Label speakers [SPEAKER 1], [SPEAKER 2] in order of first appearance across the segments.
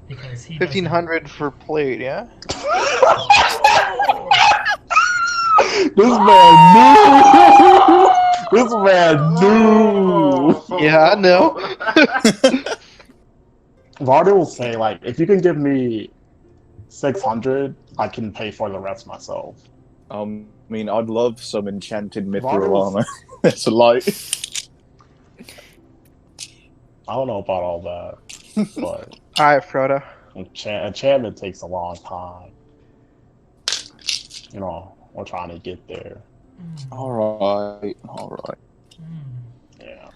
[SPEAKER 1] because he
[SPEAKER 2] 1,500 for plate, yeah?
[SPEAKER 3] This man knew! This man knew!
[SPEAKER 2] Yeah, I know.
[SPEAKER 3] Vardy will say, like, if you can give me 600, I can pay for the rest myself.
[SPEAKER 4] I mean, I'd love some enchanted mithril
[SPEAKER 3] Vardy's-
[SPEAKER 4] armor. That's a light.
[SPEAKER 3] I don't know about all that, but
[SPEAKER 2] Alright, Frodo.
[SPEAKER 3] enchantment takes a long time. You know, we're trying to get there.
[SPEAKER 4] Alright.
[SPEAKER 3] Yeah.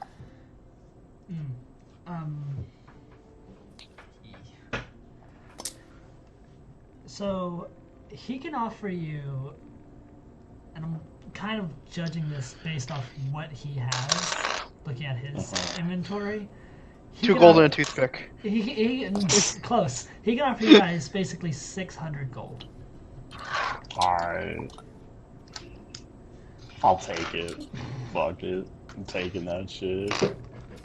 [SPEAKER 1] So he can offer you, and I'm kind of judging this based off what he has, looking at his inventory. He
[SPEAKER 2] 2
[SPEAKER 1] can
[SPEAKER 2] gold
[SPEAKER 1] offer-
[SPEAKER 2] and a toothpick.
[SPEAKER 1] He close. He can offer you guys basically 600 gold.
[SPEAKER 3] Alright. I'll take it. Fuck it. I'm taking that shit.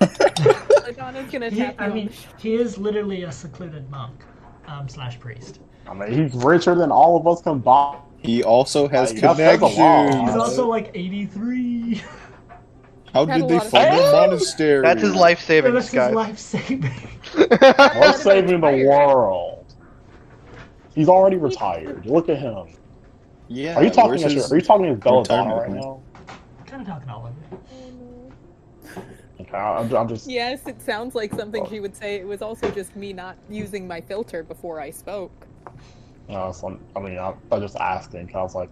[SPEAKER 5] Madonna's gonna
[SPEAKER 1] He,
[SPEAKER 5] tap you
[SPEAKER 1] I
[SPEAKER 5] on
[SPEAKER 1] mean,
[SPEAKER 5] the shoulder.
[SPEAKER 1] he is literally a secluded monk, slash priest.
[SPEAKER 3] I mean, he's richer than all of us combined.
[SPEAKER 4] He also has
[SPEAKER 3] Like, that's a lot.
[SPEAKER 1] He's
[SPEAKER 4] connections.
[SPEAKER 1] also like 83.
[SPEAKER 4] How
[SPEAKER 5] Had a
[SPEAKER 4] did they
[SPEAKER 5] lot of
[SPEAKER 4] find a
[SPEAKER 3] fun.
[SPEAKER 4] monastery?
[SPEAKER 2] That's his life savings,
[SPEAKER 1] That's his
[SPEAKER 2] guys.
[SPEAKER 1] life saving.
[SPEAKER 3] We're saving the world. He's already retired. Look at him.
[SPEAKER 4] Yeah.
[SPEAKER 3] Are you talking
[SPEAKER 4] where's
[SPEAKER 3] to
[SPEAKER 4] his-
[SPEAKER 3] Are you talking to Belladonna right
[SPEAKER 4] retirement?
[SPEAKER 3] now?
[SPEAKER 1] Kind of talking all over you.
[SPEAKER 3] Okay, I'm just.
[SPEAKER 5] Yes, it sounds like something she would say. It was also just me not using my filter before I spoke.
[SPEAKER 3] I'm just asking because I was like,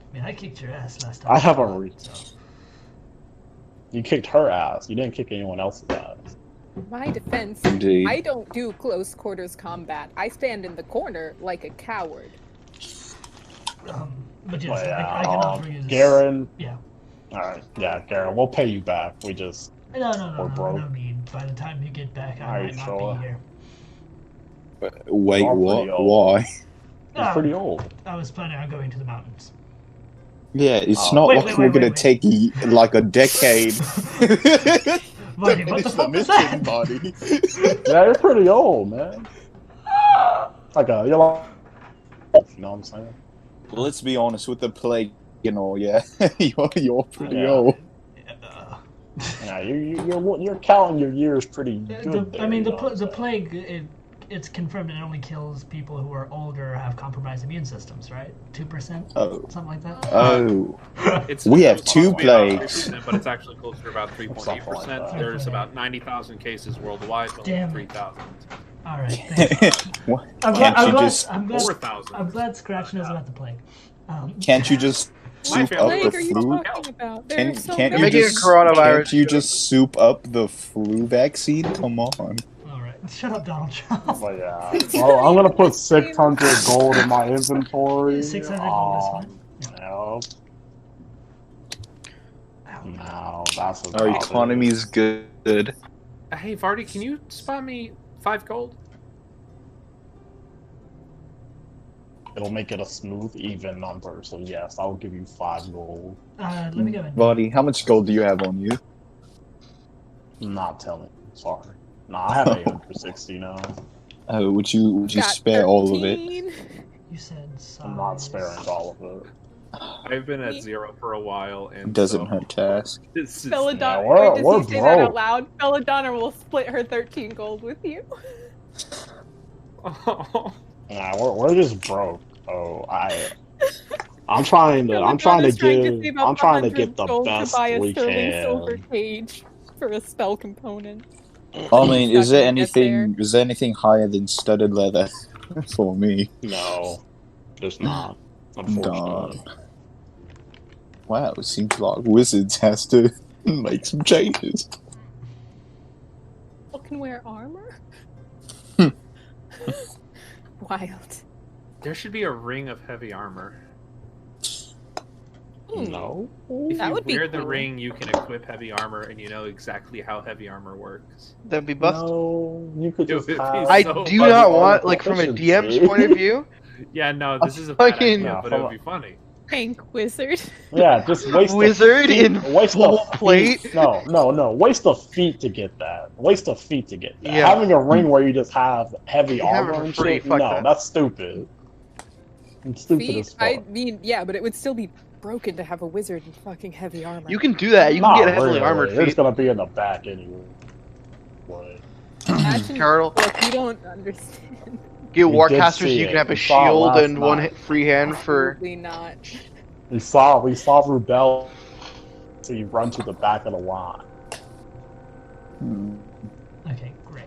[SPEAKER 1] I mean, I kicked your ass last time.
[SPEAKER 3] I have a re-
[SPEAKER 1] So.
[SPEAKER 3] you kicked her ass. You didn't kick anyone else's ass.
[SPEAKER 5] My defense,
[SPEAKER 4] Indeed.
[SPEAKER 5] I don't do close quarters combat. I stand in the corner like a coward.
[SPEAKER 1] But yes,
[SPEAKER 3] But
[SPEAKER 1] I can offer you this.
[SPEAKER 3] Garen.
[SPEAKER 1] Yeah.
[SPEAKER 3] Alright, yeah, Garen, we'll pay you back. We just.
[SPEAKER 1] No,
[SPEAKER 3] We're broke.
[SPEAKER 1] no need. By the time you get back,
[SPEAKER 3] Are
[SPEAKER 1] I
[SPEAKER 3] you
[SPEAKER 1] might not
[SPEAKER 3] sure?
[SPEAKER 1] be here.
[SPEAKER 4] Wait,
[SPEAKER 3] You're
[SPEAKER 4] what?
[SPEAKER 3] pretty old.
[SPEAKER 4] Why?
[SPEAKER 3] He's
[SPEAKER 1] Ah,
[SPEAKER 3] pretty old.
[SPEAKER 1] I was planning on going to the mountains.
[SPEAKER 4] Yeah, it's
[SPEAKER 3] Oh.
[SPEAKER 4] not
[SPEAKER 1] Wait,
[SPEAKER 4] like
[SPEAKER 1] wait,
[SPEAKER 4] we're
[SPEAKER 1] wait,
[SPEAKER 4] gonna
[SPEAKER 1] wait.
[SPEAKER 4] take like a decade.
[SPEAKER 1] Buddy, what the fuck was that?
[SPEAKER 4] buddy.
[SPEAKER 3] Yeah, you're pretty old, man. You're like, you know what I'm saying?
[SPEAKER 4] Let's be honest with the plague and all. Yeah, you're pretty
[SPEAKER 3] Yeah.
[SPEAKER 4] old.
[SPEAKER 3] Yeah, you're counting your years pretty good.
[SPEAKER 1] I mean,
[SPEAKER 3] there, you know what I'm
[SPEAKER 1] the
[SPEAKER 3] saying?
[SPEAKER 1] plague, it's confirmed it only kills people who are older or have compromised immune systems, right? 2%?
[SPEAKER 4] Oh.
[SPEAKER 1] Something like that?
[SPEAKER 4] Oh,
[SPEAKER 6] It's
[SPEAKER 4] We have
[SPEAKER 6] supposed
[SPEAKER 4] two
[SPEAKER 6] to be about
[SPEAKER 4] plagues.
[SPEAKER 6] 3%, but it's actually closer to about 3.8%.
[SPEAKER 3] Something like that.
[SPEAKER 6] There's about 90,000 cases worldwide, but
[SPEAKER 1] Damn.
[SPEAKER 6] only 3,000.
[SPEAKER 1] Alright, thanks.
[SPEAKER 4] What?
[SPEAKER 1] I'm
[SPEAKER 4] Can't
[SPEAKER 1] glad,
[SPEAKER 4] you
[SPEAKER 1] I'm glad,
[SPEAKER 4] just-
[SPEAKER 1] I'm glad,
[SPEAKER 6] 4,000.
[SPEAKER 1] I'm glad Scratch knows about the plague.
[SPEAKER 4] Can't you just
[SPEAKER 6] My
[SPEAKER 4] soup
[SPEAKER 6] family
[SPEAKER 4] up
[SPEAKER 5] Plague
[SPEAKER 4] the
[SPEAKER 5] are you
[SPEAKER 4] flu?
[SPEAKER 5] talking about?
[SPEAKER 4] Can-
[SPEAKER 5] There's so
[SPEAKER 4] can't
[SPEAKER 2] They're
[SPEAKER 4] you
[SPEAKER 5] many.
[SPEAKER 2] making a
[SPEAKER 4] just-
[SPEAKER 2] coronavirus
[SPEAKER 4] Can't you
[SPEAKER 2] joke.
[SPEAKER 4] just soup up the flu vaccine? Come on.
[SPEAKER 1] Alright, shut up, Donald Trump.
[SPEAKER 3] But yeah, well, I'm gonna put 600 gold in my inventory.
[SPEAKER 1] 600 gold is fine.
[SPEAKER 3] No, no, that's
[SPEAKER 4] Our
[SPEAKER 3] about it.
[SPEAKER 4] economy's good.
[SPEAKER 6] Hey, Vardy, can you spot me 5 gold?
[SPEAKER 3] It'll make it a smooth, even number. So yes, I'll give you 5 gold.
[SPEAKER 1] Let me go in.
[SPEAKER 4] Buddy, how much gold do you have on you?
[SPEAKER 3] I'm not telling. Sorry. Nah, I have 860 now.
[SPEAKER 4] Oh, would you
[SPEAKER 5] Got
[SPEAKER 4] spare all of it?
[SPEAKER 5] 13.
[SPEAKER 1] You said size.
[SPEAKER 3] I'm not sparing all of it.
[SPEAKER 6] I've been at 0 for a while, and
[SPEAKER 4] Doesn't
[SPEAKER 6] so
[SPEAKER 4] hurt to ask.
[SPEAKER 6] This is
[SPEAKER 5] Belladonna,
[SPEAKER 3] Yeah, we're-
[SPEAKER 5] wait,
[SPEAKER 3] we're
[SPEAKER 5] does he say that
[SPEAKER 3] broke.
[SPEAKER 5] out loud? Belladonna will split her 13 gold with you.
[SPEAKER 6] Oh,
[SPEAKER 3] Nah, we're just broke. Oh, I'm trying to
[SPEAKER 5] Belladonna's trying to
[SPEAKER 3] give
[SPEAKER 5] save up
[SPEAKER 3] I'm trying to
[SPEAKER 5] 100
[SPEAKER 3] get the
[SPEAKER 5] gold
[SPEAKER 3] best
[SPEAKER 5] to buy a
[SPEAKER 3] we
[SPEAKER 5] sterling silver
[SPEAKER 3] can.
[SPEAKER 5] cage for a spell component.
[SPEAKER 4] I mean,
[SPEAKER 5] He's
[SPEAKER 4] is
[SPEAKER 5] not
[SPEAKER 4] there
[SPEAKER 5] gonna get there.
[SPEAKER 4] anything higher than studded leather for me?
[SPEAKER 3] No, there's not. Unfortunately.
[SPEAKER 4] Wow, it seems like Wizards has to make some changes.
[SPEAKER 5] People can wear armor? Wild.
[SPEAKER 6] there should be a ring of heavy armor.
[SPEAKER 3] No.
[SPEAKER 6] If
[SPEAKER 5] That
[SPEAKER 6] you
[SPEAKER 5] would be
[SPEAKER 6] wear the
[SPEAKER 5] cool.
[SPEAKER 6] ring, you can equip heavy armor, and you know exactly how heavy armor works.
[SPEAKER 2] That'd be busted.
[SPEAKER 3] No, you could
[SPEAKER 6] It
[SPEAKER 3] just
[SPEAKER 6] would be
[SPEAKER 3] have.
[SPEAKER 2] I
[SPEAKER 6] so
[SPEAKER 2] do
[SPEAKER 6] funny.
[SPEAKER 2] not want, like, from a DM's point of view,
[SPEAKER 6] Yeah, no, this is a bad
[SPEAKER 2] Fucking-
[SPEAKER 6] idea, but it would be funny.
[SPEAKER 5] Tank wizard.
[SPEAKER 3] Yeah, just waste
[SPEAKER 2] Wizard
[SPEAKER 3] the feet,
[SPEAKER 2] in
[SPEAKER 3] waste
[SPEAKER 2] full
[SPEAKER 3] the
[SPEAKER 2] plate?
[SPEAKER 3] feet. No. Waste the feet to get that. Waste the feet to get that.
[SPEAKER 2] Yeah.
[SPEAKER 3] Having a ring where you just have heavy
[SPEAKER 2] You have it
[SPEAKER 3] armor
[SPEAKER 2] for
[SPEAKER 3] and
[SPEAKER 2] free,
[SPEAKER 3] shit.
[SPEAKER 2] fuck
[SPEAKER 3] No,
[SPEAKER 2] that.
[SPEAKER 3] that's stupid. It's stupid
[SPEAKER 5] Feet,
[SPEAKER 3] as fuck.
[SPEAKER 5] I mean, yeah, but it would still be broken to have a wizard in fucking heavy armor.
[SPEAKER 2] You can do that. You can
[SPEAKER 3] Not
[SPEAKER 2] get heavily
[SPEAKER 3] really.
[SPEAKER 2] armored
[SPEAKER 3] They're
[SPEAKER 2] feet.
[SPEAKER 3] just gonna be in the back anyway.
[SPEAKER 5] Imagine,
[SPEAKER 2] Carol.
[SPEAKER 5] look, you don't understand.
[SPEAKER 2] Get
[SPEAKER 3] We did
[SPEAKER 2] Warcasters,
[SPEAKER 3] see
[SPEAKER 2] you
[SPEAKER 3] it.
[SPEAKER 2] can have a
[SPEAKER 3] We saw it
[SPEAKER 2] shield
[SPEAKER 3] last
[SPEAKER 2] and one
[SPEAKER 3] night.
[SPEAKER 2] free hand for.
[SPEAKER 5] Absolutely not.
[SPEAKER 3] We saw Rubel. So you run to the back of the line.
[SPEAKER 1] Okay, great.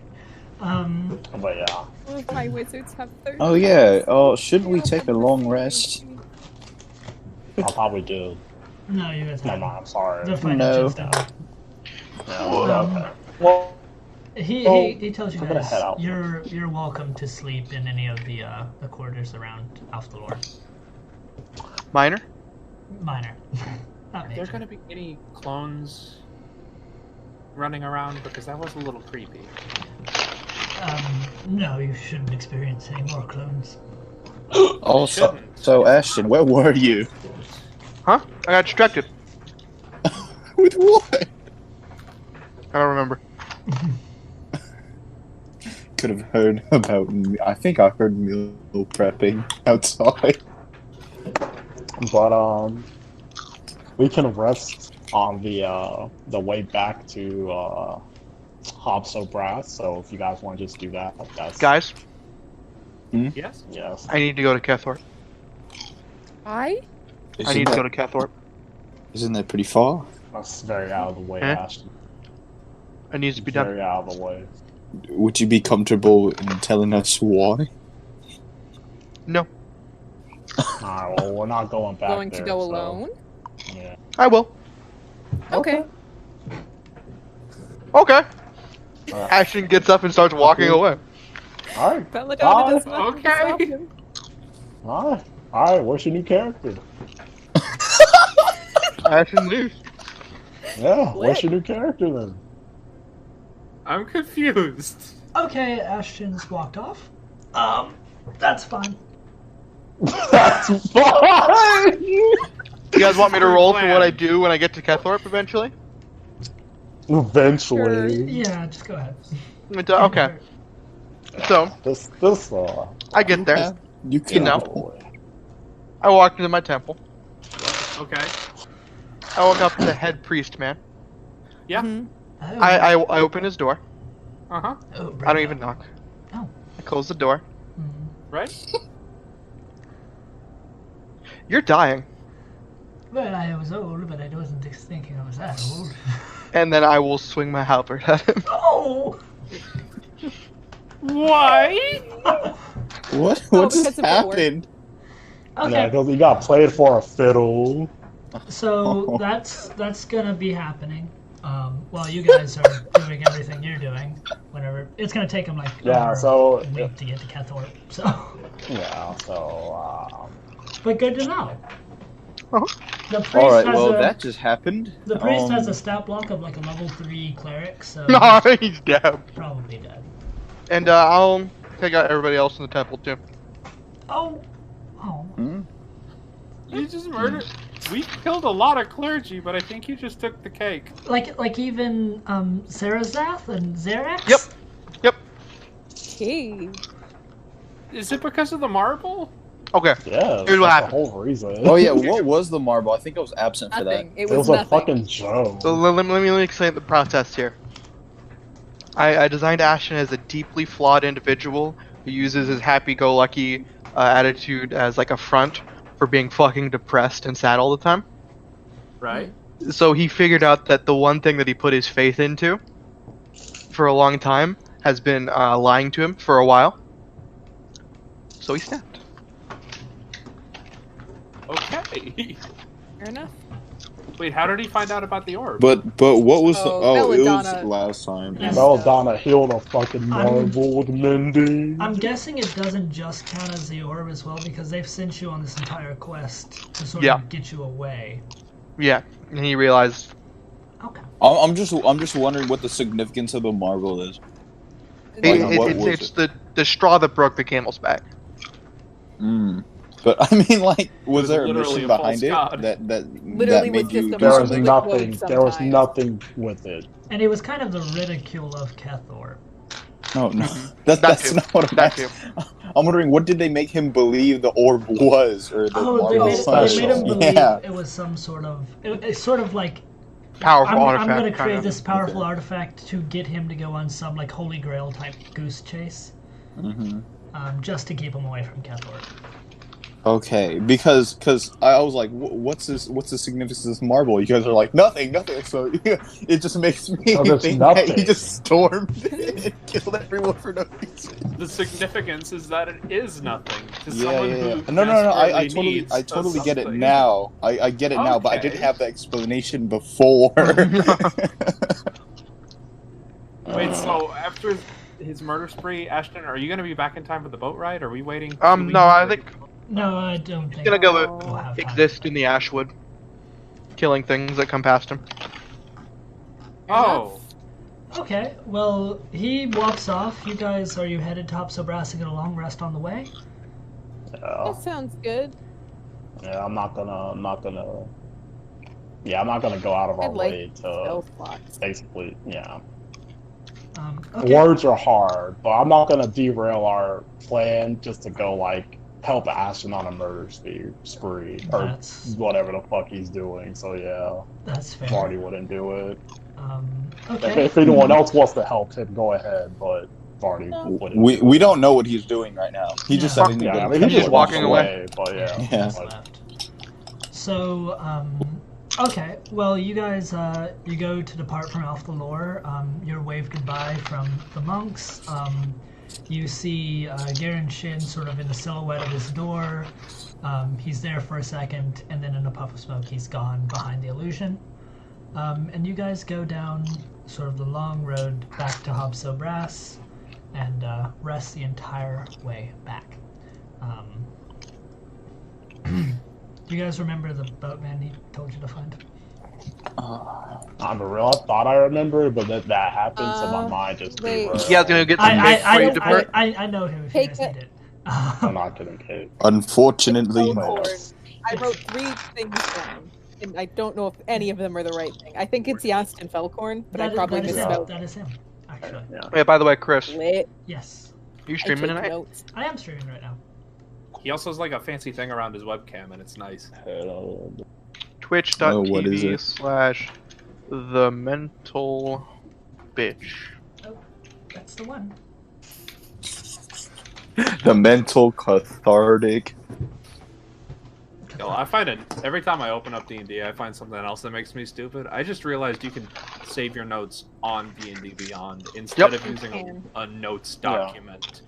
[SPEAKER 3] But yeah.
[SPEAKER 5] All of my wizards have 30.
[SPEAKER 4] Oh yeah. Oh, shouldn't we take a long rest?
[SPEAKER 3] I'll probably do.
[SPEAKER 1] No, you guys
[SPEAKER 3] Never
[SPEAKER 1] haven't.
[SPEAKER 3] mind, I'm sorry.
[SPEAKER 1] The fight
[SPEAKER 4] No.
[SPEAKER 1] is just done.
[SPEAKER 3] Yeah, okay. Well,
[SPEAKER 1] He tells you
[SPEAKER 3] I'm gonna
[SPEAKER 1] guys
[SPEAKER 3] head out.
[SPEAKER 1] you're welcome to sleep in any of the quarters around Alfdalor.
[SPEAKER 2] Minor?
[SPEAKER 1] Minor. Not
[SPEAKER 6] Are there
[SPEAKER 1] major.
[SPEAKER 6] gonna be any clones running around? Because that was a little creepy.
[SPEAKER 1] No, you shouldn't experience any more clones.
[SPEAKER 4] Oh, so Ashton, where were you?
[SPEAKER 2] Huh? I got distracted.
[SPEAKER 4] With what?
[SPEAKER 2] I don't remember.
[SPEAKER 4] Could have heard about. I think I heard meal prepping outside.
[SPEAKER 3] but we can rest on the way back to Hobso Brass. So if you guys want to just do that, that's
[SPEAKER 2] Guys,
[SPEAKER 6] Yes?
[SPEAKER 3] yes.
[SPEAKER 2] I need to go to Kethorpe.
[SPEAKER 5] I?
[SPEAKER 2] I need to go to Kethorpe.
[SPEAKER 4] Isn't that pretty far?
[SPEAKER 3] That's very out of the way,
[SPEAKER 2] Huh?
[SPEAKER 3] Ashton.
[SPEAKER 2] It needs to be
[SPEAKER 3] Very
[SPEAKER 2] done.
[SPEAKER 3] out of the way.
[SPEAKER 4] Would you be comfortable in telling us why?
[SPEAKER 2] No,
[SPEAKER 3] Alright, well, we're not going back
[SPEAKER 5] Going to
[SPEAKER 3] there,
[SPEAKER 5] go
[SPEAKER 3] so,
[SPEAKER 5] alone?
[SPEAKER 3] Yeah.
[SPEAKER 2] I will.
[SPEAKER 5] Okay.
[SPEAKER 2] Okay.
[SPEAKER 3] Alright.
[SPEAKER 2] Ashton gets up and starts walking away.
[SPEAKER 3] Alright.
[SPEAKER 5] Belladonna does not
[SPEAKER 6] Okay.
[SPEAKER 5] stop him.
[SPEAKER 3] Alright. Alright, what's your new character?
[SPEAKER 2] Ashton leaves.
[SPEAKER 3] Yeah,
[SPEAKER 5] Lit.
[SPEAKER 3] what's your new character then?
[SPEAKER 6] I'm confused.
[SPEAKER 1] Okay, Ashton's walked off. That's fine.
[SPEAKER 3] That's fine!
[SPEAKER 2] You guys want me to roll for what I do when I get to Kethorpe eventually?
[SPEAKER 3] Eventually.
[SPEAKER 1] Yeah, just go ahead.
[SPEAKER 2] Okay. So,
[SPEAKER 3] This
[SPEAKER 2] I get there.
[SPEAKER 4] You can
[SPEAKER 2] know.
[SPEAKER 3] boy.
[SPEAKER 2] I walk into my temple.
[SPEAKER 6] Okay.
[SPEAKER 2] I walk up to the head priest man.
[SPEAKER 6] Yeah.
[SPEAKER 5] Mhm.
[SPEAKER 1] Oh,
[SPEAKER 2] I open his door.
[SPEAKER 6] Uh-huh.
[SPEAKER 1] oh,
[SPEAKER 2] I
[SPEAKER 1] right
[SPEAKER 2] don't even knock.
[SPEAKER 1] Oh.
[SPEAKER 2] I close the door.
[SPEAKER 1] Mhm.
[SPEAKER 6] Right?
[SPEAKER 2] You're dying.
[SPEAKER 1] Well, I was old, but I wasn't thinking I was that old.
[SPEAKER 2] And then I will swing my halberd at him.
[SPEAKER 1] Oh!
[SPEAKER 6] Why?
[SPEAKER 4] What?
[SPEAKER 5] Oh,
[SPEAKER 4] What just
[SPEAKER 5] because of the orc.
[SPEAKER 4] happened?
[SPEAKER 3] Yeah,
[SPEAKER 1] Okay,
[SPEAKER 3] because you got played for a fiddle.
[SPEAKER 1] so that's gonna be happening. While you guys are doing everything you're doing, whenever it's gonna take them like
[SPEAKER 3] Yeah,
[SPEAKER 1] over
[SPEAKER 3] so
[SPEAKER 1] a week to get to Kethorpe. So,
[SPEAKER 3] yeah, so
[SPEAKER 1] but good to know.
[SPEAKER 2] Uh-huh.
[SPEAKER 1] The priest
[SPEAKER 4] All right.
[SPEAKER 1] has
[SPEAKER 4] Well,
[SPEAKER 1] a
[SPEAKER 4] that just happened.
[SPEAKER 1] the priest has a stat block of like a level 3 cleric, so
[SPEAKER 2] No, he's dead.
[SPEAKER 1] he's probably dead.
[SPEAKER 2] And I'll take out everybody else in the temple too.
[SPEAKER 1] Oh,
[SPEAKER 6] You just murdered. We killed a lot of clergy, but I think you just took the cake.
[SPEAKER 1] like even Sarazath and Xerax.
[SPEAKER 2] Yep.
[SPEAKER 5] Okay.
[SPEAKER 6] Is it because of the marble?
[SPEAKER 2] Okay.
[SPEAKER 3] yeah,
[SPEAKER 2] Here's what
[SPEAKER 3] that's
[SPEAKER 2] happened.
[SPEAKER 3] the whole reason.
[SPEAKER 4] Oh yeah. What was the marble? I think I was absent for that.
[SPEAKER 5] Nothing. It
[SPEAKER 3] It
[SPEAKER 5] was
[SPEAKER 3] was a
[SPEAKER 5] nothing.
[SPEAKER 3] fucking joke.
[SPEAKER 2] So let me explain the process here. I designed Ashton as a deeply flawed individual who uses his happy-go-lucky attitude as like a front for being fucking depressed and sad all the time.
[SPEAKER 6] Right.
[SPEAKER 2] So he figured out that the one thing that he put his faith into for a long time has been lying to him for a while. So he snapped.
[SPEAKER 6] Okay.
[SPEAKER 5] Fair enough.
[SPEAKER 6] Wait, how did he find out about the orb?
[SPEAKER 4] But what was?
[SPEAKER 5] Oh,
[SPEAKER 4] it was
[SPEAKER 5] Belladonna.
[SPEAKER 4] last time.
[SPEAKER 1] Yes.
[SPEAKER 3] Belladonna healed a fucking marble with Mindy.
[SPEAKER 1] I'm guessing it doesn't just count as the orb as well because they've sent you on this entire quest to sort
[SPEAKER 2] Yeah.
[SPEAKER 1] of get you away.
[SPEAKER 2] Yeah, and he realized.
[SPEAKER 1] Okay.
[SPEAKER 4] I'm just wondering what the significance of the marble is.
[SPEAKER 2] It,
[SPEAKER 4] What was
[SPEAKER 2] it's the straw that broke the camel's back.
[SPEAKER 4] Mm. But I mean, like, was
[SPEAKER 6] was
[SPEAKER 4] there a
[SPEAKER 6] literally
[SPEAKER 4] mission
[SPEAKER 6] a false
[SPEAKER 4] behind it
[SPEAKER 6] god.
[SPEAKER 4] that
[SPEAKER 5] Literally
[SPEAKER 4] made
[SPEAKER 5] was
[SPEAKER 4] you
[SPEAKER 5] just
[SPEAKER 4] do
[SPEAKER 5] a
[SPEAKER 3] There was
[SPEAKER 4] something?
[SPEAKER 5] monster.
[SPEAKER 3] nothing.
[SPEAKER 5] Sometimes.
[SPEAKER 3] There was nothing with it.
[SPEAKER 1] And it was kind of the ridicule of Kethor.
[SPEAKER 4] No, no,
[SPEAKER 2] That
[SPEAKER 4] that's
[SPEAKER 2] too.
[SPEAKER 4] not what I'm
[SPEAKER 2] That
[SPEAKER 4] asking. I'm wondering, what did they make him believe the orb was, or the
[SPEAKER 1] Oh, they
[SPEAKER 4] Marvel
[SPEAKER 1] made,
[SPEAKER 3] Special.
[SPEAKER 1] they made him believe
[SPEAKER 4] Yeah.
[SPEAKER 1] it was some sort of. It's sort of like.
[SPEAKER 2] Powerful
[SPEAKER 1] I'm
[SPEAKER 2] artifact.
[SPEAKER 1] going to create
[SPEAKER 2] kinda.
[SPEAKER 1] this powerful artifact to get him to go on some like Holy Grail type goose chase,
[SPEAKER 4] Hmm.
[SPEAKER 1] just to keep him away from Kethor.
[SPEAKER 4] Okay, because I was like, what's this? What's the significance of this marble? You guys are like, nothing. So it just makes me
[SPEAKER 3] No, there's
[SPEAKER 4] think that he
[SPEAKER 3] nothing.
[SPEAKER 4] just stormed and killed everyone for no reason.
[SPEAKER 6] The significance is that it is nothing to
[SPEAKER 4] Yeah,
[SPEAKER 6] someone
[SPEAKER 4] yeah, yeah.
[SPEAKER 6] who
[SPEAKER 4] No. I
[SPEAKER 6] desperately needs
[SPEAKER 4] totally get it
[SPEAKER 6] something.
[SPEAKER 4] now. I get it now, but I didn't
[SPEAKER 6] Okay.
[SPEAKER 4] have the explanation before.
[SPEAKER 6] Wait, so after his murder spree, Ashton, are you going to be back in time for the boat ride? Or are we waiting? 2 weeks
[SPEAKER 2] No, I
[SPEAKER 6] for-
[SPEAKER 2] think
[SPEAKER 1] No, I don't think.
[SPEAKER 2] he's gonna go
[SPEAKER 1] we'll have time.
[SPEAKER 2] exist in the Ashwood, killing things that come past him.
[SPEAKER 6] Oh,
[SPEAKER 1] Okay, well, he walks off. You guys, are you headed to Hopsobras to get a long rest on the way?
[SPEAKER 3] Yeah.
[SPEAKER 5] That sounds good.
[SPEAKER 3] Yeah, I'm not gonna. Yeah, I'm not gonna go out of our
[SPEAKER 5] I'd like
[SPEAKER 3] way to
[SPEAKER 5] Stealth box.
[SPEAKER 3] basically. Yeah.
[SPEAKER 1] Okay.
[SPEAKER 3] Words are hard, but I'm not gonna derail our plan just to go like help Ashton on a murder spree or
[SPEAKER 1] That's
[SPEAKER 3] whatever the fuck he's doing. So yeah,
[SPEAKER 1] that's fair.
[SPEAKER 3] Vardy wouldn't do it.
[SPEAKER 1] Okay.
[SPEAKER 3] If anyone else wants to help him, go ahead. But Vardy wouldn't.
[SPEAKER 4] we don't know what he's doing right now. He just
[SPEAKER 1] Yeah.
[SPEAKER 4] said he
[SPEAKER 3] Yeah, I
[SPEAKER 4] didn't
[SPEAKER 3] mean,
[SPEAKER 4] go
[SPEAKER 3] he's
[SPEAKER 2] just
[SPEAKER 3] just
[SPEAKER 2] walking
[SPEAKER 3] walking away. But yeah.
[SPEAKER 4] Yeah.
[SPEAKER 1] What's left. So, okay. Well, you guys, you go to depart from Elf the Lore. You're waved goodbye from the monks. You see Garen Shin sort of in the silhouette of his door. He's there for a second, and then in a puff of smoke, he's gone behind the illusion. And you guys go down sort of the long road back to Hobsobras and rest the entire way back. Do you guys remember the boatman he told you to find?
[SPEAKER 3] I'm real. I thought I remembered, but that happened, so my mind just.
[SPEAKER 5] wait.
[SPEAKER 3] derailed.
[SPEAKER 2] Yeah, I was gonna get some bait for you to put.
[SPEAKER 1] I know him if you
[SPEAKER 5] Take
[SPEAKER 1] guys
[SPEAKER 5] it.
[SPEAKER 1] need it.
[SPEAKER 3] I'm not gonna kid.
[SPEAKER 4] Unfortunately,
[SPEAKER 5] Felcorn. I wrote 3 things down, and I don't know if any of them are the right thing. I think it's Yastin Felcorn, but I probably
[SPEAKER 1] that is him.
[SPEAKER 5] misspelled
[SPEAKER 1] That is him, actually.
[SPEAKER 3] Yeah.
[SPEAKER 2] Yeah, by the way, Chris,
[SPEAKER 5] lit.
[SPEAKER 1] Yes,
[SPEAKER 2] you
[SPEAKER 5] I
[SPEAKER 2] streaming
[SPEAKER 5] take
[SPEAKER 2] tonight?
[SPEAKER 5] notes.
[SPEAKER 1] I am streaming right now.
[SPEAKER 6] he also has like a fancy thing around his webcam, and it's nice.
[SPEAKER 4] Oh, what is
[SPEAKER 2] Twitch.tv
[SPEAKER 4] it?
[SPEAKER 2] / the mental bitch.
[SPEAKER 1] That's the one.
[SPEAKER 4] the mental cathartic.
[SPEAKER 6] Yo, I find it every time I open up D&D, I find something else that makes me stupid. I just realized you can save your notes on D&D Beyond instead
[SPEAKER 2] Yep.
[SPEAKER 6] of using
[SPEAKER 5] can.
[SPEAKER 6] a notes
[SPEAKER 3] Yeah.
[SPEAKER 6] document.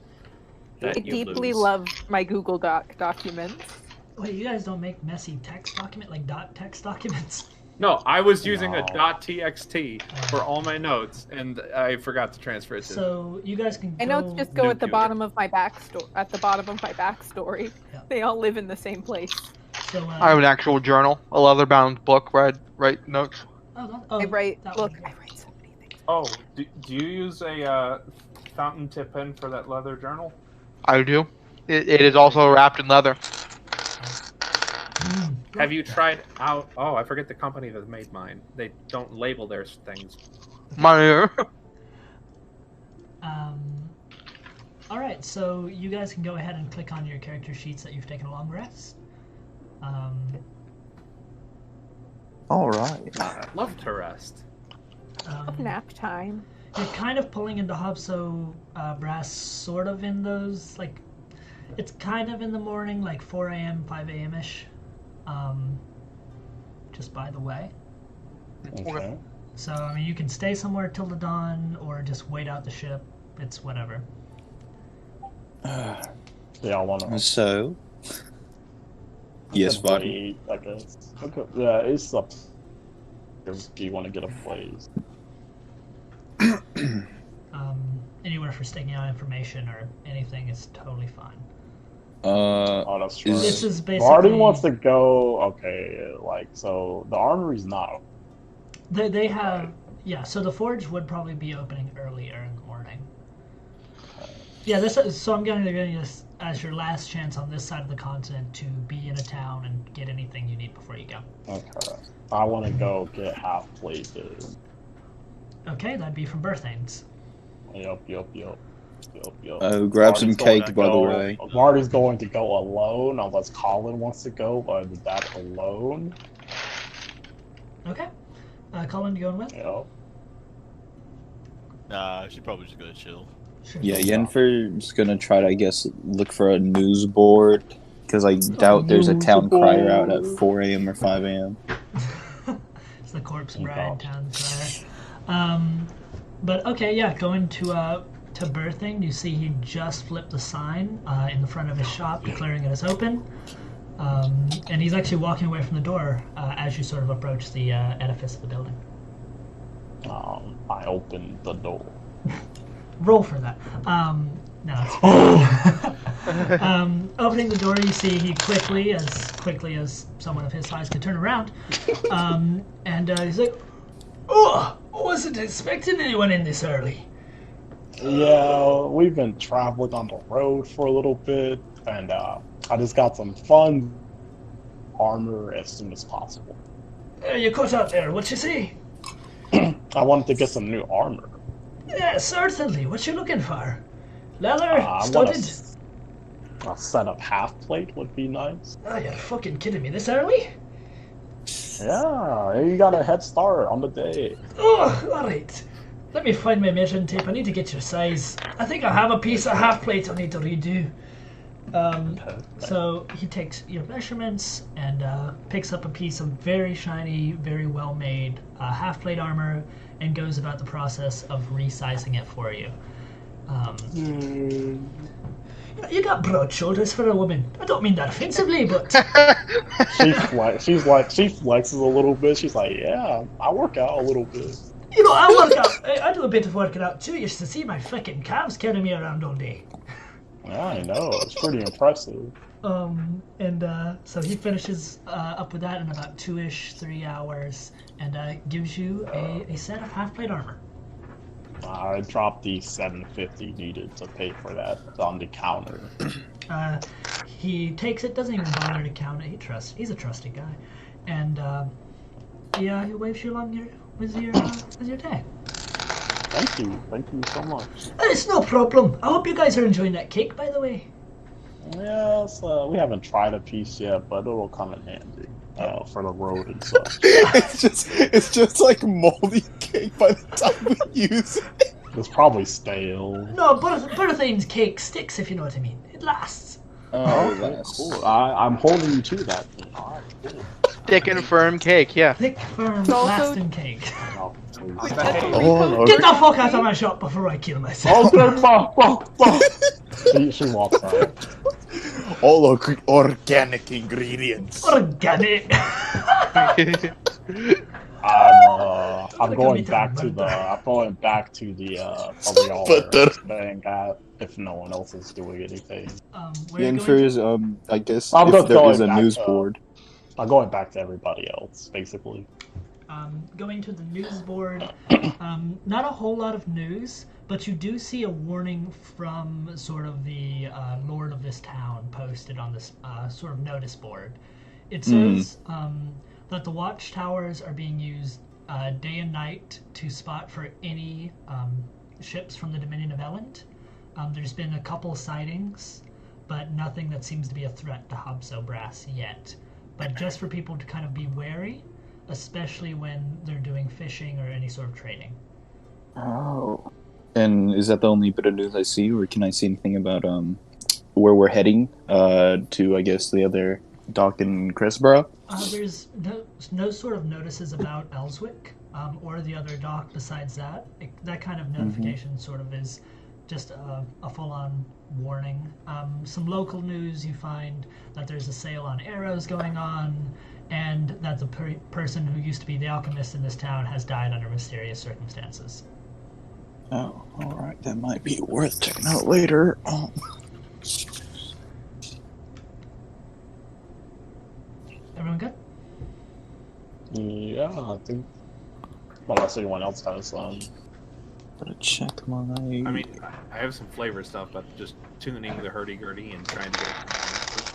[SPEAKER 5] I
[SPEAKER 6] That you
[SPEAKER 5] deeply
[SPEAKER 6] lose.
[SPEAKER 5] love my Google Doc documents.
[SPEAKER 1] Wait, you guys don't make messy text document like .text documents?
[SPEAKER 6] No, I was using
[SPEAKER 3] No.
[SPEAKER 6] a .txt for all my notes, and I forgot to transfer it to.
[SPEAKER 1] So you guys can.
[SPEAKER 5] My notes just go at the
[SPEAKER 6] Nuclear.
[SPEAKER 5] bottom of my backstory. At the bottom of my backstory,
[SPEAKER 1] Yeah.
[SPEAKER 5] they all live in the same place.
[SPEAKER 1] So
[SPEAKER 2] I have an actual journal, a leather-bound book where I write notes.
[SPEAKER 1] oh,
[SPEAKER 5] I write.
[SPEAKER 1] that
[SPEAKER 5] Look,
[SPEAKER 1] one.
[SPEAKER 5] I write so many things.
[SPEAKER 6] Oh, do you use a fountain tip pen for that leather journal?
[SPEAKER 2] I do. It is also wrapped in leather.
[SPEAKER 6] Have you tried out? Oh, I forget the company that made mine. They don't label their things.
[SPEAKER 2] My
[SPEAKER 1] All right, so you guys can go ahead and click on your character sheets that you've taken a long rest.
[SPEAKER 4] All right.
[SPEAKER 6] Love to rest.
[SPEAKER 5] Nap time.
[SPEAKER 1] You're kind of pulling into Hobso Brass, sort of in those, like, it's kind of in the morning, like 4 a.m., 5 a.m.-ish. Just by the way.
[SPEAKER 3] Okay.
[SPEAKER 1] So, I mean, you can stay somewhere till the dawn, or just wait out the ship. It's whatever.
[SPEAKER 3] Yeah, I want to.
[SPEAKER 4] So, yes, buddy.
[SPEAKER 3] Eat, I guess. Okay. Yeah, it's up. Do you want to get a place?
[SPEAKER 1] Anywhere for staking out information or anything is totally fine.
[SPEAKER 3] Oh, that's true.
[SPEAKER 1] This is basically.
[SPEAKER 3] Marty wants to go. Okay, like so, the armory's not.
[SPEAKER 1] They have. Yeah, so the forge would probably be opening earlier in the morning. Yeah, this is, so I'm getting this. as your last chance on this side of the continent to be in a town and get anything you need before you go.
[SPEAKER 3] Okay. I want to go get half plated.
[SPEAKER 1] Okay, that'd be from Birthanes.
[SPEAKER 3] Yup.
[SPEAKER 4] Grab some
[SPEAKER 3] Marty's going
[SPEAKER 4] cake,
[SPEAKER 3] to
[SPEAKER 4] by the
[SPEAKER 3] go-
[SPEAKER 4] way.
[SPEAKER 3] Marty's going to go alone unless Colin wants to go, but that alone.
[SPEAKER 1] Okay. Colin, you going with?
[SPEAKER 3] Yup.
[SPEAKER 7] Nah, she's probably just gonna chill.
[SPEAKER 1] Sure.
[SPEAKER 4] Yeah, Yennefer's gonna try to, I guess, look for a news board because I doubt there's a
[SPEAKER 3] news
[SPEAKER 4] town crier out at
[SPEAKER 3] board.
[SPEAKER 4] 4 a.m. or 5 a.m.
[SPEAKER 1] It's the Corpse
[SPEAKER 3] Oh,
[SPEAKER 1] Bride
[SPEAKER 3] God.
[SPEAKER 1] town crier. But okay, yeah, going to Birthing, you see he just flipped a sign in the front of his shop declaring it as open. And he's actually walking away from the door as you sort of approach the edifice of the building.
[SPEAKER 3] I opened the door.
[SPEAKER 1] Roll for that. No, it's opening the door, you see he quickly as someone of his size could turn around, and he's like, "Oh, wasn't expecting anyone in this early."
[SPEAKER 3] Yeah, we've been traveling on the road for a little bit, and I just got some fun armor as soon as possible.
[SPEAKER 1] You cut out there. What you see?
[SPEAKER 3] I wanted to get some new armor.
[SPEAKER 1] Yeah, certainly. What you looking for? Leather,
[SPEAKER 3] I want
[SPEAKER 1] studded.
[SPEAKER 3] a set of half plate would be nice.
[SPEAKER 1] Oh, you're fucking kidding me. This early?
[SPEAKER 3] Yeah, you got a head start on the day.
[SPEAKER 1] Oh, all right. Let me find my measuring tape. I need to get your size. I think I have a piece of half plate I need to redo. So he takes your measurements and picks up a piece of very shiny, very well made half plate armor and goes about the process of resizing it for you. You got broad shoulders for a woman. I don't mean that offensively, but
[SPEAKER 3] She flexes a little bit. She's like, yeah, I work out a little bit.
[SPEAKER 1] you know, I work out. I do a bit of working out too. You should see my fucking calves carrying me around all day.
[SPEAKER 3] Yeah, I know. It's pretty impressive.
[SPEAKER 1] So he finishes up with that in about 3 hours, and gives you a set of half plate armor.
[SPEAKER 3] I dropped the $750 needed to pay for that on the counter.
[SPEAKER 1] He takes it, doesn't even bother to count it. He's a trusted guy, and he waves you along with your day.
[SPEAKER 3] Thank you so much.
[SPEAKER 1] It's no problem. I hope you guys are enjoying that cake, by the way.
[SPEAKER 3] Yes, we haven't tried a piece yet, but it'll come in handy for the road and such.
[SPEAKER 4] it's just like moldy cake by the time we use it.
[SPEAKER 3] It's probably stale.
[SPEAKER 1] No, Birthane's cake sticks, if you know what I mean. It lasts.
[SPEAKER 3] Okay, cool. I'm holding you to that. Alright, cool.
[SPEAKER 2] Thick and firm cake, yeah.
[SPEAKER 1] Thick, firm,
[SPEAKER 5] also-
[SPEAKER 1] lasting cake.
[SPEAKER 3] Oh,
[SPEAKER 4] Oh,
[SPEAKER 1] Get the fuck out of my shop before I kill myself.
[SPEAKER 3] okay, fuck. She walks out.
[SPEAKER 4] all organic ingredients.
[SPEAKER 1] Organic.
[SPEAKER 3] I'm going back to the
[SPEAKER 4] Butter.
[SPEAKER 3] thing if no one else is doing anything.
[SPEAKER 1] Where are you going
[SPEAKER 4] Yennefer's, I guess,
[SPEAKER 3] I'm
[SPEAKER 4] if
[SPEAKER 3] just
[SPEAKER 4] there
[SPEAKER 3] going
[SPEAKER 4] is a
[SPEAKER 3] back
[SPEAKER 4] news
[SPEAKER 3] to-
[SPEAKER 4] board.
[SPEAKER 3] I'm going back to everybody else, basically.
[SPEAKER 1] Going to the news board. Not a whole lot of news, but you do see a warning from sort of the lord of this town posted on this sort of notice board. It says that the watchtowers are being used day and night to spot for any ships from the Dominion of Elend. There's been a couple sightings, but nothing that seems to be a threat to Hobso Brass yet. But just for people to kind of be wary, especially when they're doing fishing or any sort of trading.
[SPEAKER 4] Oh. And is that the only bit of news I see, or can I see anything about where we're heading to, I guess, the other dock in Cressborough?
[SPEAKER 1] There's no sort of notices about Elswick or the other dock besides that. That kind of notification sort of is just a full-on warning. Some local news, you find that there's a sale on arrows going on, and that the person who used to be the alchemist in this town has died under mysterious circumstances.
[SPEAKER 4] Oh, alright. That might be worth checking out later.
[SPEAKER 1] Everyone good?
[SPEAKER 3] Yeah, I think. Unless anyone else has
[SPEAKER 4] Gotta check my.
[SPEAKER 6] I mean, I have some flavor stuff, but just tuning the hurdy-gurdy and trying to get it.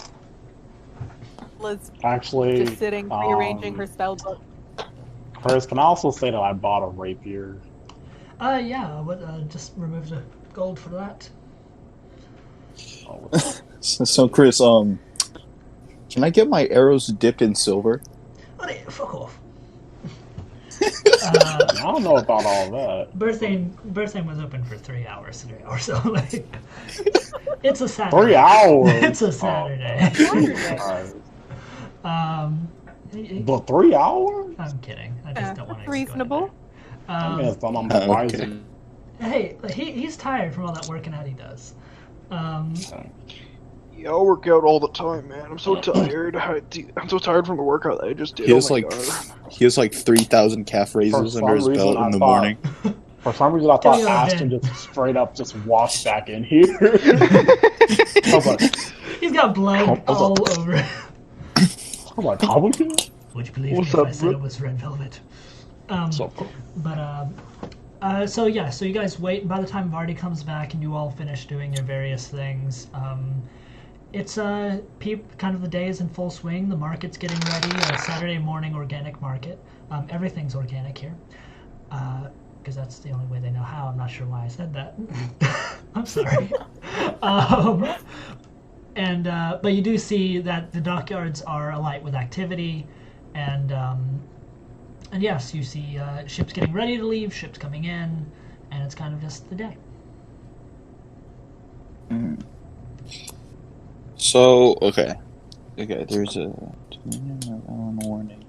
[SPEAKER 5] Liz
[SPEAKER 3] Actually,
[SPEAKER 5] just sitting, rearranging her spell book.
[SPEAKER 3] Chris, can I also say that I bought a rapier?
[SPEAKER 1] Yeah, I would just remove the gold for that.
[SPEAKER 3] Oh,
[SPEAKER 4] So Chris, can I get my arrows dipped in silver?
[SPEAKER 1] Oh, fuck off.
[SPEAKER 3] I don't know about all that.
[SPEAKER 1] Birthday was open for 3 hours today or so. Like, it's a Saturday.
[SPEAKER 3] 3 hours?
[SPEAKER 1] It's a Saturday.
[SPEAKER 3] Alright.
[SPEAKER 1] He-
[SPEAKER 3] But 3 hours?
[SPEAKER 1] I'm kidding. I just don't want to.
[SPEAKER 5] Reasonable.
[SPEAKER 3] I mean,
[SPEAKER 1] Um,
[SPEAKER 3] it's done on the
[SPEAKER 4] Okay.
[SPEAKER 3] rising.
[SPEAKER 1] hey, he's tired from all that working out he does.
[SPEAKER 2] Yeah, I work out all the time, man. I'm so tired. I'm so tired from the workout that I just did.
[SPEAKER 4] He has
[SPEAKER 2] oh my
[SPEAKER 4] like
[SPEAKER 2] God.
[SPEAKER 4] he has like 3,000 calf raises
[SPEAKER 3] For
[SPEAKER 4] under his
[SPEAKER 3] some
[SPEAKER 4] belt
[SPEAKER 3] reason,
[SPEAKER 4] in the
[SPEAKER 3] I thought-
[SPEAKER 4] morning.
[SPEAKER 3] For some reason, I thought
[SPEAKER 1] Give me your
[SPEAKER 3] Ashton
[SPEAKER 1] hand.
[SPEAKER 3] just straight up just walked back in here. I was like,
[SPEAKER 1] He's got blood
[SPEAKER 3] What's
[SPEAKER 1] all
[SPEAKER 3] up?
[SPEAKER 1] over.
[SPEAKER 3] I'm like, how would you?
[SPEAKER 1] Would you believe
[SPEAKER 2] What's
[SPEAKER 1] me if
[SPEAKER 2] up,
[SPEAKER 1] I said
[SPEAKER 2] bro?
[SPEAKER 1] it was red velvet?
[SPEAKER 3] So,
[SPEAKER 1] So yeah, so you guys wait. By the time Vardy comes back and you all finish doing your various things, it's kind of the day is in full swing. The market's getting ready. A Saturday morning organic market. Everything's organic here, because that's the only way they know how. I'm not sure why I said that. I'm sorry. But you do see that the dockyards are alight with activity, and yes, you see ships getting ready to leave, ships coming in, and it's kind of just the day.
[SPEAKER 4] So okay, there's a warning.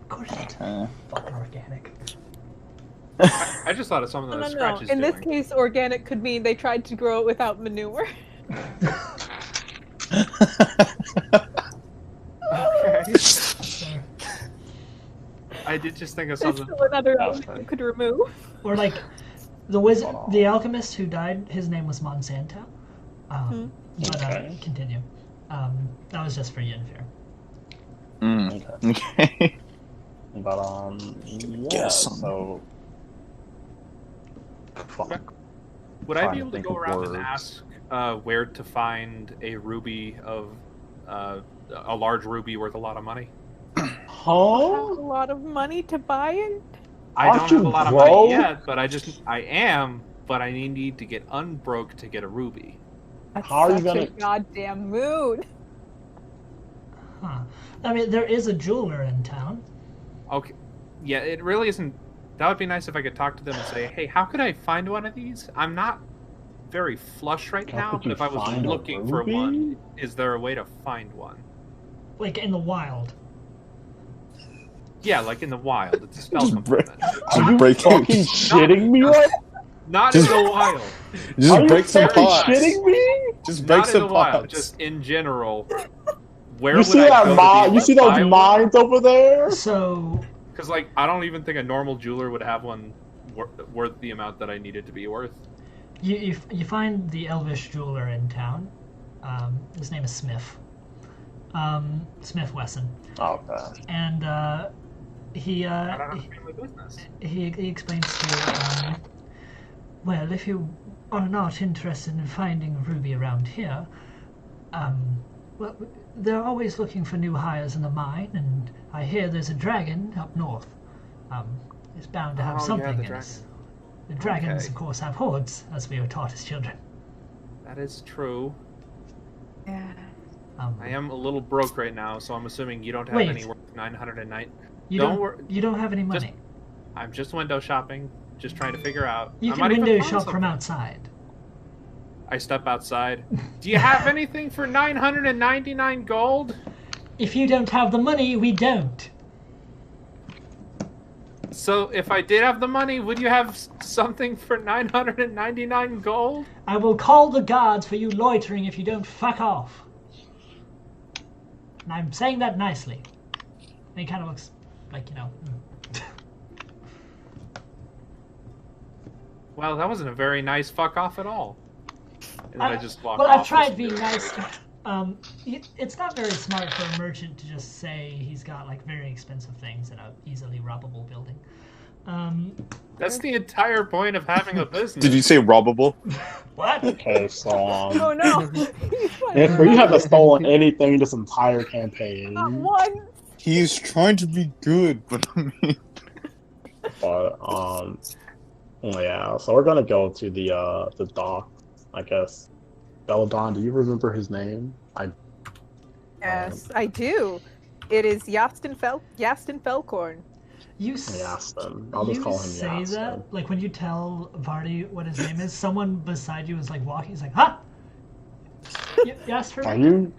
[SPEAKER 1] Of course it's
[SPEAKER 4] Okay.
[SPEAKER 1] fucking organic.
[SPEAKER 6] I just thought of something that
[SPEAKER 5] No.
[SPEAKER 6] Scratch is
[SPEAKER 5] In this
[SPEAKER 6] doing.
[SPEAKER 5] case, organic could mean they tried to grow it without manure.
[SPEAKER 6] Okay.
[SPEAKER 1] Sure.
[SPEAKER 6] I did just think of
[SPEAKER 5] There's
[SPEAKER 6] something.
[SPEAKER 5] still another
[SPEAKER 3] That's
[SPEAKER 5] element
[SPEAKER 3] fine.
[SPEAKER 5] you could remove.
[SPEAKER 1] Or like the wizard, the alchemist who died. His name was Monsanto. But
[SPEAKER 3] Okay.
[SPEAKER 1] continue. That was just for Yennefer.
[SPEAKER 4] Okay.
[SPEAKER 3] but yeah.
[SPEAKER 4] Guess.
[SPEAKER 3] So, fuck.
[SPEAKER 6] Would I
[SPEAKER 3] Trying
[SPEAKER 6] be
[SPEAKER 3] to
[SPEAKER 6] able to
[SPEAKER 3] think
[SPEAKER 6] go
[SPEAKER 3] of
[SPEAKER 6] around and
[SPEAKER 3] words.
[SPEAKER 6] ask where to find a ruby of a large ruby worth a lot of money?
[SPEAKER 5] Have
[SPEAKER 3] Huh?
[SPEAKER 5] a lot of money to buy it.
[SPEAKER 6] I
[SPEAKER 3] Aren't
[SPEAKER 6] don't
[SPEAKER 3] you
[SPEAKER 6] have a lot of
[SPEAKER 3] broke?
[SPEAKER 6] money yet, but I am, but I need to get unbroke to get a ruby.
[SPEAKER 5] That's
[SPEAKER 3] How are you
[SPEAKER 5] such
[SPEAKER 3] gonna-
[SPEAKER 5] a goddamn mood.
[SPEAKER 1] Huh. I mean, there is a jeweler in town.
[SPEAKER 6] Okay, yeah, it really isn't. That would be nice if I could talk to them and say, "Hey, how could I find one of these? I'm not very flush right
[SPEAKER 3] How
[SPEAKER 6] now,
[SPEAKER 3] could
[SPEAKER 6] but
[SPEAKER 3] you
[SPEAKER 6] if I was
[SPEAKER 3] find a
[SPEAKER 6] looking for
[SPEAKER 3] ruby?
[SPEAKER 6] one, is there a way to find one?"
[SPEAKER 1] Like in the wild.
[SPEAKER 6] Yeah, like in the wild. It's a spell
[SPEAKER 4] Just break-
[SPEAKER 6] complement.
[SPEAKER 3] Are you
[SPEAKER 4] break-
[SPEAKER 3] fucking shitting me right?
[SPEAKER 6] Not
[SPEAKER 4] Just-
[SPEAKER 6] in the wild.
[SPEAKER 3] Are
[SPEAKER 4] Just
[SPEAKER 3] you
[SPEAKER 4] break some
[SPEAKER 3] fucking
[SPEAKER 4] pots.
[SPEAKER 3] shitting me?
[SPEAKER 4] Just break
[SPEAKER 6] Not in
[SPEAKER 4] some
[SPEAKER 6] the wild.
[SPEAKER 4] pots.
[SPEAKER 6] Just in general. Where
[SPEAKER 3] You
[SPEAKER 6] would
[SPEAKER 3] see
[SPEAKER 6] I
[SPEAKER 3] that
[SPEAKER 6] go to
[SPEAKER 3] mine?
[SPEAKER 6] be
[SPEAKER 3] You see
[SPEAKER 6] able to
[SPEAKER 3] those
[SPEAKER 6] buy one?
[SPEAKER 3] mines over there?
[SPEAKER 1] So
[SPEAKER 6] Because like I don't even think a normal jeweler would have one worth the amount that I needed to be worth.
[SPEAKER 1] you find the elvish jeweler in town. His name is Smith. Smith Wesson,
[SPEAKER 3] Okay.
[SPEAKER 1] and he
[SPEAKER 6] I don't have family business.
[SPEAKER 1] he explains to you, well, if you are not interested in finding a ruby around here, well, they're always looking for new hires in the mine, and I hear there's a dragon up north. It's bound to have
[SPEAKER 6] Oh, yeah,
[SPEAKER 1] something
[SPEAKER 6] the
[SPEAKER 1] in
[SPEAKER 6] dragon.
[SPEAKER 1] it. The dragons,
[SPEAKER 6] Okay.
[SPEAKER 1] of course, have hordes, as we were taught as children.
[SPEAKER 6] That is true.
[SPEAKER 5] Yeah.
[SPEAKER 6] I am a little broke right now, so I'm assuming you don't have
[SPEAKER 1] Wait.
[SPEAKER 6] any worth 909.
[SPEAKER 1] You
[SPEAKER 6] Don't
[SPEAKER 1] don't.
[SPEAKER 6] wor-
[SPEAKER 1] You don't have any money.
[SPEAKER 6] Just- I'm just window shopping, just trying to figure out.
[SPEAKER 1] You
[SPEAKER 6] I
[SPEAKER 1] can
[SPEAKER 6] might even
[SPEAKER 1] window
[SPEAKER 6] find
[SPEAKER 1] shop from
[SPEAKER 6] something.
[SPEAKER 1] outside.
[SPEAKER 6] I step outside. Do you have anything for 999 gold?
[SPEAKER 1] If you don't have the money, we don't.
[SPEAKER 6] So if I did have the money, would you have something for 999 gold?
[SPEAKER 1] I will call the guards for you loitering if you don't fuck off. And I'm saying that nicely. And he kind of looks like,
[SPEAKER 6] Well, that wasn't a very nice fuck off at all. And then I just walk
[SPEAKER 1] Well,
[SPEAKER 6] off.
[SPEAKER 1] I've tried
[SPEAKER 6] as
[SPEAKER 1] being
[SPEAKER 6] a-
[SPEAKER 1] nice. It's not very smart for a merchant to just say he's got like very expensive things in a easily robbable building.
[SPEAKER 6] That's the entire point of having a business.
[SPEAKER 4] Did you say robbable?
[SPEAKER 1] What?
[SPEAKER 3] Okay, so
[SPEAKER 5] Oh no!
[SPEAKER 3] if we haven't stolen anything this entire campaign,
[SPEAKER 5] Not one.
[SPEAKER 4] He's trying to be good, but I mean,
[SPEAKER 3] but yeah. So we're gonna go to the dock, I guess. Belladon, do you remember his name?
[SPEAKER 5] Yes, I do. It is Yastin Felcorn.
[SPEAKER 1] You
[SPEAKER 3] Yastin. I'll just
[SPEAKER 1] you
[SPEAKER 3] call him
[SPEAKER 1] say
[SPEAKER 3] Yastin.
[SPEAKER 1] that like when you tell Vardy what his name is, someone beside you is like walking. He's like, "Huh? You asked for
[SPEAKER 3] Are
[SPEAKER 1] me?"
[SPEAKER 3] you?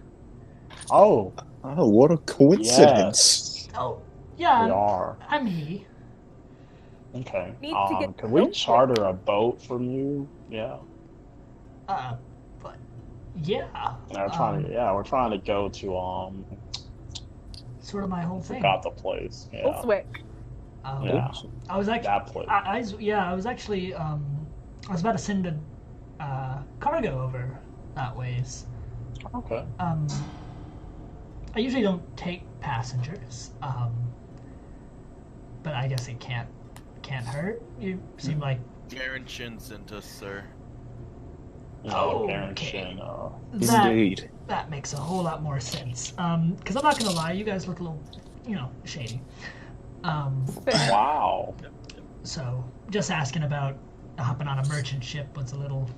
[SPEAKER 3] Oh,
[SPEAKER 4] oh, what a coincidence!
[SPEAKER 3] yes,
[SPEAKER 1] Oh,
[SPEAKER 3] we
[SPEAKER 1] yeah.
[SPEAKER 3] are.
[SPEAKER 1] I'm he.
[SPEAKER 3] Okay.
[SPEAKER 5] Need to get
[SPEAKER 3] Can we
[SPEAKER 5] boat
[SPEAKER 3] charter a boat from you? Yeah.
[SPEAKER 1] But yeah.
[SPEAKER 3] We're trying to go to
[SPEAKER 1] Sort of my whole thing.
[SPEAKER 3] forgot the place. Yeah.
[SPEAKER 5] Volswick.
[SPEAKER 3] Yeah.
[SPEAKER 1] I was actually.
[SPEAKER 3] That place.
[SPEAKER 1] I was actually. I was about to send a cargo over that ways.
[SPEAKER 3] Okay.
[SPEAKER 1] I usually don't take passengers. But I guess it can't hurt. You seem like.
[SPEAKER 7] Garen Shin sent us, sir.
[SPEAKER 1] Oh,
[SPEAKER 3] Baron
[SPEAKER 1] okay.
[SPEAKER 3] Shin,
[SPEAKER 4] Indeed.
[SPEAKER 1] That makes a whole lot more sense. Because I'm not gonna lie, you guys look a little, shady.
[SPEAKER 3] Wow.
[SPEAKER 1] So just asking about hopping on a merchant ship was a little.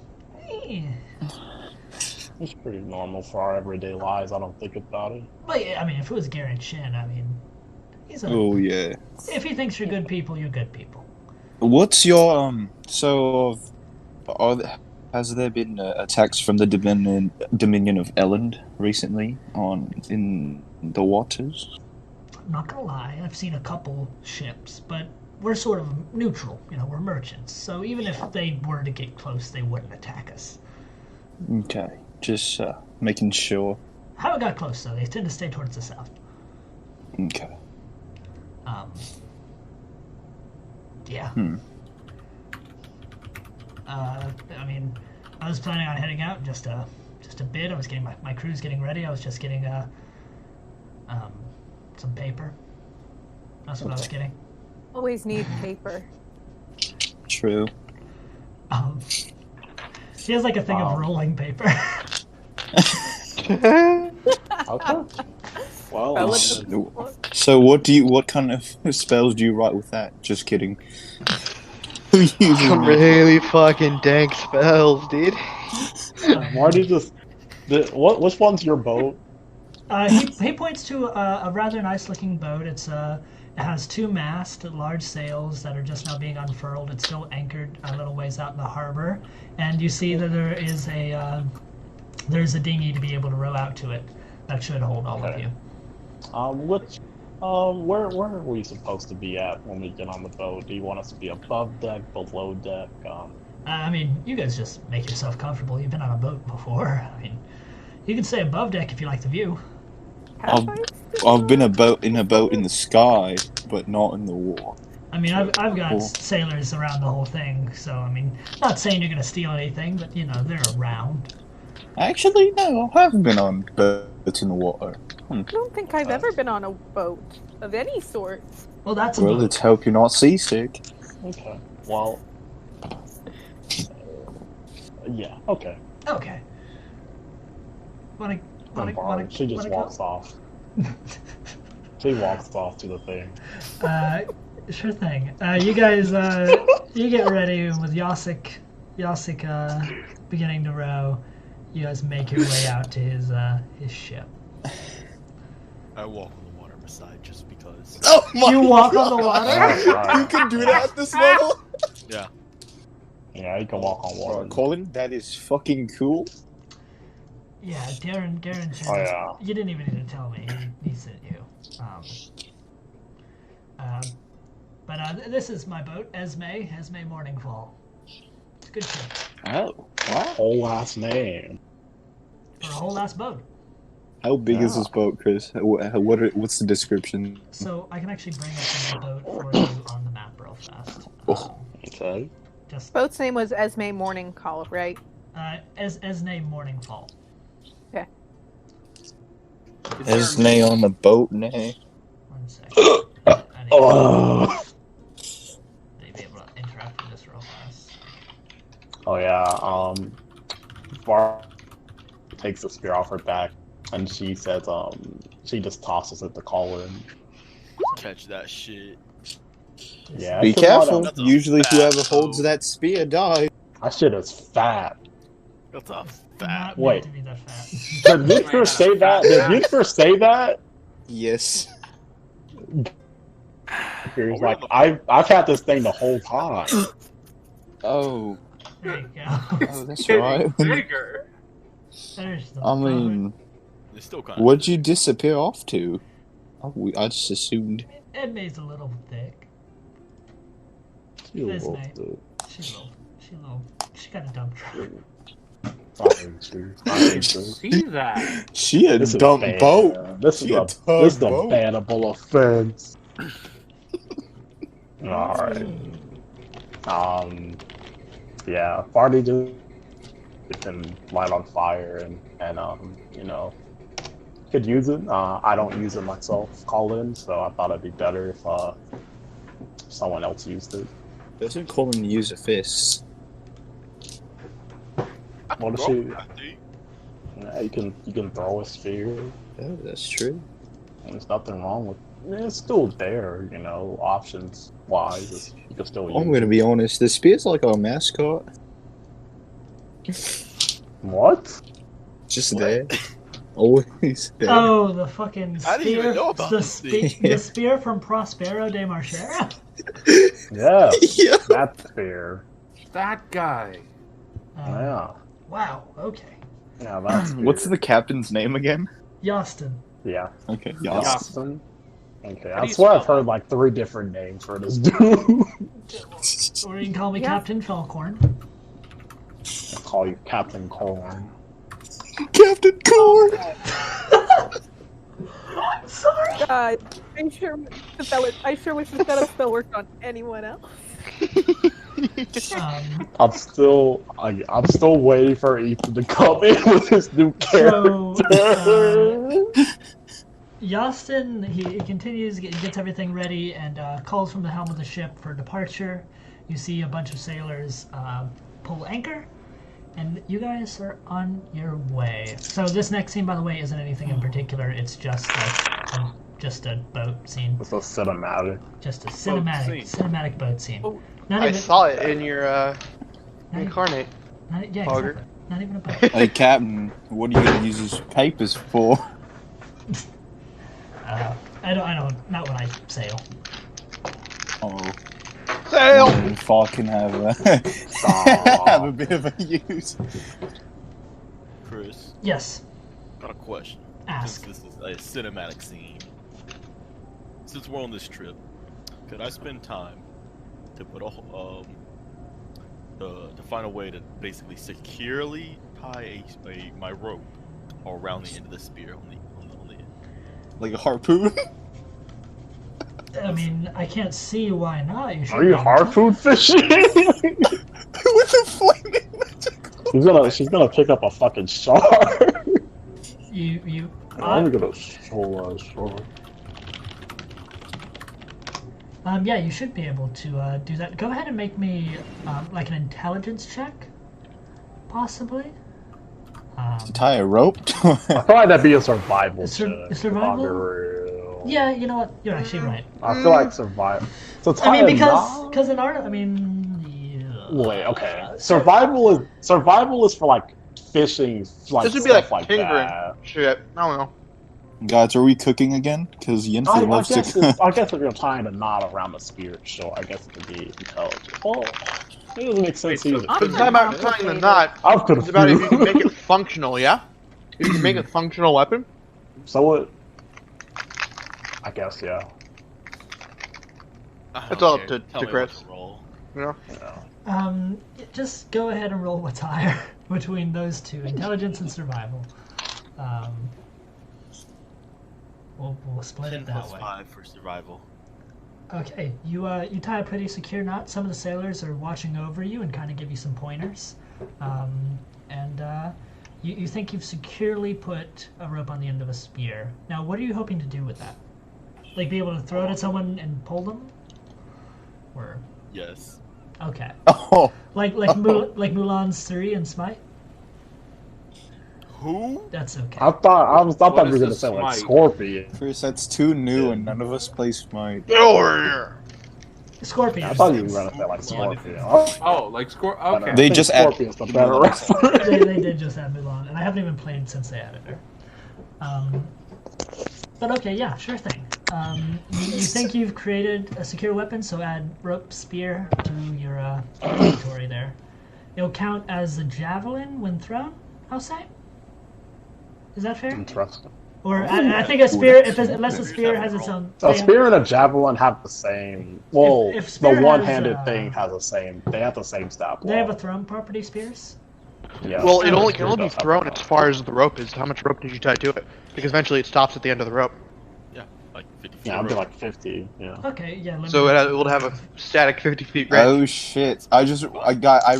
[SPEAKER 3] It's pretty normal for our everyday lives. I don't think about it.
[SPEAKER 1] But yeah, I mean, if it was Garen Shin, I mean, he's a.
[SPEAKER 4] Oh yeah.
[SPEAKER 1] If he thinks you're good people, you're good people.
[SPEAKER 4] What's your has there been attacks from the Dominion of Elend recently in the waters?
[SPEAKER 1] I'm not gonna lie, I've seen a couple ships, but we're sort of neutral. We're merchants, so even if they were to get close, they wouldn't attack us.
[SPEAKER 4] Okay, just making sure.
[SPEAKER 1] Haven't got close though. They tend to stay towards the south.
[SPEAKER 4] Okay.
[SPEAKER 1] Yeah. I mean, I was planning on heading out just a bit. I was getting my crew's getting ready. I was just getting some paper. That's what I was getting.
[SPEAKER 5] Always need paper.
[SPEAKER 4] True.
[SPEAKER 1] She has like a thing of rolling paper.
[SPEAKER 3] Okay. Well,
[SPEAKER 5] I
[SPEAKER 4] So what kind of spells do you write with that? Just kidding.
[SPEAKER 2] Some really fucking dank spells, dude.
[SPEAKER 3] why do you just? Which one's your boat?
[SPEAKER 1] He points to a rather nice looking boat. It has 2 masts, large sails that are just now being unfurled. It's still anchored a little ways out in the harbor, and you see that there is there's a dinghy to be able to row out to it. That should hold all of you.
[SPEAKER 3] Where are we supposed to be at when we get on the boat? Do you want us to be above deck, below deck?
[SPEAKER 1] I mean, you guys just make yourself comfortable. You've been on a boat before. I mean, you can stay above deck if you like the view.
[SPEAKER 4] I've been in a boat in the sky, but not in the water.
[SPEAKER 1] I mean, I've got
[SPEAKER 4] Cool.
[SPEAKER 1] sailors around the whole thing, so I mean, not saying you're gonna steal anything, but they're around.
[SPEAKER 4] Actually, no, I haven't been on boats in the water.
[SPEAKER 5] I don't think I've ever been on a boat of any sort.
[SPEAKER 1] Well, that's a
[SPEAKER 4] Well,
[SPEAKER 1] boat.
[SPEAKER 4] let's hope you're not seasick.
[SPEAKER 3] Okay. Well. Yeah. Okay.
[SPEAKER 1] Okay.
[SPEAKER 3] She just walks off. She walks off to the thing.
[SPEAKER 1] Sure thing. You guys, you get ready with Yasik beginning to row. You guys make your way out to his ship.
[SPEAKER 7] I walk on the water beside just because.
[SPEAKER 4] Oh my
[SPEAKER 1] You walk on the water?
[SPEAKER 4] You can do that at this level?
[SPEAKER 7] Yeah.
[SPEAKER 3] Yeah, you can walk on water.
[SPEAKER 4] Colin, that is fucking cool.
[SPEAKER 1] Yeah, Darren.
[SPEAKER 3] Oh, yeah.
[SPEAKER 1] You didn't even need to tell me. He sent you. But this is my boat, Esme Morningfall. It's a good ship
[SPEAKER 4] Oh, wow.
[SPEAKER 3] Whole last name.
[SPEAKER 1] for a whole ass boat.
[SPEAKER 4] How big is
[SPEAKER 3] Yeah.
[SPEAKER 4] this boat, Chris? What's the description?
[SPEAKER 1] So I can actually bring up the boat for you on the map real fast.
[SPEAKER 4] Oh.
[SPEAKER 3] Okay.
[SPEAKER 1] Just
[SPEAKER 5] Boat's name was Esme Morning Call, right?
[SPEAKER 1] Esme Morningfall.
[SPEAKER 5] Okay.
[SPEAKER 4] Esme on the boat, nay.
[SPEAKER 1] 1 second. I need-
[SPEAKER 3] Oh. Var takes the spear off her back, and she says, she just tosses it to Colin.
[SPEAKER 7] Catch that shit.
[SPEAKER 3] Yeah,
[SPEAKER 4] Be
[SPEAKER 3] it's a lot
[SPEAKER 4] careful.
[SPEAKER 3] of-
[SPEAKER 7] That's a
[SPEAKER 4] Usually,
[SPEAKER 7] fat
[SPEAKER 4] whoever holds
[SPEAKER 7] hoe.
[SPEAKER 4] that spear dies.
[SPEAKER 3] That shit is fat.
[SPEAKER 7] That's a
[SPEAKER 1] Not
[SPEAKER 7] fat.
[SPEAKER 1] meant
[SPEAKER 3] Wait.
[SPEAKER 1] to be that fat.
[SPEAKER 3] Did Victor say that? Did Victor say that?
[SPEAKER 4] Yes.
[SPEAKER 3] He's like, I've had this thing the whole time.
[SPEAKER 4] Oh.
[SPEAKER 1] There you go.
[SPEAKER 4] Oh, that's right.
[SPEAKER 6] Bigger.
[SPEAKER 1] There's the
[SPEAKER 4] I mean,
[SPEAKER 7] It's still kind of.
[SPEAKER 4] what'd you disappear off to? I just assumed.
[SPEAKER 1] Edmay's a little thick.
[SPEAKER 3] You
[SPEAKER 1] This
[SPEAKER 3] little
[SPEAKER 1] night.
[SPEAKER 3] dude.
[SPEAKER 1] She got a dump truck.
[SPEAKER 3] I hate you. I hate you.
[SPEAKER 6] See that?
[SPEAKER 4] She a
[SPEAKER 3] This is
[SPEAKER 4] dump
[SPEAKER 3] bad.
[SPEAKER 4] boat.
[SPEAKER 3] This is
[SPEAKER 4] She
[SPEAKER 3] a
[SPEAKER 4] a tug
[SPEAKER 3] this is a
[SPEAKER 4] boat.
[SPEAKER 3] bannable offense. Alright. Yeah, Farty just can light on fire and you know, could use it. I don't use it myself, Colin, so I thought it'd be better if someone else used it.
[SPEAKER 4] Doesn't call him use a fist.
[SPEAKER 3] What if
[SPEAKER 7] Bro,
[SPEAKER 3] she?
[SPEAKER 7] I think-
[SPEAKER 3] Yeah, you can throw a sphere.
[SPEAKER 4] Oh, that's true.
[SPEAKER 3] There's nothing wrong with. It's still there, you know. Options wise, you can still use.
[SPEAKER 4] I'm gonna be honest. The spear's like our mascot.
[SPEAKER 3] What?
[SPEAKER 4] Just there. Always there.
[SPEAKER 1] Oh, the fucking
[SPEAKER 7] I didn't even
[SPEAKER 1] spear.
[SPEAKER 7] know about
[SPEAKER 1] The,
[SPEAKER 7] this thing.
[SPEAKER 1] the spear from Prospero de Marchera.
[SPEAKER 3] Yeah,
[SPEAKER 4] Yeah.
[SPEAKER 3] that's fair.
[SPEAKER 6] That guy.
[SPEAKER 3] Yeah,
[SPEAKER 1] Wow. Okay.
[SPEAKER 3] yeah, that's fair.
[SPEAKER 4] What's the captain's name again?
[SPEAKER 1] Yastin.
[SPEAKER 3] Yeah,
[SPEAKER 4] Okay, Yas.
[SPEAKER 3] Austin. Okay,
[SPEAKER 6] How
[SPEAKER 3] I
[SPEAKER 6] do you
[SPEAKER 3] swear I've
[SPEAKER 6] spell
[SPEAKER 3] heard like 3 different names for this dude.
[SPEAKER 1] Or you can call me
[SPEAKER 5] Yeah.
[SPEAKER 1] Captain Falcorn.
[SPEAKER 3] I call you Captain Corn.
[SPEAKER 4] Captain Cord.
[SPEAKER 1] I'm sorry.
[SPEAKER 5] God, I sure wish the setup spell worked on anyone else.
[SPEAKER 3] I'm still waiting for Ethan to come in with his new
[SPEAKER 1] So,
[SPEAKER 3] character.
[SPEAKER 1] Yastin, he continues, gets everything ready, and calls from the helm of the ship for departure. You see a bunch of sailors pull anchor, and you guys are on your way. So this next scene, by the way, isn't anything in particular. It's just like just a boat scene,
[SPEAKER 3] It's so cinematic.
[SPEAKER 1] just a
[SPEAKER 6] scene.
[SPEAKER 1] cinematic boat scene.
[SPEAKER 5] Oh.
[SPEAKER 1] Not
[SPEAKER 2] I
[SPEAKER 1] even,
[SPEAKER 2] saw it in your
[SPEAKER 1] not,
[SPEAKER 2] incarnate.
[SPEAKER 1] yeah,
[SPEAKER 2] Fogger.
[SPEAKER 1] exactly. Not even a boat.
[SPEAKER 4] Hey, Captain. What are you gonna use his papers for?
[SPEAKER 1] I don't. Not when I sail.
[SPEAKER 4] Oh,
[SPEAKER 2] Sail.
[SPEAKER 4] if I can have have a bit of a use.
[SPEAKER 7] Chris,
[SPEAKER 1] Yes.
[SPEAKER 7] got a question.
[SPEAKER 1] Ask.
[SPEAKER 7] Since this is a cinematic scene, since we're on this trip, could I spend time to put to find a way to basically securely tie my rope around the end of the spear on the end?
[SPEAKER 4] Like a harpoon?
[SPEAKER 1] I mean, I can't see why not. You should
[SPEAKER 3] Are you
[SPEAKER 1] be able to.
[SPEAKER 3] harpoon fishing?
[SPEAKER 4] With a flaming magic.
[SPEAKER 3] She's gonna pick up a fucking shark.
[SPEAKER 1] You.
[SPEAKER 3] I'm gonna show a shark.
[SPEAKER 1] Yeah, you should be able to do that. Go ahead and make me like an intelligence check, possibly.
[SPEAKER 4] Tie a rope?
[SPEAKER 3] I feel like that'd be a survival check.
[SPEAKER 1] Survival?
[SPEAKER 3] I'll be real.
[SPEAKER 1] Yeah, you know what? You're actually right.
[SPEAKER 3] I feel like survival. So
[SPEAKER 1] I mean,
[SPEAKER 3] tie a
[SPEAKER 1] because
[SPEAKER 3] knot?
[SPEAKER 1] in art, I mean. Yeah.
[SPEAKER 3] Wait, okay. Survival is for like fishing, like
[SPEAKER 2] This would be
[SPEAKER 3] stuff
[SPEAKER 2] like
[SPEAKER 3] like
[SPEAKER 2] fingering
[SPEAKER 3] that.
[SPEAKER 2] shit. I don't know.
[SPEAKER 4] Guys, are we cooking again? Because Yenfield loves to
[SPEAKER 3] I guess if you're tying a knot around the spear, sure. I guess it could be intelligent. Well, it doesn't make sense
[SPEAKER 6] Wait, so
[SPEAKER 3] either.
[SPEAKER 2] It's not about tying the knot.
[SPEAKER 3] I'm
[SPEAKER 2] It's about if you can make
[SPEAKER 3] confused.
[SPEAKER 2] it functional. Yeah. If you can make a functional weapon.
[SPEAKER 3] So what? I guess yeah.
[SPEAKER 2] It's all up
[SPEAKER 7] Okay,
[SPEAKER 2] to
[SPEAKER 7] tell me what
[SPEAKER 2] Chris.
[SPEAKER 7] to roll.
[SPEAKER 2] You know.
[SPEAKER 1] Just go ahead and roll what's higher between those two, intelligence and survival. We'll split
[SPEAKER 7] 10
[SPEAKER 1] it that
[SPEAKER 7] plus
[SPEAKER 1] way.
[SPEAKER 7] 5 for survival.
[SPEAKER 1] Okay, you tie a pretty secure knot. Some of the sailors are watching over you and kind of give you some pointers. You think you've securely put a rope on the end of a spear. Now, what are you hoping to do with that? Like, be able to throw it at someone and pull them? Or
[SPEAKER 7] Yes.
[SPEAKER 1] okay.
[SPEAKER 4] Oh,
[SPEAKER 1] like Mulan's 3 and Smite.
[SPEAKER 7] Who?
[SPEAKER 1] That's okay.
[SPEAKER 3] I thought
[SPEAKER 6] What
[SPEAKER 3] we were
[SPEAKER 6] is
[SPEAKER 3] gonna
[SPEAKER 6] this
[SPEAKER 3] say like
[SPEAKER 6] Smite?
[SPEAKER 3] Scorpion.
[SPEAKER 4] Chris, that's too new, and none of us play Smite.
[SPEAKER 2] Get over here.
[SPEAKER 1] Scorpion.
[SPEAKER 3] I thought you were gonna say like Scorpion.
[SPEAKER 6] Oh, like score. Okay.
[SPEAKER 4] They
[SPEAKER 3] I think
[SPEAKER 4] just add-
[SPEAKER 3] Scorpion's the better reference.
[SPEAKER 1] they did just add Mulan, and I haven't even played since they added her. But okay, yeah, sure thing. You think you've created a secure weapon, so add rope spear to your inventory there. It'll count as a javelin when thrown, I'll say. Is that fair?
[SPEAKER 3] Interesting.
[SPEAKER 1] Or I think a spear, unless a spear has its own.
[SPEAKER 3] A spear and a javelin have the same. Well,
[SPEAKER 1] if spear
[SPEAKER 3] the
[SPEAKER 1] has,
[SPEAKER 3] one-handed thing has the same. They have the same stat.
[SPEAKER 1] They have a thrown property, spears.
[SPEAKER 3] Yeah.
[SPEAKER 2] Well, it
[SPEAKER 3] Spear
[SPEAKER 2] can only be
[SPEAKER 3] does have
[SPEAKER 2] thrown
[SPEAKER 3] that.
[SPEAKER 2] as far as the rope is. How much rope did you tie to it? Because eventually it stops at the end of the rope.
[SPEAKER 7] Yeah, like 50 feet.
[SPEAKER 3] Yeah, I'd be
[SPEAKER 7] rope.
[SPEAKER 3] like 50. Yeah.
[SPEAKER 1] Okay, yeah.
[SPEAKER 2] So it will have a static 50 feet range.
[SPEAKER 4] Oh shit! I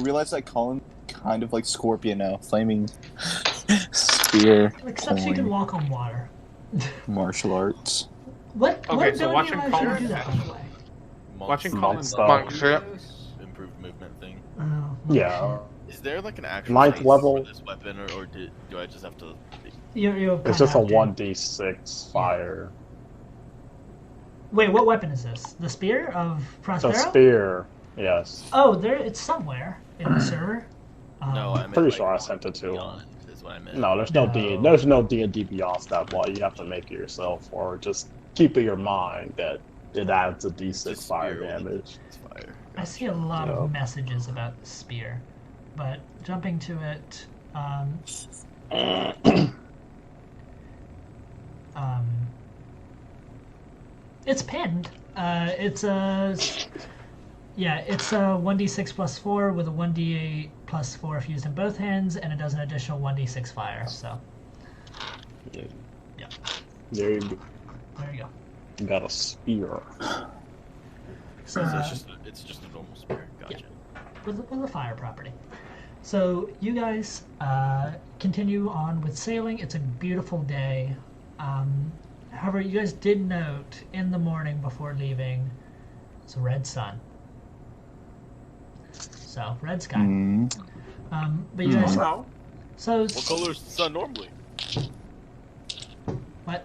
[SPEAKER 4] realized that Colin kind of like Scorpion now. Flaming spear,
[SPEAKER 1] Except you can
[SPEAKER 4] coin,
[SPEAKER 1] walk on water.
[SPEAKER 4] martial arts.
[SPEAKER 1] What
[SPEAKER 6] Okay,
[SPEAKER 1] ability
[SPEAKER 6] so watching
[SPEAKER 1] allows you
[SPEAKER 6] Colin-
[SPEAKER 1] to do that, by the way?
[SPEAKER 6] Watching
[SPEAKER 3] Monk
[SPEAKER 6] Colin
[SPEAKER 3] stuff.
[SPEAKER 2] Monk shit.
[SPEAKER 7] Improved movement thing.
[SPEAKER 1] Oh,
[SPEAKER 3] Yeah.
[SPEAKER 7] Is there like an actual
[SPEAKER 3] Ninth
[SPEAKER 7] base
[SPEAKER 3] level.
[SPEAKER 7] for this weapon, or do I just have to?
[SPEAKER 1] You'll
[SPEAKER 3] It's
[SPEAKER 1] kinda
[SPEAKER 3] just a
[SPEAKER 1] have to.
[SPEAKER 3] 1d6 fire.
[SPEAKER 1] Wait, what weapon is this? The spear of
[SPEAKER 3] It's a
[SPEAKER 1] Prospero?
[SPEAKER 3] spear. Yes.
[SPEAKER 1] Oh, it's somewhere in the server.
[SPEAKER 7] No, I meant
[SPEAKER 3] Pretty
[SPEAKER 7] like,
[SPEAKER 3] sure I sent it to him.
[SPEAKER 7] beyond, is what I meant.
[SPEAKER 3] No, there's no D&D Beyond stat block. You have to make it yourself, or just keep in your mind that it adds a d6
[SPEAKER 7] It's
[SPEAKER 3] fire
[SPEAKER 7] spear only.
[SPEAKER 3] damage.
[SPEAKER 7] It's fire.
[SPEAKER 1] I see a lot
[SPEAKER 3] Yeah.
[SPEAKER 1] of messages about the spear, but jumping to it, it's pinned. It's a 1d6 plus 4 with a 1d8 plus 4 if used in both hands, and it does an additional 1d6 fire. So
[SPEAKER 3] There you go.
[SPEAKER 1] there you go.
[SPEAKER 3] You got a spear.
[SPEAKER 1] So
[SPEAKER 7] So it's just a normal spear. Gotcha.
[SPEAKER 1] with a fire property. So you guys continue on with sailing. It's a beautiful day. However, you guys did note in the morning before leaving, it's a red sun. So red sky.
[SPEAKER 4] Mm.
[SPEAKER 1] But you guys.
[SPEAKER 6] Oh,
[SPEAKER 1] So
[SPEAKER 7] What color is the sun normally?
[SPEAKER 1] what?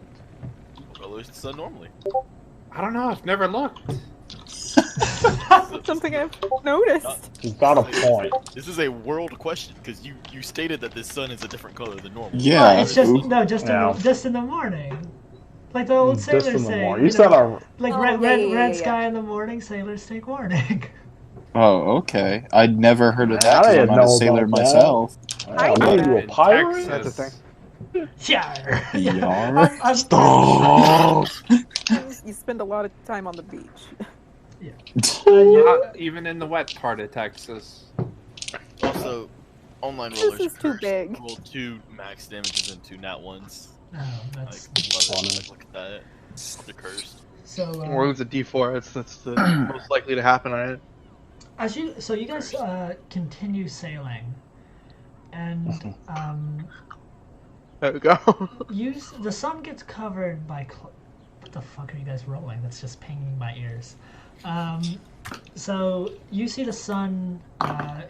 [SPEAKER 7] What color is the sun normally?
[SPEAKER 6] I don't know. I've never looked.
[SPEAKER 5] Something I've noticed.
[SPEAKER 3] You got a point.
[SPEAKER 7] This is a world question because you stated that this sun is a different color than normal.
[SPEAKER 4] Yeah.
[SPEAKER 1] It's just
[SPEAKER 4] ooh.
[SPEAKER 1] no, just
[SPEAKER 3] Yeah.
[SPEAKER 1] just in the morning. Like the old
[SPEAKER 3] Just
[SPEAKER 1] sailors
[SPEAKER 3] in the
[SPEAKER 1] say.
[SPEAKER 3] morning. You said
[SPEAKER 1] like
[SPEAKER 5] Oh,
[SPEAKER 1] red
[SPEAKER 5] yeah.
[SPEAKER 1] red sky in the morning. Sailors take warning.
[SPEAKER 4] Oh, okay. I'd never heard of that.
[SPEAKER 3] I
[SPEAKER 4] 'cause I'm
[SPEAKER 3] didn't
[SPEAKER 4] not a
[SPEAKER 3] know
[SPEAKER 4] sailor
[SPEAKER 3] about that.
[SPEAKER 4] myself.
[SPEAKER 3] I know you a
[SPEAKER 6] In
[SPEAKER 3] pirate.
[SPEAKER 6] Texas.
[SPEAKER 2] That's a thing.
[SPEAKER 1] Yar.
[SPEAKER 4] Yar.
[SPEAKER 3] Stop.
[SPEAKER 5] You spend a lot of time on the beach.
[SPEAKER 6] Not even in the wet part of Texas.
[SPEAKER 7] Also, online
[SPEAKER 5] This
[SPEAKER 7] rollers
[SPEAKER 5] is
[SPEAKER 7] are
[SPEAKER 5] too
[SPEAKER 7] cursed.
[SPEAKER 5] big.
[SPEAKER 7] Roll 2 max damages and 2 nat ones.
[SPEAKER 1] Oh,
[SPEAKER 7] Like,
[SPEAKER 1] that's
[SPEAKER 7] love
[SPEAKER 3] funny.
[SPEAKER 7] it. Like, look at that. They're cursed.
[SPEAKER 1] so.
[SPEAKER 2] Or lose a D4. That's the most likely to happen on it.
[SPEAKER 1] As you guys continue sailing, and
[SPEAKER 2] There we go.
[SPEAKER 1] the sun gets covered by. What the fuck are you guys rolling? That's just pinging my ears. So you see the sun.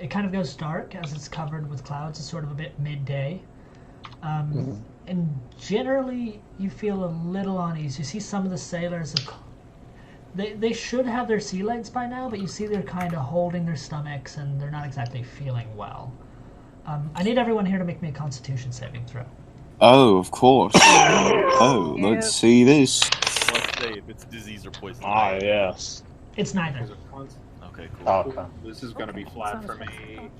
[SPEAKER 1] It kind of goes dark as it's covered with clouds. It's sort of a bit midday. And generally, you feel a little uneasy. You see some of the sailors. They should have their sea legs by now, but you see they're kind of holding their stomachs and they're not exactly feeling well. I need everyone here to make me a Constitution saving throw.
[SPEAKER 4] Oh, of course. Oh,
[SPEAKER 5] Yeah.
[SPEAKER 4] let's see this.
[SPEAKER 7] Let's say if it's disease or poison.
[SPEAKER 3] Ah, yes.
[SPEAKER 1] It's neither.
[SPEAKER 7] Okay, cool.
[SPEAKER 3] Okay.
[SPEAKER 6] This is gonna be flat for me.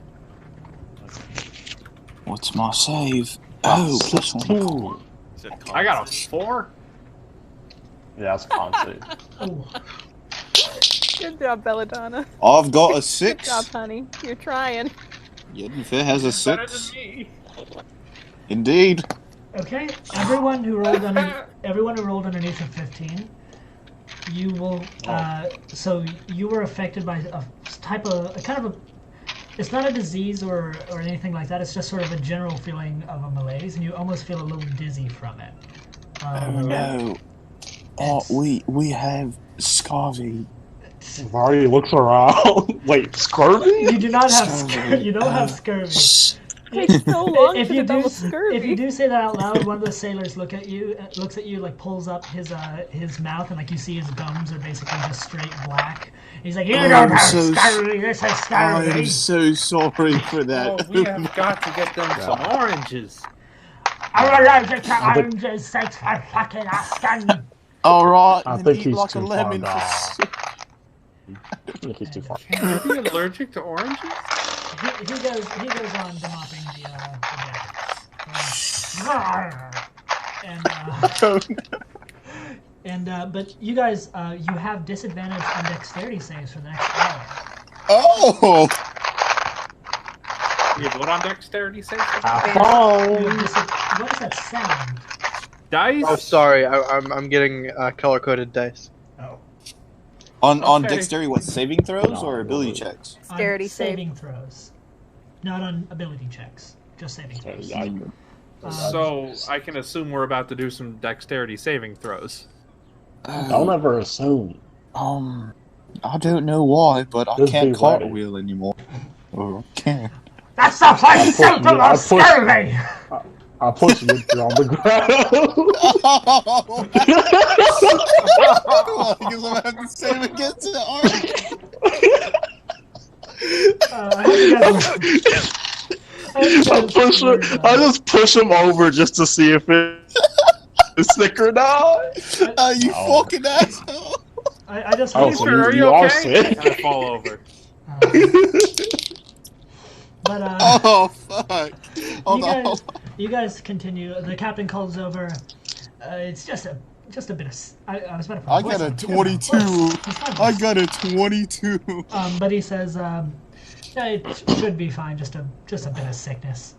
[SPEAKER 4] What's my save? Oh, plus 1.
[SPEAKER 3] Ooh.
[SPEAKER 7] You said
[SPEAKER 6] I got
[SPEAKER 7] con
[SPEAKER 6] a
[SPEAKER 7] save.
[SPEAKER 6] 4.
[SPEAKER 3] Yeah, it's constant.
[SPEAKER 1] Oh,
[SPEAKER 5] Good job, Belladonna.
[SPEAKER 4] I've got a
[SPEAKER 5] Good
[SPEAKER 4] 6.
[SPEAKER 5] job, honey. You're trying.
[SPEAKER 4] Yennefer has a
[SPEAKER 6] Better
[SPEAKER 4] 6.
[SPEAKER 6] than me.
[SPEAKER 4] Indeed.
[SPEAKER 1] okay. Everyone who rolled underneath a 15, you will. So you were affected by a type of a kind of a. It's not a disease or anything like that. It's just sort of a general feeling of a malaise, and you almost feel a little dizzy from it.
[SPEAKER 4] Oh no. Oh, we have Scarvy.
[SPEAKER 3] Vardy looks around. Wait, scurvy?
[SPEAKER 1] You do not have
[SPEAKER 4] Scurvy.
[SPEAKER 1] you don't have scurvy.
[SPEAKER 5] Takes so long
[SPEAKER 1] If
[SPEAKER 5] to
[SPEAKER 1] you
[SPEAKER 5] develop
[SPEAKER 1] do
[SPEAKER 5] scurvy.
[SPEAKER 1] if you do say that out loud, one of the sailors looks at you, like pulls up his mouth, and like you see his gums are basically just straight black. He's like, "You
[SPEAKER 4] I'm
[SPEAKER 1] don't have
[SPEAKER 4] so
[SPEAKER 1] scurvy. This is
[SPEAKER 4] I
[SPEAKER 1] scurvy."
[SPEAKER 4] am so sorry for
[SPEAKER 6] Oh,
[SPEAKER 4] that.
[SPEAKER 6] we have got to get them some oranges.
[SPEAKER 1] I'm allergic to oranges. Thanks for fucking asking.
[SPEAKER 4] Alright,
[SPEAKER 3] I
[SPEAKER 4] then
[SPEAKER 3] think
[SPEAKER 4] eat
[SPEAKER 3] he's
[SPEAKER 4] like a
[SPEAKER 3] too
[SPEAKER 4] lemon
[SPEAKER 3] far
[SPEAKER 4] for
[SPEAKER 3] gone. I think he's too far.
[SPEAKER 6] Are you allergic to oranges?
[SPEAKER 1] He goes on to mopping the deck. But you guys, you have disadvantage on dexterity saves for the next hour.
[SPEAKER 4] Oh!
[SPEAKER 6] You have what on dexterity saves?
[SPEAKER 3] Have
[SPEAKER 1] You
[SPEAKER 3] fun.
[SPEAKER 1] have what is that sound?
[SPEAKER 6] Dice?
[SPEAKER 2] Oh, sorry. I'm getting color coded dice.
[SPEAKER 1] Oh.
[SPEAKER 4] On
[SPEAKER 6] Okay.
[SPEAKER 4] dexterity, what, saving throws or ability checks?
[SPEAKER 5] Dexterity
[SPEAKER 1] On
[SPEAKER 5] save.
[SPEAKER 1] saving throws, not on ability checks, just saving throws.
[SPEAKER 6] So I can assume we're about to do some dexterity saving throws.
[SPEAKER 3] Don't ever assume.
[SPEAKER 4] I don't know why, but I
[SPEAKER 3] Just
[SPEAKER 4] can't
[SPEAKER 3] be
[SPEAKER 4] cartwheel anymore. Or I can't.
[SPEAKER 1] That's the first
[SPEAKER 3] I
[SPEAKER 1] symptom of
[SPEAKER 3] pushed-
[SPEAKER 1] scurvy.
[SPEAKER 3] I push you on the ground.
[SPEAKER 4] Because I'm having to save against the arm.
[SPEAKER 1] I hope you guys- I hope you guys learned,
[SPEAKER 3] I just push him over just to see if it's sick or not.
[SPEAKER 4] You
[SPEAKER 3] Oh.
[SPEAKER 4] fucking asshole.
[SPEAKER 1] I just
[SPEAKER 3] Oh,
[SPEAKER 1] hope
[SPEAKER 3] so
[SPEAKER 6] Sir, are you
[SPEAKER 3] are
[SPEAKER 6] okay?
[SPEAKER 3] sick.
[SPEAKER 6] And I fall over.
[SPEAKER 1] But
[SPEAKER 4] Oh, fuck. Hold on.
[SPEAKER 1] you guys continue. The captain calls over. It's just a bit of. I was about to.
[SPEAKER 4] I got a 22. I got a 22.
[SPEAKER 1] But he says, yeah, it should be fine. Just a bit of sickness.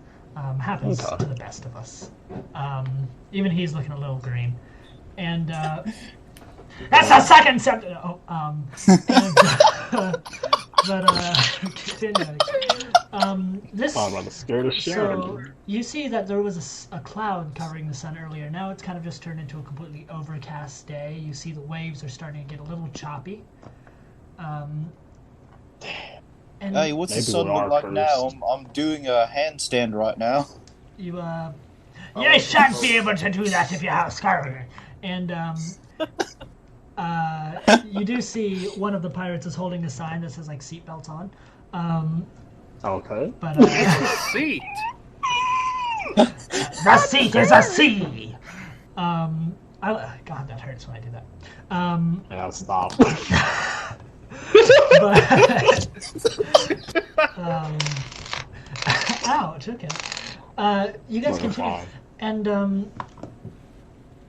[SPEAKER 1] Happens
[SPEAKER 3] Okay.
[SPEAKER 1] to the best of us. Even he's looking a little green. And that's the second symptom. Continuing. This.
[SPEAKER 3] I'm about to scare the shit out of
[SPEAKER 1] So
[SPEAKER 3] me.
[SPEAKER 1] you see that there was a cloud covering the sun earlier. Now it's kind of just turned into a completely overcast day. You see the waves are starting to get a little choppy. And
[SPEAKER 4] Hey, what's the
[SPEAKER 3] Maybe
[SPEAKER 4] sun
[SPEAKER 3] we
[SPEAKER 4] look
[SPEAKER 3] are
[SPEAKER 4] like
[SPEAKER 3] first.
[SPEAKER 4] now? I'm doing a handstand right now.
[SPEAKER 1] you you shan't be able to do that if you have scurvy. And you do see one of the pirates is holding a sign that says like seatbelts on.
[SPEAKER 3] Okay.
[SPEAKER 1] But
[SPEAKER 6] Seat.
[SPEAKER 1] the seat is a sea. God, that hurts when I do that.
[SPEAKER 3] Yeah, stop.
[SPEAKER 1] But ouch. Okay. You guys continue,
[SPEAKER 3] Fine.
[SPEAKER 1] and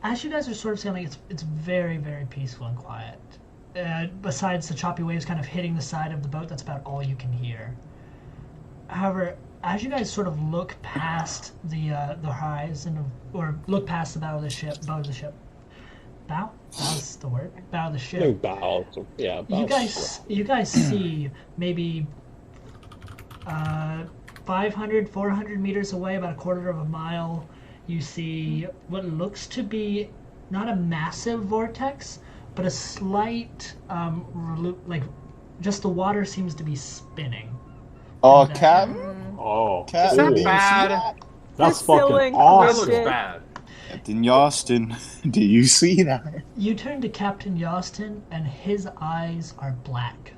[SPEAKER 1] as you guys are sort of sailing, it's very, very peaceful and quiet. Besides the choppy waves kind of hitting the side of the boat, that's about all you can hear. However, as you guys sort of look past the horizon, or look past the bow of the ship, bow? That's the word. Bow of the ship.
[SPEAKER 3] Bow. Yeah, bow.
[SPEAKER 1] You guys see maybe 500, 400 meters away, about a quarter of a mile, you see what looks to be not a massive vortex, but a slight, just the water seems to be spinning.
[SPEAKER 4] Oh,
[SPEAKER 1] And,
[SPEAKER 4] Captain?
[SPEAKER 3] Oh.
[SPEAKER 4] Captain,
[SPEAKER 6] that
[SPEAKER 4] do you see
[SPEAKER 6] bad?
[SPEAKER 4] that?
[SPEAKER 3] That's
[SPEAKER 5] This
[SPEAKER 3] fucking
[SPEAKER 5] ceiling
[SPEAKER 6] That
[SPEAKER 3] awesome.
[SPEAKER 6] looks bad.
[SPEAKER 4] Captain Yostin, do you see that?
[SPEAKER 1] You turn to Captain Yostin, and his eyes are black.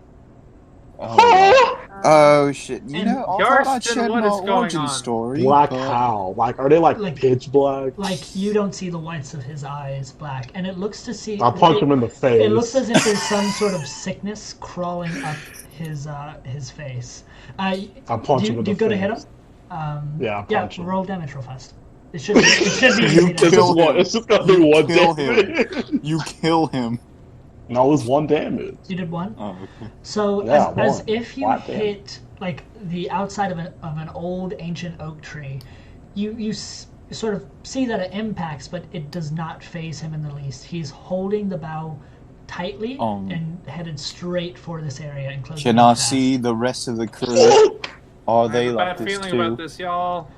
[SPEAKER 4] Oh shit! You
[SPEAKER 1] And
[SPEAKER 4] know, I thought I'd
[SPEAKER 6] Yarston,
[SPEAKER 4] share
[SPEAKER 6] what
[SPEAKER 4] my
[SPEAKER 6] is going
[SPEAKER 4] origin
[SPEAKER 6] on?
[SPEAKER 4] story.
[SPEAKER 3] Black
[SPEAKER 4] but-
[SPEAKER 3] how? Like, are they like
[SPEAKER 1] Like-
[SPEAKER 3] pitch black?
[SPEAKER 1] Like, you don't see the whites of his eyes black, and it looks to see.
[SPEAKER 3] I'll punch him in the face.
[SPEAKER 1] It looks as if there's some sort of sickness crawling up his face.
[SPEAKER 3] I'll punch
[SPEAKER 1] do
[SPEAKER 3] him in
[SPEAKER 1] you
[SPEAKER 3] the
[SPEAKER 1] go to
[SPEAKER 3] face.
[SPEAKER 1] hit him?
[SPEAKER 3] Yeah,
[SPEAKER 1] Yeah,
[SPEAKER 3] punch him.
[SPEAKER 1] roll damage real fast. It should be easy.
[SPEAKER 4] You
[SPEAKER 1] to
[SPEAKER 3] It's
[SPEAKER 4] kill
[SPEAKER 3] just
[SPEAKER 4] him.
[SPEAKER 3] it's just gonna be
[SPEAKER 4] You
[SPEAKER 3] one
[SPEAKER 4] kill
[SPEAKER 3] damage.
[SPEAKER 4] You kill him.
[SPEAKER 3] No, it's one damage.
[SPEAKER 1] You did one.
[SPEAKER 4] Oh, okay.
[SPEAKER 1] So
[SPEAKER 3] Yeah,
[SPEAKER 1] as
[SPEAKER 3] one.
[SPEAKER 1] if you
[SPEAKER 3] Flat damage.
[SPEAKER 1] hit like the outside of an old ancient oak tree, you sort of see that it impacts, but it does not phase him in the least. He's holding the bow tightly and headed straight for this area and closing.
[SPEAKER 4] Can
[SPEAKER 1] it
[SPEAKER 4] I
[SPEAKER 1] fast.
[SPEAKER 4] see the rest of the crew? Are
[SPEAKER 6] I
[SPEAKER 4] they
[SPEAKER 6] have a
[SPEAKER 4] like
[SPEAKER 6] bad
[SPEAKER 4] this
[SPEAKER 6] feeling
[SPEAKER 4] too?
[SPEAKER 6] about this, y'all.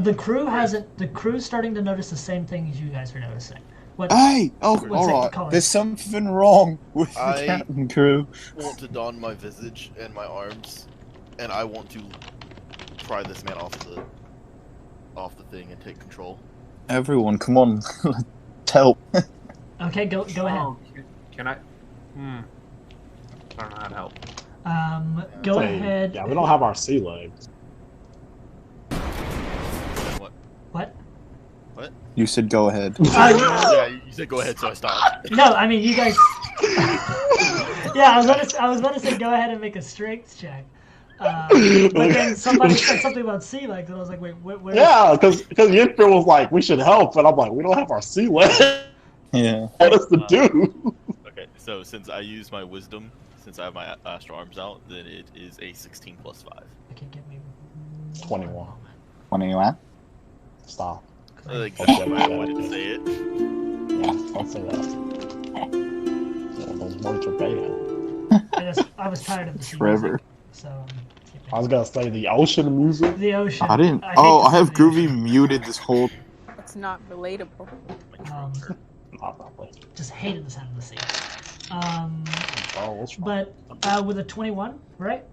[SPEAKER 1] The crew hasn't. The crew's starting to notice the same thing as you guys are noticing. What?
[SPEAKER 4] Hey! Oh,
[SPEAKER 1] What's it
[SPEAKER 4] alright.
[SPEAKER 1] called?
[SPEAKER 4] There's something wrong with the
[SPEAKER 7] I-
[SPEAKER 4] captain crew.
[SPEAKER 7] want to don my visage and my arms, and I want to pry this man off the thing and take control.
[SPEAKER 4] Everyone, come on. Let's help.
[SPEAKER 1] Okay, go ahead.
[SPEAKER 6] Oh, can I? I don't know how to help.
[SPEAKER 1] Go
[SPEAKER 3] Hey,
[SPEAKER 1] ahead.
[SPEAKER 3] Yeah, we don't have our sea legs.
[SPEAKER 7] What?
[SPEAKER 1] What?
[SPEAKER 4] You said go ahead.
[SPEAKER 7] Yeah, you said go ahead, so I stopped.
[SPEAKER 1] No, I mean you guys. Yeah, I was about to say go ahead and make a strength check. But then somebody said something about sea legs, and I was like, wait, where?
[SPEAKER 3] Yeah, because Yinfer was like, we should help, and I'm like, we don't have our sea legs.
[SPEAKER 4] Yeah.
[SPEAKER 3] What us to do?
[SPEAKER 7] Okay, so since I use my wisdom, since I have my astral arms out, then it is a 16 plus 5.
[SPEAKER 1] Okay, give me
[SPEAKER 3] 21.
[SPEAKER 4] 21?
[SPEAKER 3] Stop.
[SPEAKER 7] I think
[SPEAKER 3] Okay,
[SPEAKER 7] that's
[SPEAKER 3] my
[SPEAKER 7] the way
[SPEAKER 3] bad.
[SPEAKER 7] to say it.
[SPEAKER 3] Yeah, don't say that. Yeah, those words are bad.
[SPEAKER 1] I was tired of the sea
[SPEAKER 4] Forever.
[SPEAKER 1] music, so I'm keeping
[SPEAKER 3] I was gonna say the ocean music.
[SPEAKER 1] the ocean.
[SPEAKER 4] I didn't.
[SPEAKER 1] hate
[SPEAKER 4] Oh,
[SPEAKER 1] to
[SPEAKER 4] I
[SPEAKER 1] say
[SPEAKER 4] have
[SPEAKER 1] the
[SPEAKER 4] Groovy
[SPEAKER 1] ocean.
[SPEAKER 4] muted this whole.
[SPEAKER 5] It's not relatable.
[SPEAKER 1] Um,
[SPEAKER 3] Not probably.
[SPEAKER 1] just hated the sound of the sea.
[SPEAKER 3] Oh, what's wrong?
[SPEAKER 1] But with a 21, right?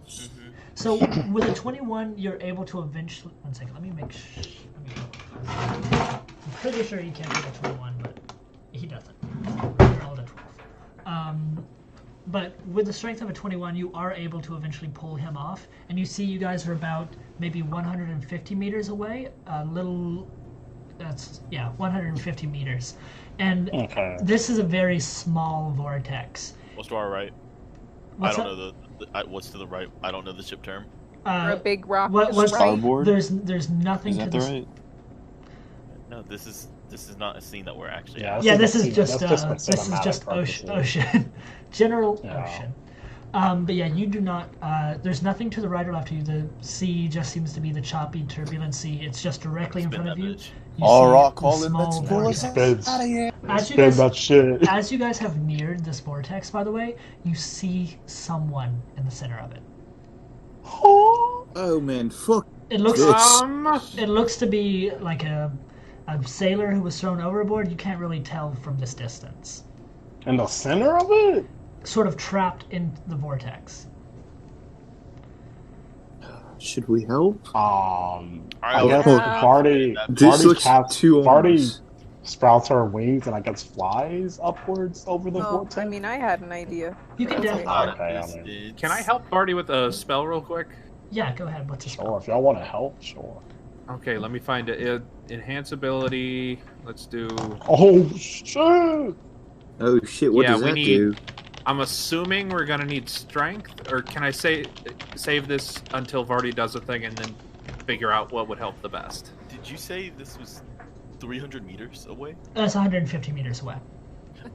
[SPEAKER 7] Mhm.
[SPEAKER 1] So with a 21, you're able to eventually. One second, let me make. I'm pretty sure he can't get a 21, but he doesn't. He rolled a 12. But with the strength of a 21, you are able to eventually pull him off, and you see you guys are about maybe 150 meters away. A little. That's 150 meters, and
[SPEAKER 3] Okay.
[SPEAKER 1] this is a very small vortex.
[SPEAKER 7] What's to our right?
[SPEAKER 1] What's
[SPEAKER 7] I don't
[SPEAKER 1] up?
[SPEAKER 7] know what's to the right. I don't know the ship term.
[SPEAKER 5] Or a big rock.
[SPEAKER 1] What,
[SPEAKER 5] is
[SPEAKER 1] what's
[SPEAKER 5] right.
[SPEAKER 4] Starboard?
[SPEAKER 1] There's nothing
[SPEAKER 4] Is
[SPEAKER 1] to
[SPEAKER 4] that
[SPEAKER 1] the
[SPEAKER 4] the right?
[SPEAKER 7] No, this is not a scene that we're actually.
[SPEAKER 3] Yeah,
[SPEAKER 7] at.
[SPEAKER 1] Yeah,
[SPEAKER 3] This
[SPEAKER 1] this
[SPEAKER 3] is
[SPEAKER 1] is
[SPEAKER 3] a
[SPEAKER 1] just
[SPEAKER 3] scene. That's just for
[SPEAKER 1] this is just
[SPEAKER 3] cinematic
[SPEAKER 1] ocean,
[SPEAKER 3] purposes.
[SPEAKER 1] general
[SPEAKER 3] Yeah.
[SPEAKER 1] ocean. But yeah, you do not. There's nothing to the right or left of you. The sea just seems to be the choppy, turbulent sea. It's just directly in
[SPEAKER 7] Spin
[SPEAKER 1] front of
[SPEAKER 7] that
[SPEAKER 1] you.
[SPEAKER 7] bitch.
[SPEAKER 1] You
[SPEAKER 4] All
[SPEAKER 1] see
[SPEAKER 4] right,
[SPEAKER 1] the
[SPEAKER 4] Colin,
[SPEAKER 1] small
[SPEAKER 4] let's go.
[SPEAKER 1] vortex.
[SPEAKER 3] Spins.
[SPEAKER 4] Out of here.
[SPEAKER 1] As you
[SPEAKER 3] Spin
[SPEAKER 1] guys,
[SPEAKER 3] that shit.
[SPEAKER 1] as you guys have neared this vortex, by the way, you see someone in the center of it.
[SPEAKER 4] Oh man, fuck.
[SPEAKER 1] It looks.
[SPEAKER 4] Bitch.
[SPEAKER 1] It looks to be like a sailor who was thrown overboard. You can't really tell from this distance.
[SPEAKER 3] In the center of it?
[SPEAKER 1] Sort of trapped in the vortex.
[SPEAKER 4] Should we help?
[SPEAKER 3] I
[SPEAKER 7] Alright,
[SPEAKER 3] guess
[SPEAKER 5] Yeah.
[SPEAKER 3] Barty
[SPEAKER 4] This looks too
[SPEAKER 3] Barty
[SPEAKER 4] ominous.
[SPEAKER 3] sprouts her wings and I guess flies upwards over the
[SPEAKER 5] Oh,
[SPEAKER 3] vortex.
[SPEAKER 5] I mean, I had an idea.
[SPEAKER 1] You can
[SPEAKER 5] Okay.
[SPEAKER 1] definitely.
[SPEAKER 3] Okay, I
[SPEAKER 7] This
[SPEAKER 3] mean-
[SPEAKER 7] is-
[SPEAKER 6] Can I help Barty with a spell real quick?
[SPEAKER 1] Yeah, go ahead. What's the spell?
[SPEAKER 3] Sure, if y'all want to help, sure.
[SPEAKER 6] Okay, let me find it. Enhance ability. Let's do.
[SPEAKER 3] Oh shit!
[SPEAKER 4] Oh shit, what
[SPEAKER 6] Yeah,
[SPEAKER 4] does
[SPEAKER 6] we
[SPEAKER 4] that
[SPEAKER 6] need-
[SPEAKER 4] do?
[SPEAKER 6] I'm assuming we're gonna need strength, or can I save this until Vardy does a thing and then figure out what would help the best?
[SPEAKER 7] Did you say this was 300 meters away?
[SPEAKER 1] That's 150 meters away.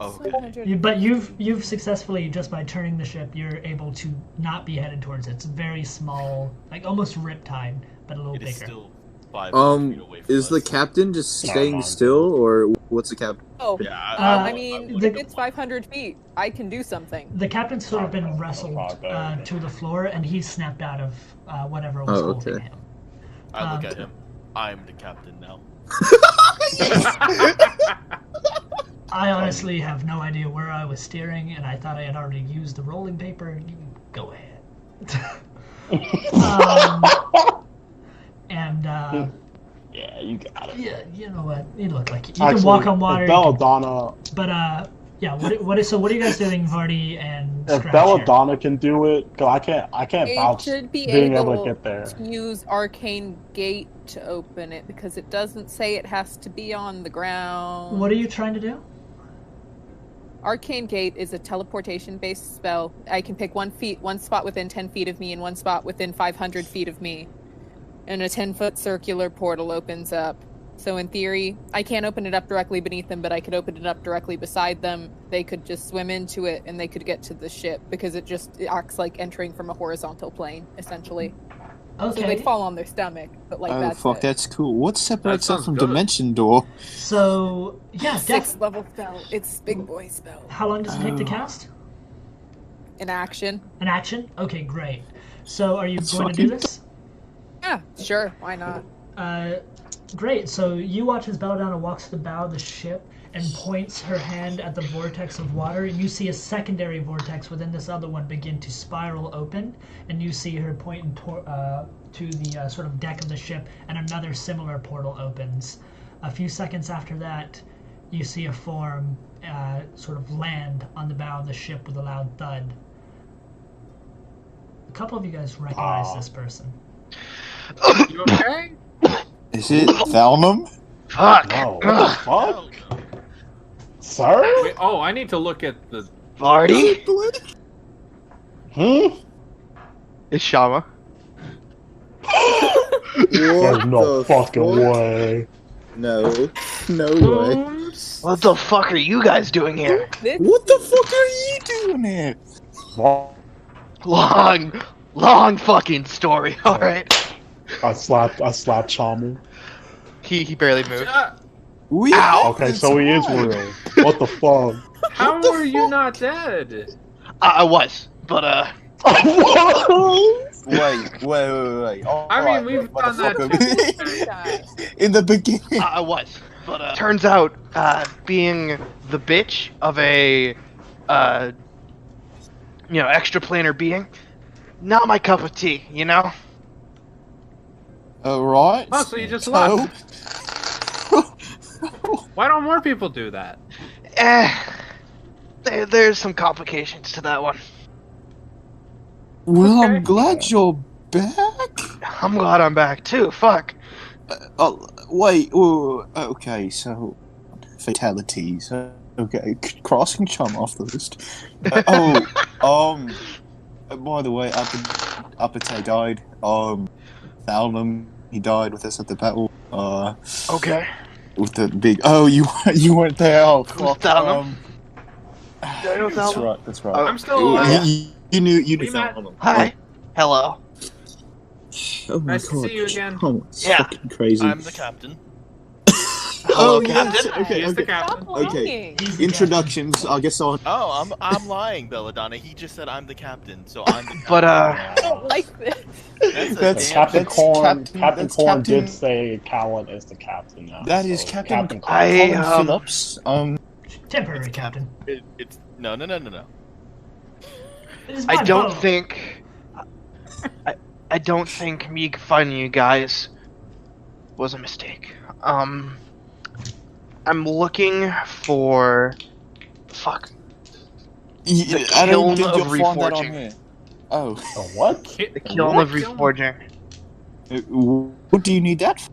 [SPEAKER 7] Oh, okay.
[SPEAKER 5] 700.
[SPEAKER 1] But you've successfully, just by turning the ship, you're able to not be headed towards it. It's very small, like almost riptide, but a little
[SPEAKER 7] It is
[SPEAKER 1] bigger.
[SPEAKER 7] still 500 feet away from
[SPEAKER 4] Is the
[SPEAKER 7] us.
[SPEAKER 4] captain just
[SPEAKER 3] Never
[SPEAKER 4] staying
[SPEAKER 3] mind.
[SPEAKER 4] still, or what's the captain?
[SPEAKER 5] Oh,
[SPEAKER 7] Yeah,
[SPEAKER 5] I mean,
[SPEAKER 1] the-
[SPEAKER 5] if it's 500 feet, I can do something.
[SPEAKER 1] The captain's sort of been wrestled to the floor, and he's snapped out of whatever was
[SPEAKER 4] Oh,
[SPEAKER 1] holding
[SPEAKER 4] okay.
[SPEAKER 1] him.
[SPEAKER 7] I look at him. I'm the captain now.
[SPEAKER 1] I honestly have no idea where I was steering, and I thought I had already used the rolling paper. You can go ahead. And
[SPEAKER 3] Yeah, you got it.
[SPEAKER 1] yeah, you know what? You look like you
[SPEAKER 3] Actually,
[SPEAKER 1] can walk on water.
[SPEAKER 3] If
[SPEAKER 1] you can-
[SPEAKER 3] Belladonna,
[SPEAKER 1] But yeah. What are you guys doing, Vardy and
[SPEAKER 3] if
[SPEAKER 1] Scratch here?
[SPEAKER 3] Belladonna can do it, cause I can't
[SPEAKER 5] It
[SPEAKER 3] vouch
[SPEAKER 5] should be
[SPEAKER 3] being able
[SPEAKER 5] able
[SPEAKER 3] to get there.
[SPEAKER 5] to use Arcane Gate to open it because it doesn't say it has to be on the ground.
[SPEAKER 1] What are you trying to do?
[SPEAKER 5] Arcane Gate is a teleportation-based spell. I can pick one spot within 10 feet of me and one spot within 500 feet of me. And a 10-foot circular portal opens up. So in theory, I can't open it up directly beneath them, but I could open it up directly beside them. They could just swim into it and they could get to the ship because it acts like entering from a horizontal plane, essentially. So
[SPEAKER 1] Okay.
[SPEAKER 5] they'd fall on their stomach, but like
[SPEAKER 4] Oh
[SPEAKER 5] that's
[SPEAKER 4] fuck,
[SPEAKER 5] it.
[SPEAKER 4] that's cool. What separates
[SPEAKER 6] That
[SPEAKER 4] us
[SPEAKER 6] sounds
[SPEAKER 4] from
[SPEAKER 6] good.
[SPEAKER 4] Dimension Door?
[SPEAKER 1] So yeah,
[SPEAKER 5] 6th level spell. It's big boy spell.
[SPEAKER 1] How long does it take to
[SPEAKER 4] Oh.
[SPEAKER 1] cast?
[SPEAKER 5] In action.
[SPEAKER 1] An action? Okay, great. So are you
[SPEAKER 4] That's
[SPEAKER 1] going to do
[SPEAKER 4] fucking-
[SPEAKER 1] this?
[SPEAKER 5] Yeah, sure. Why not?
[SPEAKER 1] Great. So you watch as Belladonna walks to the bow of the ship and points her hand at the vortex of water, and you see a secondary vortex within this other one begin to spiral open, and you see her point to the sort of deck of the ship, and another similar portal opens. A few seconds after that, you see a form sort of land on the bow of the ship with a loud thud. A couple of you guys recognize this person.
[SPEAKER 6] You okay?
[SPEAKER 4] Is it Thalnum?
[SPEAKER 2] Fuck.
[SPEAKER 3] No, what the fuck? Sir?
[SPEAKER 6] Wait, oh, I need to look at the.
[SPEAKER 2] Vardy?
[SPEAKER 3] Hmm?
[SPEAKER 2] It's Shama.
[SPEAKER 3] There's no fucking way.
[SPEAKER 4] No. No way.
[SPEAKER 6] Booms.
[SPEAKER 2] What the fuck are you guys doing here?
[SPEAKER 4] What the fuck are you doing here?
[SPEAKER 3] What?
[SPEAKER 2] Long fucking story, alright?
[SPEAKER 3] I slapped Shaman.
[SPEAKER 2] He barely moved.
[SPEAKER 4] We
[SPEAKER 3] Okay, so he is real. What the fuck?
[SPEAKER 6] How were you not dead?
[SPEAKER 2] I was, but
[SPEAKER 4] Wait. Oh,
[SPEAKER 6] I mean,
[SPEAKER 4] right,
[SPEAKER 6] we've done that
[SPEAKER 4] motherfucker. In the beginning.
[SPEAKER 2] I was, but turns out, being the bitch of a, extraplanar being, not my cup of tea, you know?
[SPEAKER 4] Right.
[SPEAKER 6] Oh, so you just
[SPEAKER 4] So-
[SPEAKER 6] left. Why don't more people do that?
[SPEAKER 2] There's some complications to that one.
[SPEAKER 4] Well,
[SPEAKER 6] Okay.
[SPEAKER 4] I'm glad you're back.
[SPEAKER 2] I'm glad I'm back too, fuck.
[SPEAKER 4] Wait. Oh, okay, so fatalities. Okay, crossing Chum off the list. By the way, Apate died. Thalnum, he died with us at the battle.
[SPEAKER 2] Okay.
[SPEAKER 4] With the big. Oh, you weren't there. Oh, fuck.
[SPEAKER 2] Thalnum?
[SPEAKER 4] That's right. That's right.
[SPEAKER 6] I'm still alive.
[SPEAKER 4] You knew
[SPEAKER 6] We met.
[SPEAKER 4] Thalnum.
[SPEAKER 2] Hi. Hello.
[SPEAKER 4] Oh my
[SPEAKER 6] Nice to
[SPEAKER 4] god.
[SPEAKER 6] see you again.
[SPEAKER 4] Oh, it's
[SPEAKER 2] Yeah.
[SPEAKER 4] fucking crazy.
[SPEAKER 7] I'm the captain.
[SPEAKER 2] Hello,
[SPEAKER 4] yes,
[SPEAKER 2] Captain.
[SPEAKER 4] okay,
[SPEAKER 6] He's the
[SPEAKER 4] okay.
[SPEAKER 6] captain.
[SPEAKER 5] Stop
[SPEAKER 4] Okay.
[SPEAKER 5] lying.
[SPEAKER 1] He's the
[SPEAKER 4] Introductions. I guess I'll.
[SPEAKER 7] Oh, I'm lying, Belladonna. He just said I'm the captain, so I'm the captain.
[SPEAKER 2] But,
[SPEAKER 5] I don't like this.
[SPEAKER 4] That's
[SPEAKER 3] Captain
[SPEAKER 4] that's
[SPEAKER 3] Corn.
[SPEAKER 4] Captain-
[SPEAKER 3] Captain
[SPEAKER 4] that's
[SPEAKER 3] Corn
[SPEAKER 4] Captain-
[SPEAKER 3] did say Callan is the captain now.
[SPEAKER 4] That is
[SPEAKER 3] so
[SPEAKER 4] Captain
[SPEAKER 2] I,
[SPEAKER 4] Colin Phillips.
[SPEAKER 1] Temporary captain.
[SPEAKER 7] It's no.
[SPEAKER 1] It is
[SPEAKER 2] I
[SPEAKER 1] my
[SPEAKER 2] don't
[SPEAKER 1] boat.
[SPEAKER 2] think... I don't think me finding you guys was a mistake. I'm looking for... Fuck.
[SPEAKER 4] Yeah,
[SPEAKER 2] The
[SPEAKER 4] I don't
[SPEAKER 2] kiln
[SPEAKER 4] think
[SPEAKER 2] of
[SPEAKER 4] you'll find that on
[SPEAKER 2] reforging.
[SPEAKER 4] here. Oh.
[SPEAKER 3] The what?
[SPEAKER 2] The kiln of reforging.
[SPEAKER 4] What do you need that for?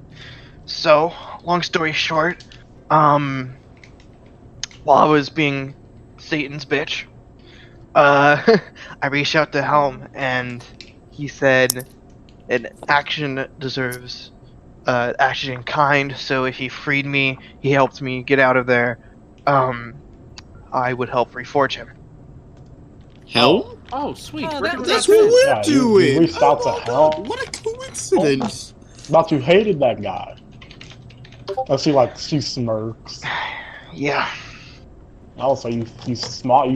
[SPEAKER 2] So, long story short, while I was being Satan's bitch, I reached out to Helm, and he said an action deserves action in kind, so if he freed me, he helped me get out of there, I would help reforge him.
[SPEAKER 4] Hell?
[SPEAKER 6] Oh, sweet.
[SPEAKER 5] Oh,
[SPEAKER 6] We're
[SPEAKER 5] that-
[SPEAKER 6] doing
[SPEAKER 4] That's
[SPEAKER 6] that
[SPEAKER 4] what
[SPEAKER 6] too.
[SPEAKER 4] we're
[SPEAKER 3] Yeah, you
[SPEAKER 4] doing!
[SPEAKER 3] reached out to
[SPEAKER 4] my
[SPEAKER 3] Hell.
[SPEAKER 4] God, what a coincidence!
[SPEAKER 3] Thought you hated that guy. Let's see, like she smirks.
[SPEAKER 2] Yeah.
[SPEAKER 3] Oh, so you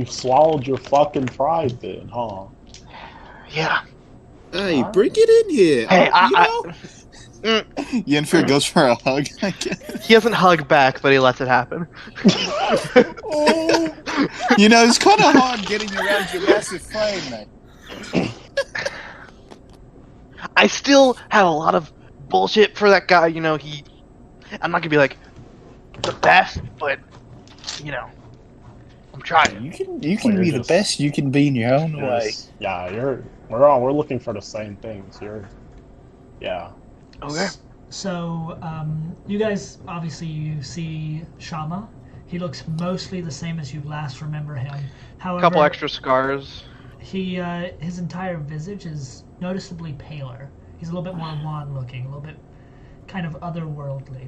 [SPEAKER 3] swallowed your fucking pride then, huh?
[SPEAKER 2] Yeah.
[SPEAKER 4] Hey, bring it in here!
[SPEAKER 2] Hey,
[SPEAKER 4] Yenfir goes for a hug, I guess.
[SPEAKER 2] He doesn't hug back, but he lets it happen.
[SPEAKER 4] You know, it's kind of hard getting around your massive frame, mate.
[SPEAKER 2] I still have a lot of bullshit for that guy, you know, I'm not gonna be like the best, but I'm trying.
[SPEAKER 4] You can be the best you can be in your own way.
[SPEAKER 3] Yeah, we're looking for the same things. Yeah.
[SPEAKER 2] Okay.
[SPEAKER 1] So, you guys, obviously you see Shama. He looks mostly the same as you last remember him. However,
[SPEAKER 2] Couple extra scars.
[SPEAKER 1] he, his entire visage is noticeably paler. He's a little bit more wan looking, a little bit kind of otherworldly.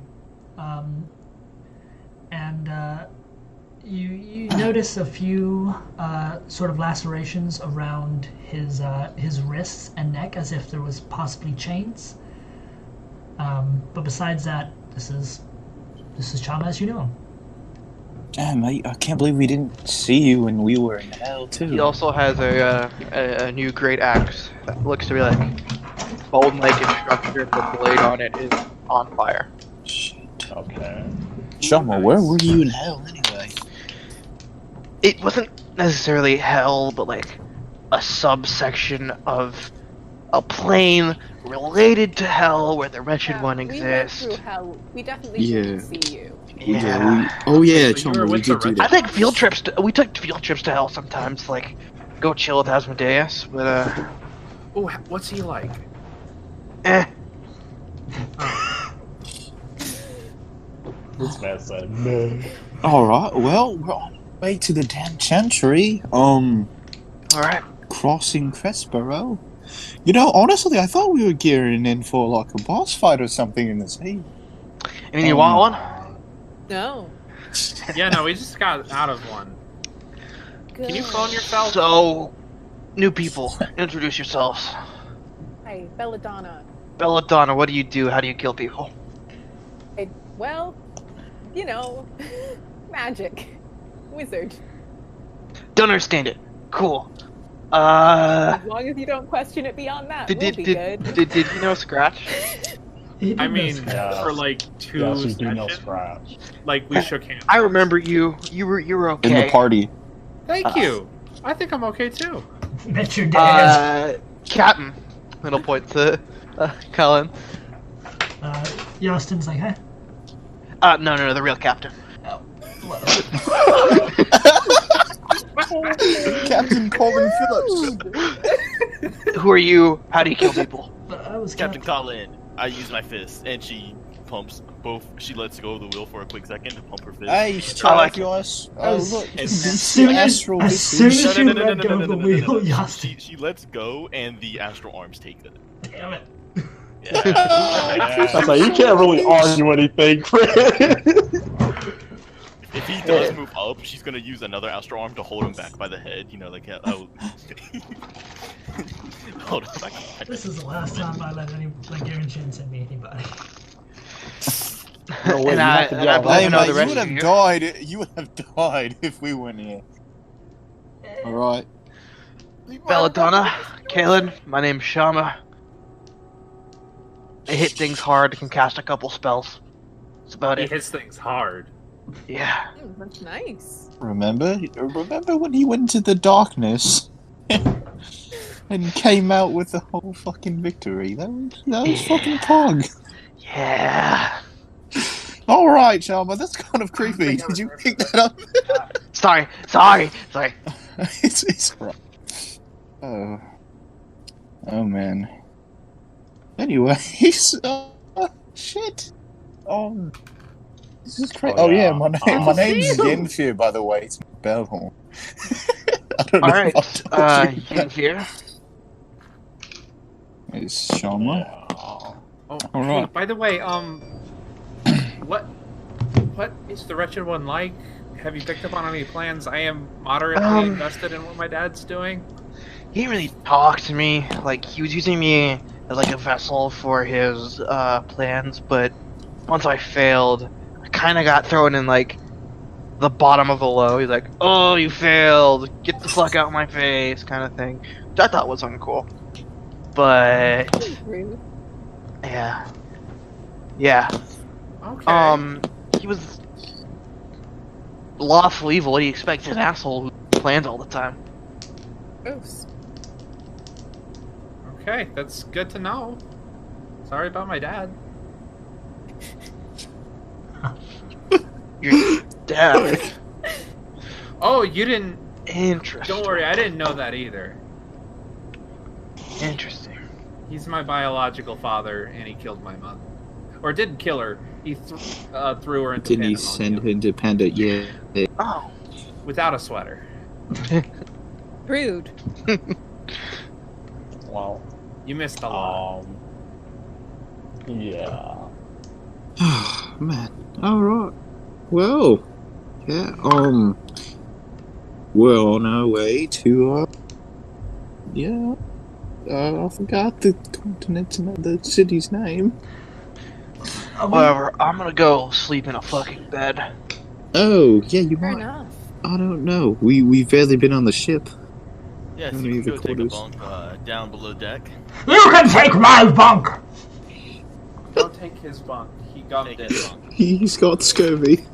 [SPEAKER 1] You notice a few sort of lacerations around his wrists and neck, as if there was possibly chains. But besides that, this is Chama as you know him.
[SPEAKER 4] Damn, mate, I can't believe we didn't see you when we were in hell, too.
[SPEAKER 2] He also has a new great axe that looks to be like bone-like in structure. The blade on it is on fire.
[SPEAKER 3] Okay.
[SPEAKER 4] Shama, where were you in hell anyway?
[SPEAKER 2] It wasn't necessarily hell, but like a subsection of a plane related to hell where the wretched one
[SPEAKER 5] We went
[SPEAKER 2] exists.
[SPEAKER 5] through hell. We definitely
[SPEAKER 4] Yeah.
[SPEAKER 5] didn't see you.
[SPEAKER 2] Yeah.
[SPEAKER 4] Oh yeah,
[SPEAKER 6] So you were
[SPEAKER 4] Chama, we
[SPEAKER 6] with the
[SPEAKER 4] did do
[SPEAKER 6] rest-
[SPEAKER 2] I
[SPEAKER 4] that.
[SPEAKER 2] take field trips. We took field trips to hell sometimes, like go chill with Asmodeus. But
[SPEAKER 6] Oh, what's he like?
[SPEAKER 2] eh.
[SPEAKER 3] This man said, no.
[SPEAKER 4] Alright, well, we're on the way to the damn chantry.
[SPEAKER 2] All right.
[SPEAKER 4] Crossing Crestborough. You know, honestly, I thought we were gearing in for like a boss fight or something in the sea.
[SPEAKER 2] I mean, you want one?
[SPEAKER 5] No.
[SPEAKER 6] Yeah, no, we just got out of one.
[SPEAKER 5] Good.
[SPEAKER 6] Can you phone yourself?
[SPEAKER 2] So, new people, introduce yourselves.
[SPEAKER 5] Hi, Belladonna.
[SPEAKER 2] Belladonna, what do you do? How do you kill people?
[SPEAKER 5] Well, you know, magic. Wizard.
[SPEAKER 2] Don't understand it. Cool.
[SPEAKER 5] As long as you don't question it beyond that, we'll be good.
[SPEAKER 2] Did you know Scratch?
[SPEAKER 1] He did
[SPEAKER 6] I
[SPEAKER 1] this.
[SPEAKER 6] mean,
[SPEAKER 3] Yeah.
[SPEAKER 6] for like 2
[SPEAKER 3] Yes, you do know
[SPEAKER 6] sessions,
[SPEAKER 3] Scratch.
[SPEAKER 6] like we shook hands.
[SPEAKER 2] I remember you. You were okay.
[SPEAKER 4] In the party.
[SPEAKER 6] Thank you. I think I'm okay too.
[SPEAKER 1] Met your dad.
[SPEAKER 2] Captain. Middle point to Cullen.
[SPEAKER 1] Yostin's like, huh?
[SPEAKER 2] No, the real captain.
[SPEAKER 4] Captain Colin Phillips.
[SPEAKER 2] Who are you? How do you kill people?
[SPEAKER 1] But I was
[SPEAKER 7] Captain Colin, I use my fist, and she pumps both. She lets go of the wheel for a quick second to pump her fist.
[SPEAKER 4] Hey,
[SPEAKER 2] I
[SPEAKER 4] strike
[SPEAKER 2] like it.
[SPEAKER 4] yours.
[SPEAKER 1] As
[SPEAKER 4] Oh, look.
[SPEAKER 1] soon as
[SPEAKER 4] Astral
[SPEAKER 1] as soon
[SPEAKER 4] visage.
[SPEAKER 1] as you let go of the wheel, Yostin.
[SPEAKER 7] She lets go, and the astral arms take it.
[SPEAKER 1] Damn it.
[SPEAKER 7] Yeah.
[SPEAKER 3] I was like, you can't really argue anything, Chris.
[SPEAKER 7] If he does move up, she's gonna use another astral arm to hold him back by the head. You know, like how. Hold on.
[SPEAKER 1] This is the last time I let Garen Shin send me anybody.
[SPEAKER 3] No, wait,
[SPEAKER 2] And
[SPEAKER 3] you
[SPEAKER 2] I-
[SPEAKER 3] have to
[SPEAKER 2] and
[SPEAKER 3] yell
[SPEAKER 2] I
[SPEAKER 3] that.
[SPEAKER 2] believe
[SPEAKER 4] Hey,
[SPEAKER 2] know
[SPEAKER 4] mate,
[SPEAKER 2] the
[SPEAKER 4] you
[SPEAKER 2] rest
[SPEAKER 4] would
[SPEAKER 2] of
[SPEAKER 4] have
[SPEAKER 2] you.
[SPEAKER 4] died. You would have died if we weren't here. Alright.
[SPEAKER 2] Belladonna, Kalen, my name's Shama. I hit things hard, can cast a couple spells. That's about
[SPEAKER 6] He
[SPEAKER 2] it.
[SPEAKER 6] hits things hard.
[SPEAKER 2] Yeah.
[SPEAKER 5] That's nice.
[SPEAKER 4] Remember when he went into the darkness and came out with the whole fucking victory? That was fucking pog.
[SPEAKER 2] Yeah.
[SPEAKER 4] Alright, Shalma, that's kind of creepy. Did you pick that up?
[SPEAKER 2] Sorry.
[SPEAKER 4] it's right. Oh man. Anyways, shit. This is crazy.
[SPEAKER 3] Oh,
[SPEAKER 4] Oh yeah,
[SPEAKER 3] yeah.
[SPEAKER 4] my name's Yenfir, by the way. It's Bellhorn. I don't know
[SPEAKER 2] Alright,
[SPEAKER 4] if I told you
[SPEAKER 2] in here.
[SPEAKER 4] It's Shalma.
[SPEAKER 6] Oh,
[SPEAKER 4] All
[SPEAKER 6] hey,
[SPEAKER 4] right.
[SPEAKER 6] by the way, what is the wretched one like? Have you picked up on any plans? I am moderately invested in what my dad's doing.
[SPEAKER 2] He didn't really talk to me. Like, he was using me as like a vessel for his plans, but once I failed, I kind of got thrown in like the bottom of the low. He's like, "Oh, you failed. Get the fuck out of my face," kind of thing. Which I thought was uncool. But
[SPEAKER 5] Rude.
[SPEAKER 2] yeah.
[SPEAKER 6] Okay.
[SPEAKER 2] He was lawful evil. What do you expect? An asshole who plans all the time.
[SPEAKER 5] Gross.
[SPEAKER 6] Okay, that's good to know. Sorry about my dad.
[SPEAKER 2] Your dad.
[SPEAKER 6] Oh, you didn't.
[SPEAKER 2] Interesting.
[SPEAKER 6] Don't worry, I didn't know that either.
[SPEAKER 2] Interesting.
[SPEAKER 6] He's my biological father, and he killed my mother. Or didn't kill her. He threw her into
[SPEAKER 4] Didn't he
[SPEAKER 6] pandemonium
[SPEAKER 4] send her into Panda? Yeah.
[SPEAKER 2] Oh.
[SPEAKER 6] without a sweater.
[SPEAKER 5] Rude.
[SPEAKER 3] Well,
[SPEAKER 6] You missed a lot.
[SPEAKER 3] yeah.
[SPEAKER 4] Man. Alright. Well. Yeah, we're on our way to, yeah. I forgot the continent's and the city's name.
[SPEAKER 2] Whatever, I'm gonna go sleep in a fucking bed.
[SPEAKER 4] Oh, yeah, you
[SPEAKER 5] Fair
[SPEAKER 4] might.
[SPEAKER 5] enough.
[SPEAKER 4] I don't know. We've barely been on the ship.
[SPEAKER 7] Yes,
[SPEAKER 4] Only
[SPEAKER 7] you can
[SPEAKER 4] the
[SPEAKER 7] go take a
[SPEAKER 4] quarters.
[SPEAKER 7] bunk down below deck.
[SPEAKER 1] You can take my bunk!
[SPEAKER 6] Don't take his bunk. He gummed it.
[SPEAKER 4] He's got scurvy.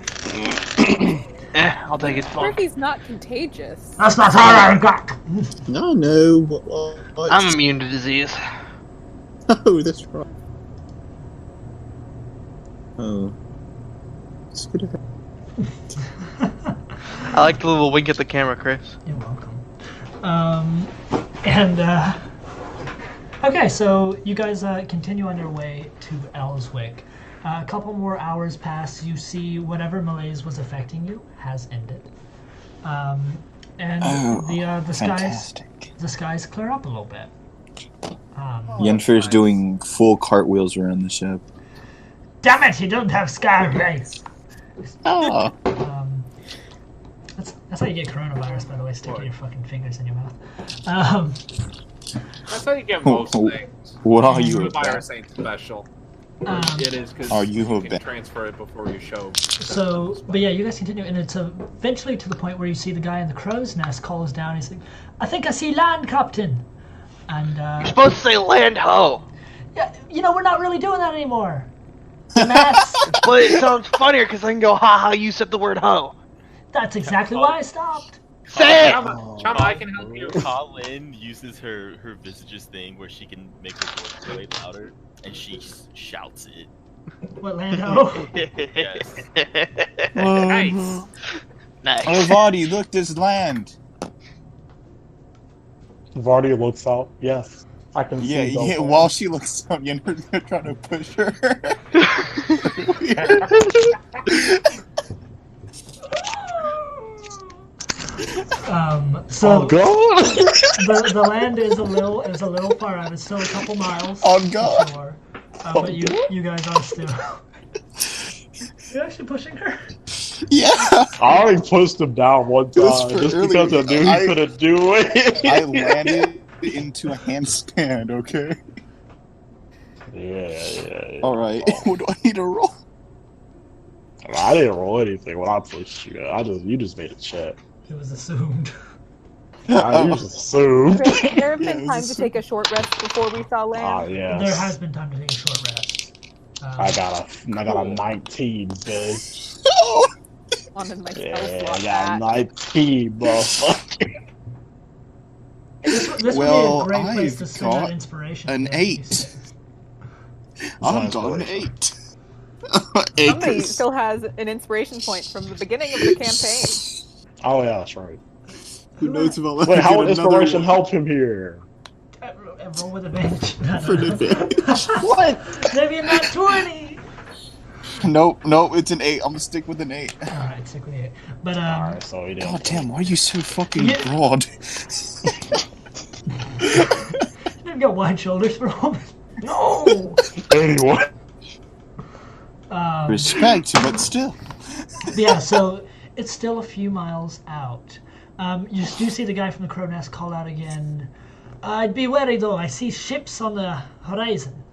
[SPEAKER 2] I'll take his phone.
[SPEAKER 5] Murphy's not contagious.
[SPEAKER 1] That's not all I got.
[SPEAKER 4] No, no. What?
[SPEAKER 2] I'm immune to disease.
[SPEAKER 4] Oh, that's right. Oh. It's good.
[SPEAKER 2] I like the little wink at the camera, Chris.
[SPEAKER 1] You're welcome. Okay, so you guys continue on your way to Elswick. A couple more hours pass. You see whatever malaise was affecting you has ended, and the skies clear up a little bit.
[SPEAKER 4] Yennefer's doing full cartwheels around the ship.
[SPEAKER 1] Damn it! You don't have sky rays.
[SPEAKER 4] Oh.
[SPEAKER 1] That's how you get coronavirus, by the way. Sticking your fucking fingers in your mouth.
[SPEAKER 6] That's how you get most things.
[SPEAKER 4] What are you
[SPEAKER 6] The virus
[SPEAKER 4] about?
[SPEAKER 6] ain't special. It is because
[SPEAKER 4] Are you
[SPEAKER 6] can
[SPEAKER 4] about?
[SPEAKER 6] transfer it before you show.
[SPEAKER 1] So, but yeah, you guys continue, and it's eventually to the point where you see the guy in the crow's nest calls down. He's like, "I think I see land, Captain." And
[SPEAKER 2] You're supposed to say land ho.
[SPEAKER 1] yeah, you know, we're not really doing that anymore. That's
[SPEAKER 2] But it sounds funnier because I can go, ha, you said the word ho.
[SPEAKER 1] that's exactly why I stopped.
[SPEAKER 2] Say it!
[SPEAKER 6] Chama, I can help you.
[SPEAKER 8] Colin uses her Visage's thing where she can make her voice way louder, and she shouts it.
[SPEAKER 1] What Lando?
[SPEAKER 8] Yes.
[SPEAKER 6] Nice.
[SPEAKER 2] Nice.
[SPEAKER 4] Oh, Vardy, look, there's land.
[SPEAKER 3] Vardy looks out. Yes, I can
[SPEAKER 4] Yeah,
[SPEAKER 3] see. those
[SPEAKER 4] yeah.
[SPEAKER 3] lands.
[SPEAKER 4] While she looks up, Yennefer's trying to push her.
[SPEAKER 1] So
[SPEAKER 3] Oh God!
[SPEAKER 1] the land is a little far out. It's still a couple miles.
[SPEAKER 4] Oh,
[SPEAKER 1] for
[SPEAKER 4] God.
[SPEAKER 1] sure. But you guys are still. You're actually pushing her.
[SPEAKER 4] Yeah.
[SPEAKER 3] I already pushed him down one
[SPEAKER 4] was
[SPEAKER 3] time
[SPEAKER 4] for
[SPEAKER 3] just
[SPEAKER 4] earlier.
[SPEAKER 3] because I knew he couldn't do it.
[SPEAKER 4] I landed into a handstand. Okay.
[SPEAKER 3] Yeah.
[SPEAKER 4] All right. What do I need to roll?
[SPEAKER 3] I didn't roll anything when I pushed you. You just made a check.
[SPEAKER 1] It was assumed.
[SPEAKER 3] I just assumed.
[SPEAKER 5] There have
[SPEAKER 4] Yeah,
[SPEAKER 5] been
[SPEAKER 4] it
[SPEAKER 5] time
[SPEAKER 4] was
[SPEAKER 5] to
[SPEAKER 4] a-
[SPEAKER 5] take a short rest before we saw land.
[SPEAKER 3] Yeah.
[SPEAKER 1] There has been time to take a short rest.
[SPEAKER 3] I got a 19, bitch.
[SPEAKER 5] On my spell
[SPEAKER 3] Yeah,
[SPEAKER 5] slot
[SPEAKER 3] I got a
[SPEAKER 5] back.
[SPEAKER 3] 19, motherfucker.
[SPEAKER 1] This
[SPEAKER 4] Well,
[SPEAKER 1] would be a great place to
[SPEAKER 4] I've
[SPEAKER 1] spend
[SPEAKER 4] got
[SPEAKER 1] that inspiration.
[SPEAKER 4] an
[SPEAKER 1] for
[SPEAKER 4] 8.
[SPEAKER 1] NPCs.
[SPEAKER 4] I've got an 8.
[SPEAKER 5] Somebody
[SPEAKER 4] Acres.
[SPEAKER 5] still has an inspiration point from the beginning of the campaign.
[SPEAKER 3] Oh yeah, that's right.
[SPEAKER 4] Who knows if I'll ever
[SPEAKER 3] Wait, how
[SPEAKER 4] get
[SPEAKER 3] would
[SPEAKER 4] another
[SPEAKER 3] inspiration
[SPEAKER 4] one
[SPEAKER 3] help him here?
[SPEAKER 1] Roll with advantage.
[SPEAKER 4] for an advantage.
[SPEAKER 3] What?
[SPEAKER 1] Maybe a nat 20.
[SPEAKER 4] Nope, it's an 8. I'm gonna stick with an 8.
[SPEAKER 1] Alright, stick with it. But
[SPEAKER 3] Alright, so he didn't.
[SPEAKER 4] God damn, why are you so fucking
[SPEAKER 1] Yeah.
[SPEAKER 4] broad?
[SPEAKER 1] you didn't get wide shoulders for all this. No.
[SPEAKER 3] Anyway.
[SPEAKER 4] Respect, but still.
[SPEAKER 1] Yeah, so it's still a few miles out. You do see the guy from the Crow Nest call out again. I'd be wary though. I see ships on the horizon.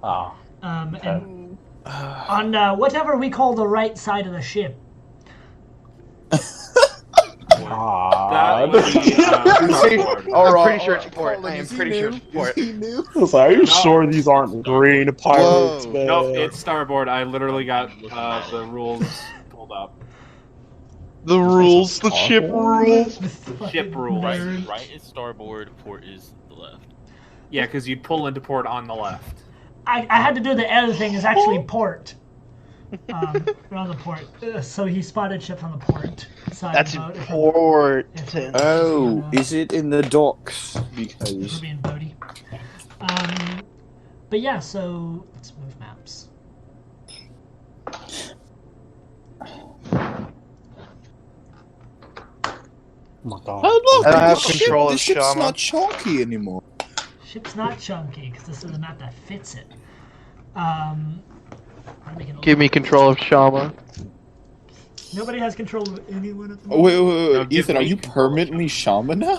[SPEAKER 3] Ah.
[SPEAKER 1] And on whatever we call the right side of the ship.
[SPEAKER 6] That would be,
[SPEAKER 2] I'm pretty sure it's port. I am pretty sure it's port.
[SPEAKER 3] I was like, are you sure these aren't green pirates,
[SPEAKER 4] Whoa.
[SPEAKER 3] man?
[SPEAKER 6] No, it's starboard. I literally got the rules pulled up.
[SPEAKER 2] The rules, the ship rules.
[SPEAKER 6] Ship rules.
[SPEAKER 8] Right is starboard, port is the left.
[SPEAKER 6] Yeah, because you'd pull into port on the left.
[SPEAKER 1] I had to do the other thing. Is actually port. We're on the port. So he spotted ships on the port side
[SPEAKER 2] That's
[SPEAKER 1] of the boat.
[SPEAKER 2] important.
[SPEAKER 4] Oh, is it in the docks?
[SPEAKER 1] For
[SPEAKER 4] Because
[SPEAKER 1] being boaty. But yeah, so let's move maps.
[SPEAKER 3] Oh my god.
[SPEAKER 4] oh look,
[SPEAKER 2] I don't have
[SPEAKER 4] the ship-
[SPEAKER 2] control
[SPEAKER 4] the
[SPEAKER 2] of
[SPEAKER 4] ship's
[SPEAKER 2] Shama.
[SPEAKER 4] not chunky anymore.
[SPEAKER 1] Ship's not chunky because this is a map that fits it. I'm making a
[SPEAKER 2] Give me control of Shama.
[SPEAKER 1] Nobody has control of anyone at the
[SPEAKER 4] Oh,
[SPEAKER 1] moment.
[SPEAKER 4] wait,
[SPEAKER 6] No, give
[SPEAKER 4] Ethan, are
[SPEAKER 6] me
[SPEAKER 4] you
[SPEAKER 6] control of
[SPEAKER 4] permanently shaman now?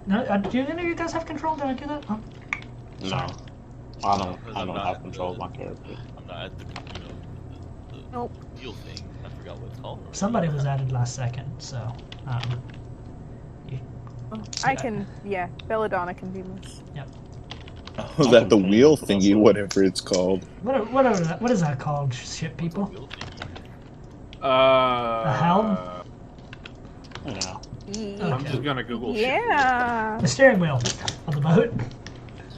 [SPEAKER 1] No, do any of you guys have control? Did I do that? Oh.
[SPEAKER 3] No. I don't have control of my character.
[SPEAKER 8] I'm not at the
[SPEAKER 5] Nope.
[SPEAKER 8] deal thing. I forgot what it's called.
[SPEAKER 1] Somebody was added last second, so
[SPEAKER 5] I can, yeah, Belladonna can do this.
[SPEAKER 4] Oh, that the wheel thingy, whatever it's called.
[SPEAKER 1] What is that called, ship people?
[SPEAKER 6] A
[SPEAKER 1] helm?
[SPEAKER 3] Yeah.
[SPEAKER 6] I'm just gonna Google shit.
[SPEAKER 5] Yeah.
[SPEAKER 1] The steering wheel of the boat.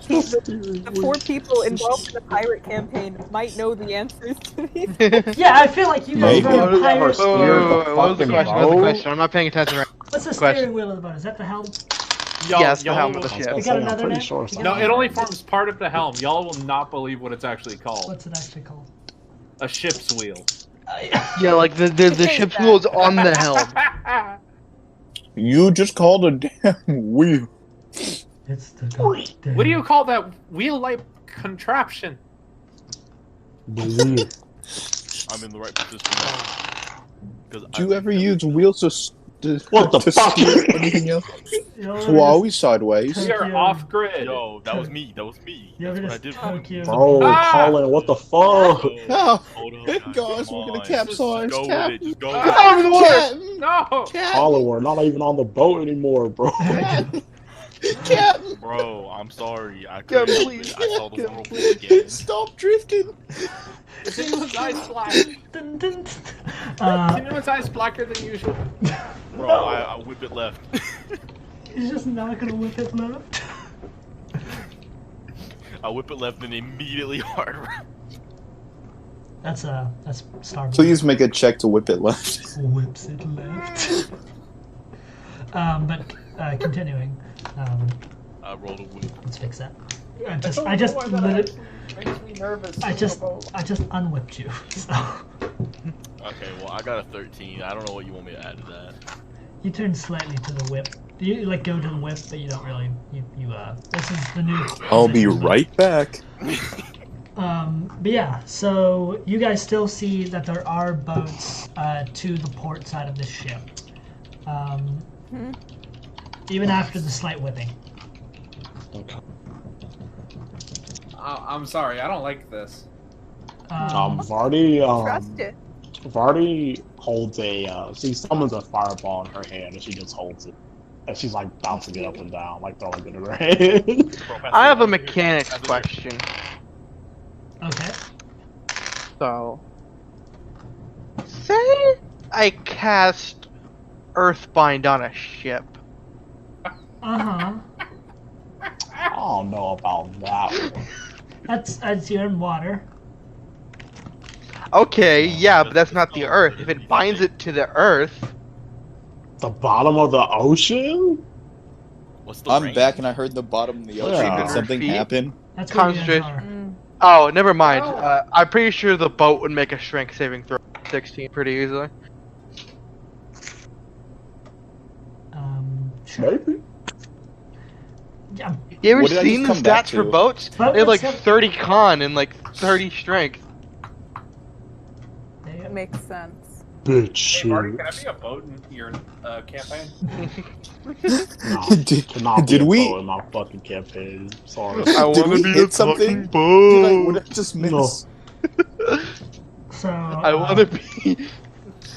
[SPEAKER 5] The poor people involved in the pirate campaign might know the answers to these.
[SPEAKER 1] Yeah, I feel like you guys
[SPEAKER 4] Maybe.
[SPEAKER 1] run a pirate.
[SPEAKER 3] Whoa, whoa, whoa.
[SPEAKER 2] What was the
[SPEAKER 3] fucking
[SPEAKER 2] question? What was the
[SPEAKER 3] boat?
[SPEAKER 2] question? I'm not paying attention right
[SPEAKER 1] What's the
[SPEAKER 2] Question.
[SPEAKER 1] steering wheel of the boat? Is that the helm?
[SPEAKER 2] Yes, the
[SPEAKER 6] y'all
[SPEAKER 2] helm of
[SPEAKER 6] will-
[SPEAKER 2] the
[SPEAKER 3] I was
[SPEAKER 2] ship.
[SPEAKER 3] gonna
[SPEAKER 1] You got
[SPEAKER 3] say, I'm
[SPEAKER 1] another
[SPEAKER 3] pretty
[SPEAKER 1] name?
[SPEAKER 3] sure it's
[SPEAKER 1] You
[SPEAKER 6] No,
[SPEAKER 1] got
[SPEAKER 6] it only forms part of the helm. Y'all will not believe what it's actually called.
[SPEAKER 1] What's it actually called?
[SPEAKER 6] A ship's wheel.
[SPEAKER 2] Yeah, like the ship's wheel is on the helm.
[SPEAKER 4] You just called a damn wheel.
[SPEAKER 1] It's the goddamn.
[SPEAKER 6] What do you call that wheel-like contraption?
[SPEAKER 3] The wheel.
[SPEAKER 8] I'm in the right position.
[SPEAKER 4] Do you ever use wheels to
[SPEAKER 3] What the
[SPEAKER 4] to
[SPEAKER 3] fuck?
[SPEAKER 4] steer anything else?
[SPEAKER 1] You know,
[SPEAKER 4] So always sideways.
[SPEAKER 6] We are
[SPEAKER 1] Tokyo.
[SPEAKER 6] off grid.
[SPEAKER 8] Yo, that was me. That was me.
[SPEAKER 1] You
[SPEAKER 8] That's
[SPEAKER 1] ever
[SPEAKER 8] what I
[SPEAKER 1] just
[SPEAKER 8] did.
[SPEAKER 1] Tokyo?
[SPEAKER 3] Bro,
[SPEAKER 6] Ah!
[SPEAKER 3] Colin, what the fuck?
[SPEAKER 4] Oh,
[SPEAKER 8] Hold on,
[SPEAKER 4] hey
[SPEAKER 8] guys,
[SPEAKER 4] guys,
[SPEAKER 8] come
[SPEAKER 4] we're gonna
[SPEAKER 8] on.
[SPEAKER 4] capsize.
[SPEAKER 8] Just go with it. Just go with
[SPEAKER 2] Get
[SPEAKER 8] it.
[SPEAKER 2] out of the water!
[SPEAKER 4] Captain!
[SPEAKER 6] No!
[SPEAKER 3] Colin, we're not even on the boat anymore, bro.
[SPEAKER 4] Captain! Captain!
[SPEAKER 8] Bro, I'm sorry. I
[SPEAKER 2] Get him,
[SPEAKER 8] couldn't.
[SPEAKER 2] please.
[SPEAKER 8] I saw the
[SPEAKER 2] Get him,
[SPEAKER 8] whirlpool
[SPEAKER 2] please.
[SPEAKER 8] again.
[SPEAKER 4] Stop drifting!
[SPEAKER 6] Continuous ice black.
[SPEAKER 1] Dun, dun, dun.
[SPEAKER 6] Continuous ice blacker than usual.
[SPEAKER 8] Bro, I whip it left.
[SPEAKER 1] He's just not gonna whip it left.
[SPEAKER 8] I whip it left and immediately hard.
[SPEAKER 1] That's Starboard.
[SPEAKER 4] Please make a check to whip it left.
[SPEAKER 1] Whips it left. But continuing.
[SPEAKER 8] I rolled a whip.
[SPEAKER 1] Let's fix that. I just unwhipped you. So.
[SPEAKER 8] Okay, well, I got a 13. I don't know what you want me to add to that.
[SPEAKER 1] You turn slightly to the whip. You like go to the whip, but you don't really. This is the new.
[SPEAKER 4] I'll be right back.
[SPEAKER 1] But yeah, so you guys still see that there are boats to the port side of this ship. Even after the slight whipping.
[SPEAKER 6] I'm sorry, I don't like this.
[SPEAKER 3] Vardy,
[SPEAKER 5] Trust it.
[SPEAKER 3] Vardy holds she summons a fireball in her hand and she just holds it. And she's like bouncing it up and down, like throwing it in her hand.
[SPEAKER 2] I have a mechanics question.
[SPEAKER 1] Okay.
[SPEAKER 2] So, say I cast Earthbind on a ship.
[SPEAKER 1] Uh-huh.
[SPEAKER 3] I don't know about that one.
[SPEAKER 1] That's you're in water.
[SPEAKER 2] Okay, yeah, but that's not the Earth. If it binds it to the Earth,
[SPEAKER 3] The bottom of the ocean?
[SPEAKER 8] What's the
[SPEAKER 4] I'm
[SPEAKER 8] range?
[SPEAKER 4] back and I heard the bottom of the ocean.
[SPEAKER 3] Yeah.
[SPEAKER 4] Did something
[SPEAKER 2] 100 feet?
[SPEAKER 4] happen?
[SPEAKER 1] That's where you guys
[SPEAKER 2] Concentrate.
[SPEAKER 1] are.
[SPEAKER 2] oh, never mind.
[SPEAKER 6] Oh.
[SPEAKER 2] I'm pretty sure the boat would make a strength saving throw 16 pretty easily.
[SPEAKER 1] Sure.
[SPEAKER 3] Maybe.
[SPEAKER 1] Yeah.
[SPEAKER 2] You ever
[SPEAKER 4] What did I
[SPEAKER 2] seen the
[SPEAKER 4] just come back
[SPEAKER 2] stats for
[SPEAKER 4] to?
[SPEAKER 2] boats?
[SPEAKER 1] But
[SPEAKER 2] They have like
[SPEAKER 1] what's up?
[SPEAKER 2] 30 con and like 30 strength.
[SPEAKER 1] There you
[SPEAKER 5] That
[SPEAKER 1] go.
[SPEAKER 5] makes sense.
[SPEAKER 3] Bitch
[SPEAKER 6] Hey, Marty,
[SPEAKER 3] shit.
[SPEAKER 6] can I be a boat in your campaign?
[SPEAKER 3] Nah,
[SPEAKER 4] Did-
[SPEAKER 3] cannot be
[SPEAKER 4] did
[SPEAKER 3] a
[SPEAKER 4] we-
[SPEAKER 3] boat in my fucking campaign. Sorry.
[SPEAKER 2] I
[SPEAKER 4] Did
[SPEAKER 2] wanna
[SPEAKER 4] we
[SPEAKER 2] be
[SPEAKER 4] hit
[SPEAKER 2] a
[SPEAKER 4] something?
[SPEAKER 2] fucking
[SPEAKER 4] Did I,
[SPEAKER 2] boat.
[SPEAKER 4] what did I just miss?
[SPEAKER 3] No.
[SPEAKER 1] So
[SPEAKER 2] I want to be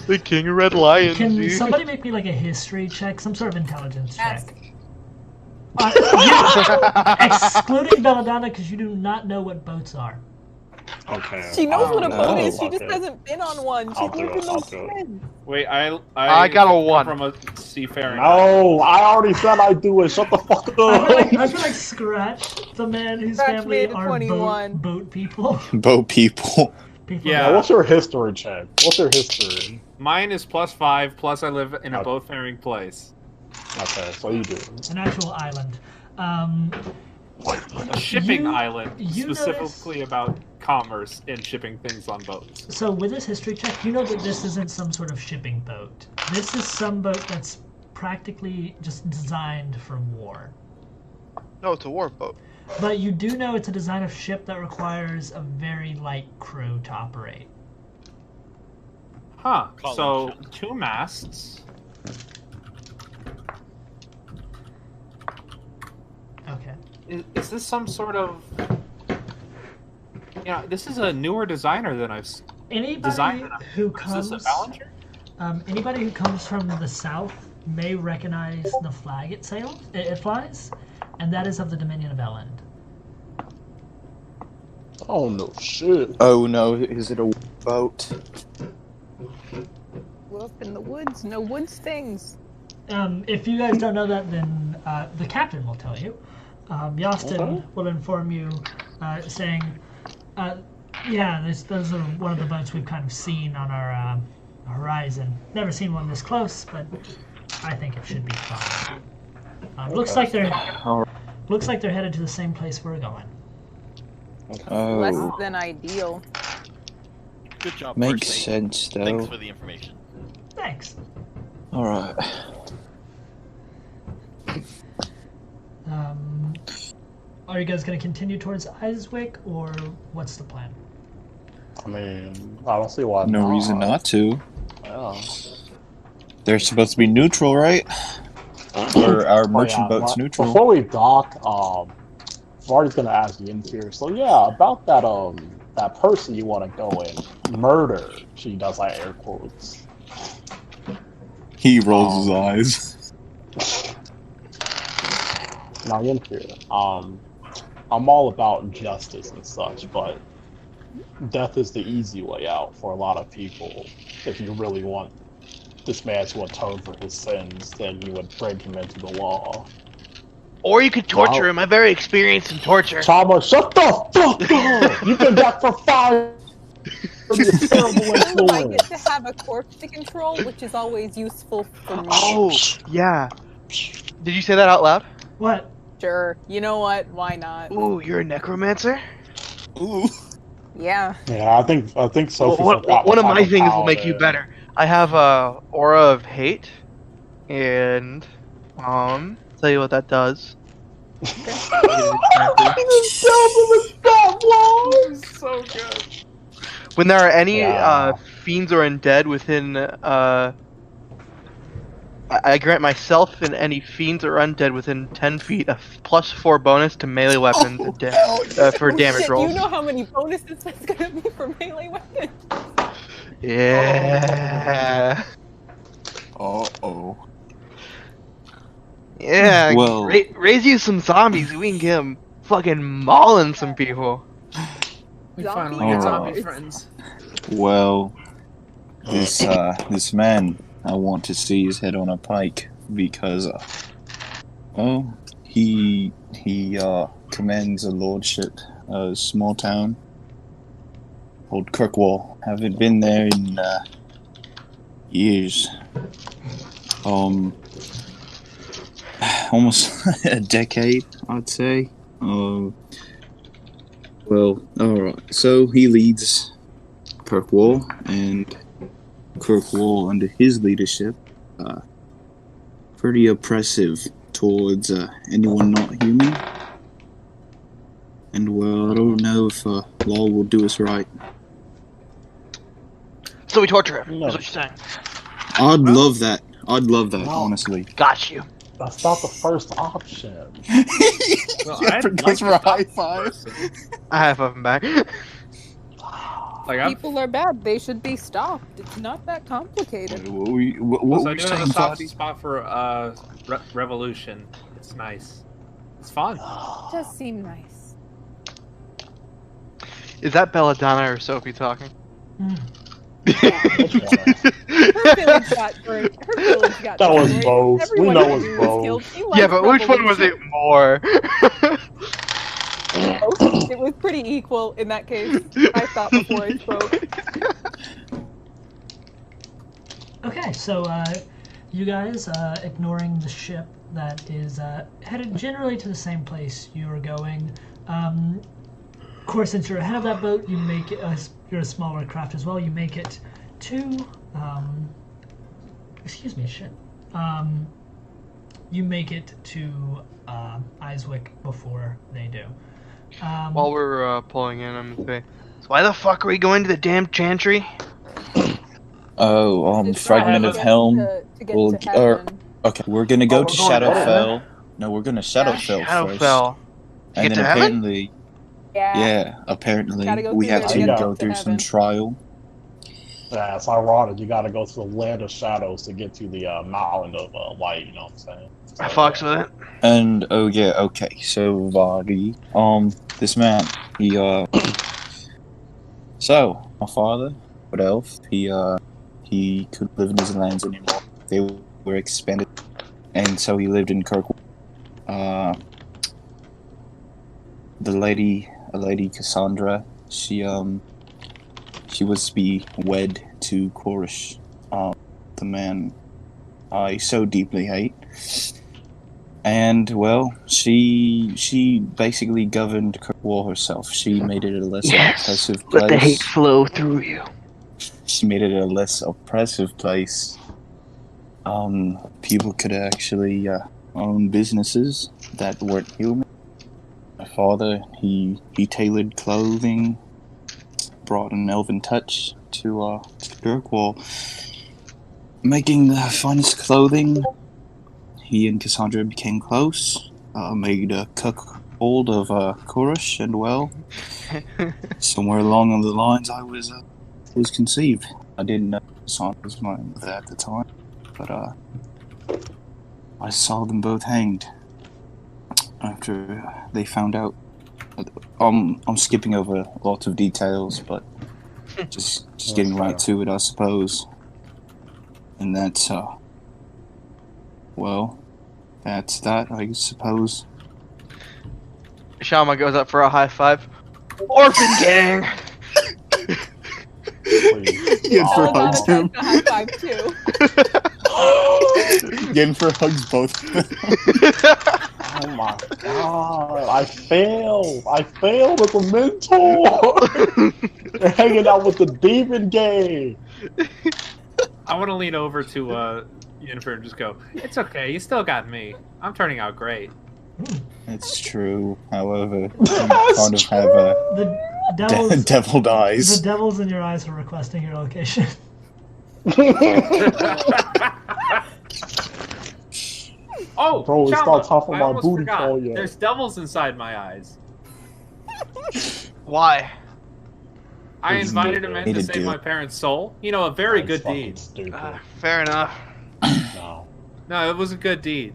[SPEAKER 2] the king of red lions,
[SPEAKER 1] Can
[SPEAKER 2] dude.
[SPEAKER 1] somebody make me like a history check, some sort of intelligence
[SPEAKER 5] Ask.
[SPEAKER 1] check? Excluding Belladonna, because you do not know what boats are.
[SPEAKER 3] Okay.
[SPEAKER 5] She knows what a
[SPEAKER 4] no.
[SPEAKER 5] boat is. She just
[SPEAKER 3] Okay.
[SPEAKER 5] hasn't been on one.
[SPEAKER 3] I'll
[SPEAKER 5] She's
[SPEAKER 3] do
[SPEAKER 5] lived
[SPEAKER 3] it,
[SPEAKER 5] in
[SPEAKER 3] I'll
[SPEAKER 5] those
[SPEAKER 3] do it.
[SPEAKER 5] friends.
[SPEAKER 6] Wait, I
[SPEAKER 2] got a
[SPEAKER 6] come
[SPEAKER 2] 1.
[SPEAKER 6] from a seafaring.
[SPEAKER 3] No, I already said I'd do it. Shut the fuck
[SPEAKER 1] I feel like, I
[SPEAKER 3] up.
[SPEAKER 1] feel like Scratch, the man whose
[SPEAKER 5] Scratch
[SPEAKER 1] family
[SPEAKER 5] made a
[SPEAKER 1] are
[SPEAKER 5] 21.
[SPEAKER 1] boat people.
[SPEAKER 4] Boat people.
[SPEAKER 1] people
[SPEAKER 6] Yeah.
[SPEAKER 3] Now, what's your history check? What's your history?
[SPEAKER 6] Mine is +5, plus I live in a
[SPEAKER 3] Okay.
[SPEAKER 6] boat-faring place.
[SPEAKER 3] Okay, so you do.
[SPEAKER 1] An actual island.
[SPEAKER 6] A shipping
[SPEAKER 1] You-
[SPEAKER 6] island,
[SPEAKER 1] you
[SPEAKER 6] specifically about commerce and shipping things on boats.
[SPEAKER 1] So with this history check, you know that this isn't some sort of shipping boat. This is some boat that's practically just designed for war.
[SPEAKER 2] No, it's a warboat.
[SPEAKER 1] But you do know it's a design of ship that requires a very light crew to operate.
[SPEAKER 6] Huh,
[SPEAKER 8] Colin
[SPEAKER 6] so
[SPEAKER 8] ship.
[SPEAKER 6] 2 masts.
[SPEAKER 1] Okay.
[SPEAKER 6] Is this some sort of... Yeah, this is a newer designer than I've seen.
[SPEAKER 1] Anybody
[SPEAKER 6] Design-
[SPEAKER 1] who
[SPEAKER 6] Is
[SPEAKER 1] comes,
[SPEAKER 6] this a Ballinger?
[SPEAKER 1] anybody who comes from the south may recognize the flag it flies, and that is of the Dominion of Elend.
[SPEAKER 3] Oh no shit.
[SPEAKER 4] Oh no, is it a boat?
[SPEAKER 5] Wolf in the woods. No woods things.
[SPEAKER 1] If you guys don't know that, then the captain will tell you. Yastin
[SPEAKER 3] Okay.
[SPEAKER 1] will inform you, saying, yeah, those are one of the boats we've kind of seen on our horizon. Never seen one this close, but I think it should be fine. Looks like they're headed to the same place we're going.
[SPEAKER 5] Less
[SPEAKER 4] Oh,
[SPEAKER 5] than ideal.
[SPEAKER 8] Good job.
[SPEAKER 4] makes
[SPEAKER 8] First Mate.
[SPEAKER 4] sense
[SPEAKER 8] Thanks
[SPEAKER 4] though.
[SPEAKER 8] for the information.
[SPEAKER 1] Thanks.
[SPEAKER 4] All right.
[SPEAKER 1] Are you guys going to continue towards Iswick, or what's the plan?
[SPEAKER 3] I mean, I don't see why
[SPEAKER 4] No reason not to.
[SPEAKER 3] Yeah.
[SPEAKER 4] They're supposed to be neutral, right? Or our merchant
[SPEAKER 3] yeah,
[SPEAKER 4] boat's
[SPEAKER 3] but
[SPEAKER 4] neutral.
[SPEAKER 3] Before we dock, Vardy's gonna ask the interior. So yeah, about that person you want to go in murder. She does like air quotes.
[SPEAKER 4] He rolls his eyes.
[SPEAKER 3] Now the interior. I'm all about justice and such, but death is the easy way out for a lot of people. If you really want this man to atone for his sins, then you would bring him into the law.
[SPEAKER 2] Or you could torture
[SPEAKER 3] Wow.
[SPEAKER 2] him. I'm very experienced in torture.
[SPEAKER 3] Chama, shut the fuck up! You've been back for 5 years. Terrible
[SPEAKER 5] I get
[SPEAKER 3] influence.
[SPEAKER 5] to have a corpse to control, which is always useful for me.
[SPEAKER 2] Oh, yeah. Did you say that out loud?
[SPEAKER 1] What?
[SPEAKER 5] Sure. You know what? Why not?
[SPEAKER 2] Ooh, you're a necromancer?
[SPEAKER 4] Ooh.
[SPEAKER 5] Yeah.
[SPEAKER 3] Yeah, I think Sophie.
[SPEAKER 2] Well,
[SPEAKER 3] forgot
[SPEAKER 2] one of
[SPEAKER 3] what
[SPEAKER 2] my
[SPEAKER 3] type
[SPEAKER 2] things will
[SPEAKER 3] power
[SPEAKER 2] make you
[SPEAKER 3] it is.
[SPEAKER 2] better. I have a aura of hate, and tell you what that does.
[SPEAKER 6] So good.
[SPEAKER 2] When there are any
[SPEAKER 3] Wow.
[SPEAKER 2] fiends or undead within, I grant myself and any fiends or undead within 10 feet a +4 bonus to melee weapons
[SPEAKER 4] Oh,
[SPEAKER 2] for damage
[SPEAKER 5] Shit,
[SPEAKER 2] rolls.
[SPEAKER 5] you know how many bonuses that's gonna be for melee weapons?
[SPEAKER 2] Yeah.
[SPEAKER 4] Uh-oh.
[SPEAKER 2] Yeah.
[SPEAKER 4] Well-
[SPEAKER 2] raise you some zombies. We can get them fucking mauling some people.
[SPEAKER 6] We
[SPEAKER 5] Zombie
[SPEAKER 6] finally get zombie
[SPEAKER 5] warriors.
[SPEAKER 6] friends.
[SPEAKER 4] Well, this man I want to see his head on a pike because, well, he commands a lordship, a small town called Kirkwall. Haven't been there in years. Almost a decade, I'd say. Well, alright. So he leads Kirkwall, and Kirkwall, under his leadership, pretty oppressive towards anyone not human. And well, I don't know if law will do us right.
[SPEAKER 2] So we torture him.
[SPEAKER 3] No.
[SPEAKER 2] Is what you're saying.
[SPEAKER 4] I'd love that. I'd love that,
[SPEAKER 3] No.
[SPEAKER 4] honestly.
[SPEAKER 2] Got you.
[SPEAKER 3] That's not the first option.
[SPEAKER 6] Well,
[SPEAKER 4] Yeah,
[SPEAKER 6] I'd
[SPEAKER 4] goes
[SPEAKER 6] like
[SPEAKER 4] for a
[SPEAKER 6] to
[SPEAKER 4] high
[SPEAKER 6] stop
[SPEAKER 4] five.
[SPEAKER 6] this.
[SPEAKER 2] I have him back.
[SPEAKER 6] Like I'm.
[SPEAKER 5] People are bad. They should be stopped. It's not that complicated.
[SPEAKER 4] What were you
[SPEAKER 6] So I do have
[SPEAKER 4] saying,
[SPEAKER 6] a soft
[SPEAKER 4] Fadi?
[SPEAKER 6] spot for Revolution. It's nice. It's fun.
[SPEAKER 5] It does seem nice.
[SPEAKER 2] Is that Belladonna or Sophie talking?
[SPEAKER 1] Hmm.
[SPEAKER 5] Her village got burned. Her village got
[SPEAKER 3] That was
[SPEAKER 5] destroyed.
[SPEAKER 3] both. We
[SPEAKER 5] Everyone
[SPEAKER 3] know
[SPEAKER 5] who
[SPEAKER 3] it's
[SPEAKER 5] was
[SPEAKER 3] both.
[SPEAKER 5] killed. She
[SPEAKER 2] Yeah,
[SPEAKER 5] liked
[SPEAKER 2] but which one was it
[SPEAKER 5] Revolution.
[SPEAKER 2] more?
[SPEAKER 5] Both. It was pretty equal in that case. I thought before I spoke.
[SPEAKER 1] Okay, so you guys, ignoring the ship that is headed generally to the same place you are going. Of course, since you're ahead of that boat, you make it. You're a smaller craft as well. You make it to. Excuse me, shit. You make it to Iswick before they do.
[SPEAKER 2] While we're pulling in, I'm gonna say, so why the fuck are we going to the damn chantry?
[SPEAKER 4] Oh,
[SPEAKER 5] It's
[SPEAKER 4] fragment
[SPEAKER 5] right
[SPEAKER 4] of
[SPEAKER 5] to get
[SPEAKER 4] helm.
[SPEAKER 5] to get
[SPEAKER 4] We'll
[SPEAKER 5] to
[SPEAKER 4] g- or-
[SPEAKER 5] heaven.
[SPEAKER 4] Okay, we're gonna go
[SPEAKER 3] Oh,
[SPEAKER 4] to
[SPEAKER 3] we're going
[SPEAKER 4] Shadowfell. No, we're gonna Shadowfell first.
[SPEAKER 2] Shadowfell.
[SPEAKER 4] And
[SPEAKER 2] get
[SPEAKER 4] then
[SPEAKER 2] to heaven?
[SPEAKER 4] apparently,
[SPEAKER 5] Yeah.
[SPEAKER 4] yeah, apparently
[SPEAKER 5] Gotta go
[SPEAKER 4] we
[SPEAKER 5] through
[SPEAKER 4] have
[SPEAKER 5] there
[SPEAKER 3] to
[SPEAKER 4] to
[SPEAKER 3] get
[SPEAKER 4] go
[SPEAKER 5] to
[SPEAKER 4] through some
[SPEAKER 5] heaven.
[SPEAKER 4] trial.
[SPEAKER 3] Yeah, it's ironic. You gotta go to the land of shadows to get to the mountain of light, you know what I'm saying?
[SPEAKER 2] I fucks with it.
[SPEAKER 4] And oh yeah, okay. So Vardy, this man, So, my father, Wood Elf, he couldn't live in his lands anymore. They were expanded, and so he lived in Kirkwall. A lady Cassandra, she was to be wed to Chorus, the man I so deeply hate. And, well, she basically governed Kirkwall herself. She made it a less oppressive place.
[SPEAKER 2] Let the hate flow through you.
[SPEAKER 4] She made it a less oppressive place. People could actually own businesses that weren't human. My father, he tailored clothing, brought an elven touch to Kirkwall, making the finest clothing. He and Cassandra became close, made a cuckold of Chorus, and well, somewhere along the lines I was conceived. I didn't know Cassandra was my mother at the time, but I saw them both hanged after they found out. I'm skipping over lots of details, but just getting right to it, I suppose. And that's well, that's that, I suppose.
[SPEAKER 2] Shama goes up for a high five. Orphan gang!
[SPEAKER 4] Getting for hugs, too.
[SPEAKER 5] High five too.
[SPEAKER 4] Getting for hugs, both.
[SPEAKER 3] Oh my god, I failed as a mentor! You're hanging out with the demon gang!
[SPEAKER 6] I want to lean over to Yennefer and just go, "It's okay, you still got me. I'm turning out great."
[SPEAKER 4] It's true, however, you kind of have
[SPEAKER 1] The devils,
[SPEAKER 4] deviled eyes.
[SPEAKER 1] the devils in your eyes are requesting your location.
[SPEAKER 6] Oh,
[SPEAKER 3] Bro, it's
[SPEAKER 6] Shama,
[SPEAKER 3] not top of
[SPEAKER 6] I
[SPEAKER 3] my
[SPEAKER 6] almost
[SPEAKER 3] booty
[SPEAKER 6] forgot.
[SPEAKER 3] call yet.
[SPEAKER 6] There's devils inside my eyes.
[SPEAKER 2] Why?
[SPEAKER 6] I
[SPEAKER 3] It's
[SPEAKER 6] invited him in
[SPEAKER 4] need
[SPEAKER 6] to
[SPEAKER 4] to
[SPEAKER 6] save
[SPEAKER 4] do
[SPEAKER 6] my
[SPEAKER 4] it.
[SPEAKER 6] parents' soul. You know, a very
[SPEAKER 3] That's
[SPEAKER 6] good
[SPEAKER 3] fucking
[SPEAKER 6] deed.
[SPEAKER 3] Stupid.
[SPEAKER 2] Fair enough.
[SPEAKER 3] No.
[SPEAKER 6] No, it was a good deed.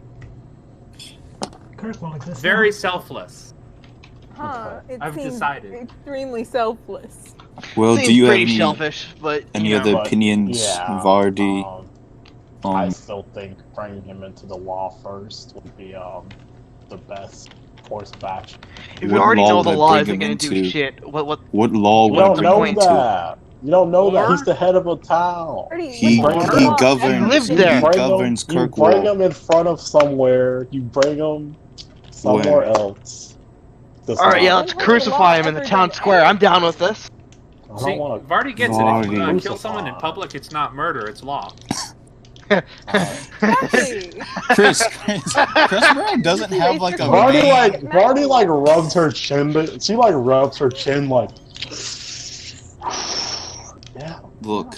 [SPEAKER 1] Kirk will exist.
[SPEAKER 6] Very selfless.
[SPEAKER 5] Huh, it
[SPEAKER 6] I've
[SPEAKER 5] seems
[SPEAKER 6] decided.
[SPEAKER 5] extremely selfless.
[SPEAKER 4] Well,
[SPEAKER 2] Seems
[SPEAKER 4] do you have
[SPEAKER 2] pretty
[SPEAKER 4] any,
[SPEAKER 2] selfish, but
[SPEAKER 4] any
[SPEAKER 2] you know.
[SPEAKER 4] other
[SPEAKER 3] But,
[SPEAKER 4] opinions,
[SPEAKER 3] yeah,
[SPEAKER 4] Vardy?
[SPEAKER 3] I still think bringing him into the law first would be the best course of action.
[SPEAKER 2] If
[SPEAKER 4] what
[SPEAKER 2] you already
[SPEAKER 4] law
[SPEAKER 2] know the
[SPEAKER 4] would I
[SPEAKER 2] law
[SPEAKER 4] bring
[SPEAKER 2] isn't
[SPEAKER 4] him
[SPEAKER 2] gonna do
[SPEAKER 4] into?
[SPEAKER 2] shit, what
[SPEAKER 4] What law
[SPEAKER 3] You
[SPEAKER 4] would I
[SPEAKER 3] don't
[SPEAKER 4] bring
[SPEAKER 3] know
[SPEAKER 4] him into?
[SPEAKER 3] that. You don't know that.
[SPEAKER 6] Or-
[SPEAKER 3] He's the head of a town.
[SPEAKER 4] He governs.
[SPEAKER 2] lived
[SPEAKER 4] He
[SPEAKER 2] there.
[SPEAKER 4] governs
[SPEAKER 3] You bring
[SPEAKER 4] Kirkwall.
[SPEAKER 3] him in front of somewhere. You bring him somewhere
[SPEAKER 4] Where?
[SPEAKER 3] else.
[SPEAKER 2] Alright, yeah, let's crucify him in the town square. I'm down with this.
[SPEAKER 3] I
[SPEAKER 6] See,
[SPEAKER 3] don't want
[SPEAKER 6] Vardy gets it. If you
[SPEAKER 4] Vardy.
[SPEAKER 6] kill someone in public, it's not murder, it's law.
[SPEAKER 5] Exactly.
[SPEAKER 4] Chris Brown doesn't have like a
[SPEAKER 3] Vardy like rubs her chin. She like rubs her chin like. Yeah.
[SPEAKER 4] Look,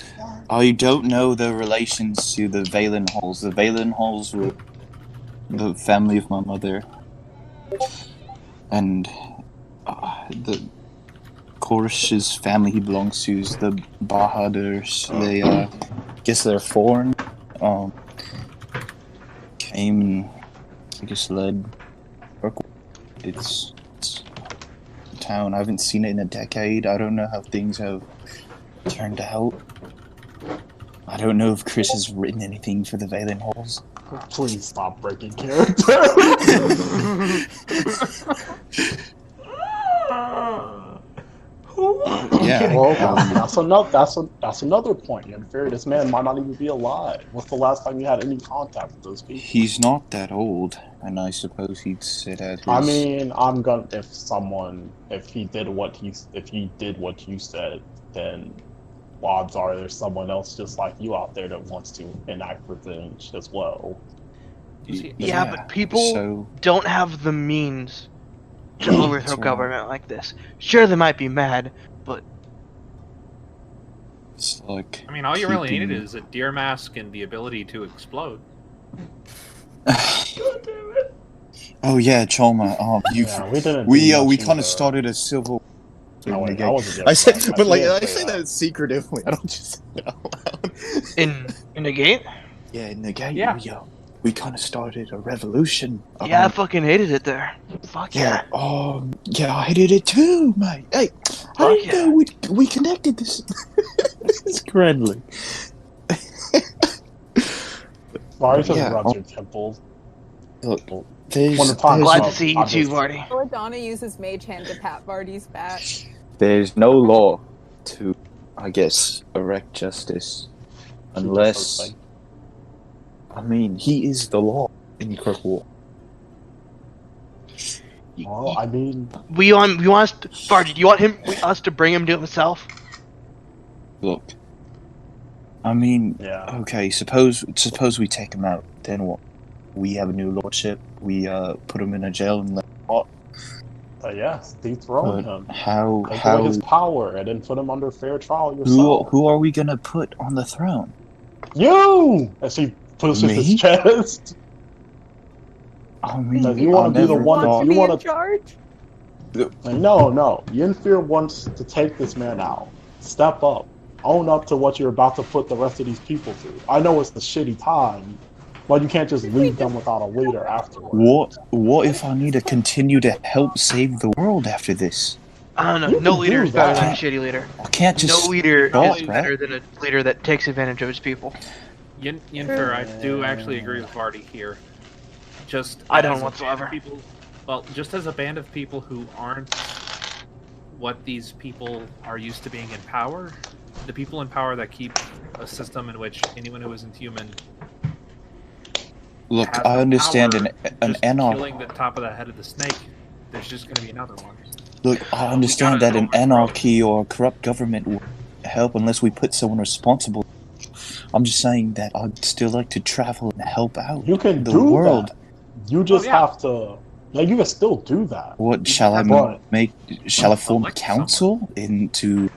[SPEAKER 4] I don't know the relations to the Valen Halls. The Valen Halls were the family of my mother, and the Chorus's family he belongs to is the Bahadurs. They, guess they're foreign. Came and I guess led. It's a town. I haven't seen it in a decade. I don't know how things have turned out. I don't know if Chris has written anything for the Valen Halls.
[SPEAKER 3] Please stop breaking character.
[SPEAKER 4] Yeah.
[SPEAKER 3] Well, that's another point. In theory, this man might not even be alive. What's the last time you had any contact with those people?
[SPEAKER 4] He's not that old, and I suppose he'd sit at his...
[SPEAKER 3] I mean, I'm gonna if he did what you said, then odds are there's someone else just like you out there that wants to enact revenge as well.
[SPEAKER 2] Yeah, but people
[SPEAKER 4] So,
[SPEAKER 2] don't have the means to overthrow
[SPEAKER 4] right.
[SPEAKER 2] government like this. Sure, they might be mad, but
[SPEAKER 4] it's like...
[SPEAKER 6] I mean, all you really
[SPEAKER 4] keeping-
[SPEAKER 6] needed is a deer mask and the ability to explode.
[SPEAKER 4] Oh yeah, Chalma.
[SPEAKER 3] Yeah, we didn't.
[SPEAKER 4] We
[SPEAKER 3] do much
[SPEAKER 4] kind
[SPEAKER 3] either.
[SPEAKER 4] of started a civil...
[SPEAKER 3] I wasn't
[SPEAKER 4] I
[SPEAKER 3] against
[SPEAKER 4] said,
[SPEAKER 3] that.
[SPEAKER 4] but like
[SPEAKER 3] didn't
[SPEAKER 4] I say that secretively. I don't just say it out loud.
[SPEAKER 2] in the gate,
[SPEAKER 4] Yeah, in the game,
[SPEAKER 6] Yeah.
[SPEAKER 4] we kind of started a revolution.
[SPEAKER 2] yeah, I
[SPEAKER 4] Um,
[SPEAKER 2] fucking hated it there. Fuck
[SPEAKER 4] yeah.
[SPEAKER 2] yeah.
[SPEAKER 4] Yeah, I hated it too, mate. Hey, I didn't know we connected this. This is friendly.
[SPEAKER 3] Vardy just
[SPEAKER 4] Yeah,
[SPEAKER 3] rubs your temples.
[SPEAKER 4] Look, there's
[SPEAKER 2] Glad to see you too, Vardy.
[SPEAKER 5] Belladonna uses Mage Hand to pat Vardy's back.
[SPEAKER 4] there's no law to, I guess, erect justice, unless. I mean, he is the law in Kirkwall.
[SPEAKER 3] Well, I mean,
[SPEAKER 2] We want us to, Vardy, do you want us to bring him to himself?
[SPEAKER 4] Look, I mean,
[SPEAKER 3] yeah.
[SPEAKER 4] okay. Suppose we take him out. Then what? We have a new lordship. We put him in a jail and let him out.
[SPEAKER 3] Yes, dethrone him.
[SPEAKER 4] How
[SPEAKER 3] Take away his power and then put him under fair trial
[SPEAKER 4] who
[SPEAKER 3] yourself.
[SPEAKER 4] who are we gonna put on the throne?
[SPEAKER 3] You! As he pushes
[SPEAKER 4] Me?
[SPEAKER 3] his chest.
[SPEAKER 4] I mean,
[SPEAKER 3] Does he want to be the one that you want to?
[SPEAKER 5] charge?
[SPEAKER 3] No. Yenfir wants to take this man out. Step up. Own up to what you're about to put the rest of these people through. I know it's a shitty time, but you can't just leave them without a leader afterwards.
[SPEAKER 4] What if I need to continue to help save the world after this?
[SPEAKER 2] I don't know.
[SPEAKER 3] You
[SPEAKER 2] No
[SPEAKER 3] can
[SPEAKER 2] leader
[SPEAKER 3] do
[SPEAKER 2] is better than a
[SPEAKER 3] that.
[SPEAKER 2] shitty leader.
[SPEAKER 4] I can't just
[SPEAKER 2] No leader
[SPEAKER 4] stop,
[SPEAKER 2] is
[SPEAKER 4] right?
[SPEAKER 2] better than a leader that takes advantage of his people.
[SPEAKER 6] Yenfer, I do actually agree with Vardy here. Just
[SPEAKER 2] I don't
[SPEAKER 6] as a
[SPEAKER 2] whatsoever.
[SPEAKER 6] band of people, well, just as a band of people who aren't what these people are used to being in power, the people in power that keep a system in which anyone who isn't human
[SPEAKER 4] Look,
[SPEAKER 6] has
[SPEAKER 4] I
[SPEAKER 6] the
[SPEAKER 4] understand
[SPEAKER 6] power,
[SPEAKER 4] an
[SPEAKER 6] just
[SPEAKER 4] anarch.
[SPEAKER 6] killing the top of the head of the snake. There's just going to be another one.
[SPEAKER 4] Look, I understand that an anarchy or a corrupt government will help unless we put someone responsible. I'm just saying that I'd still like to travel and help out
[SPEAKER 3] You can
[SPEAKER 4] the
[SPEAKER 3] do
[SPEAKER 4] world.
[SPEAKER 3] that. You just
[SPEAKER 6] yeah.
[SPEAKER 3] have to. Like, you can still do that.
[SPEAKER 4] What shall I
[SPEAKER 3] But-
[SPEAKER 4] make? Shall I form a
[SPEAKER 6] Elect
[SPEAKER 4] council to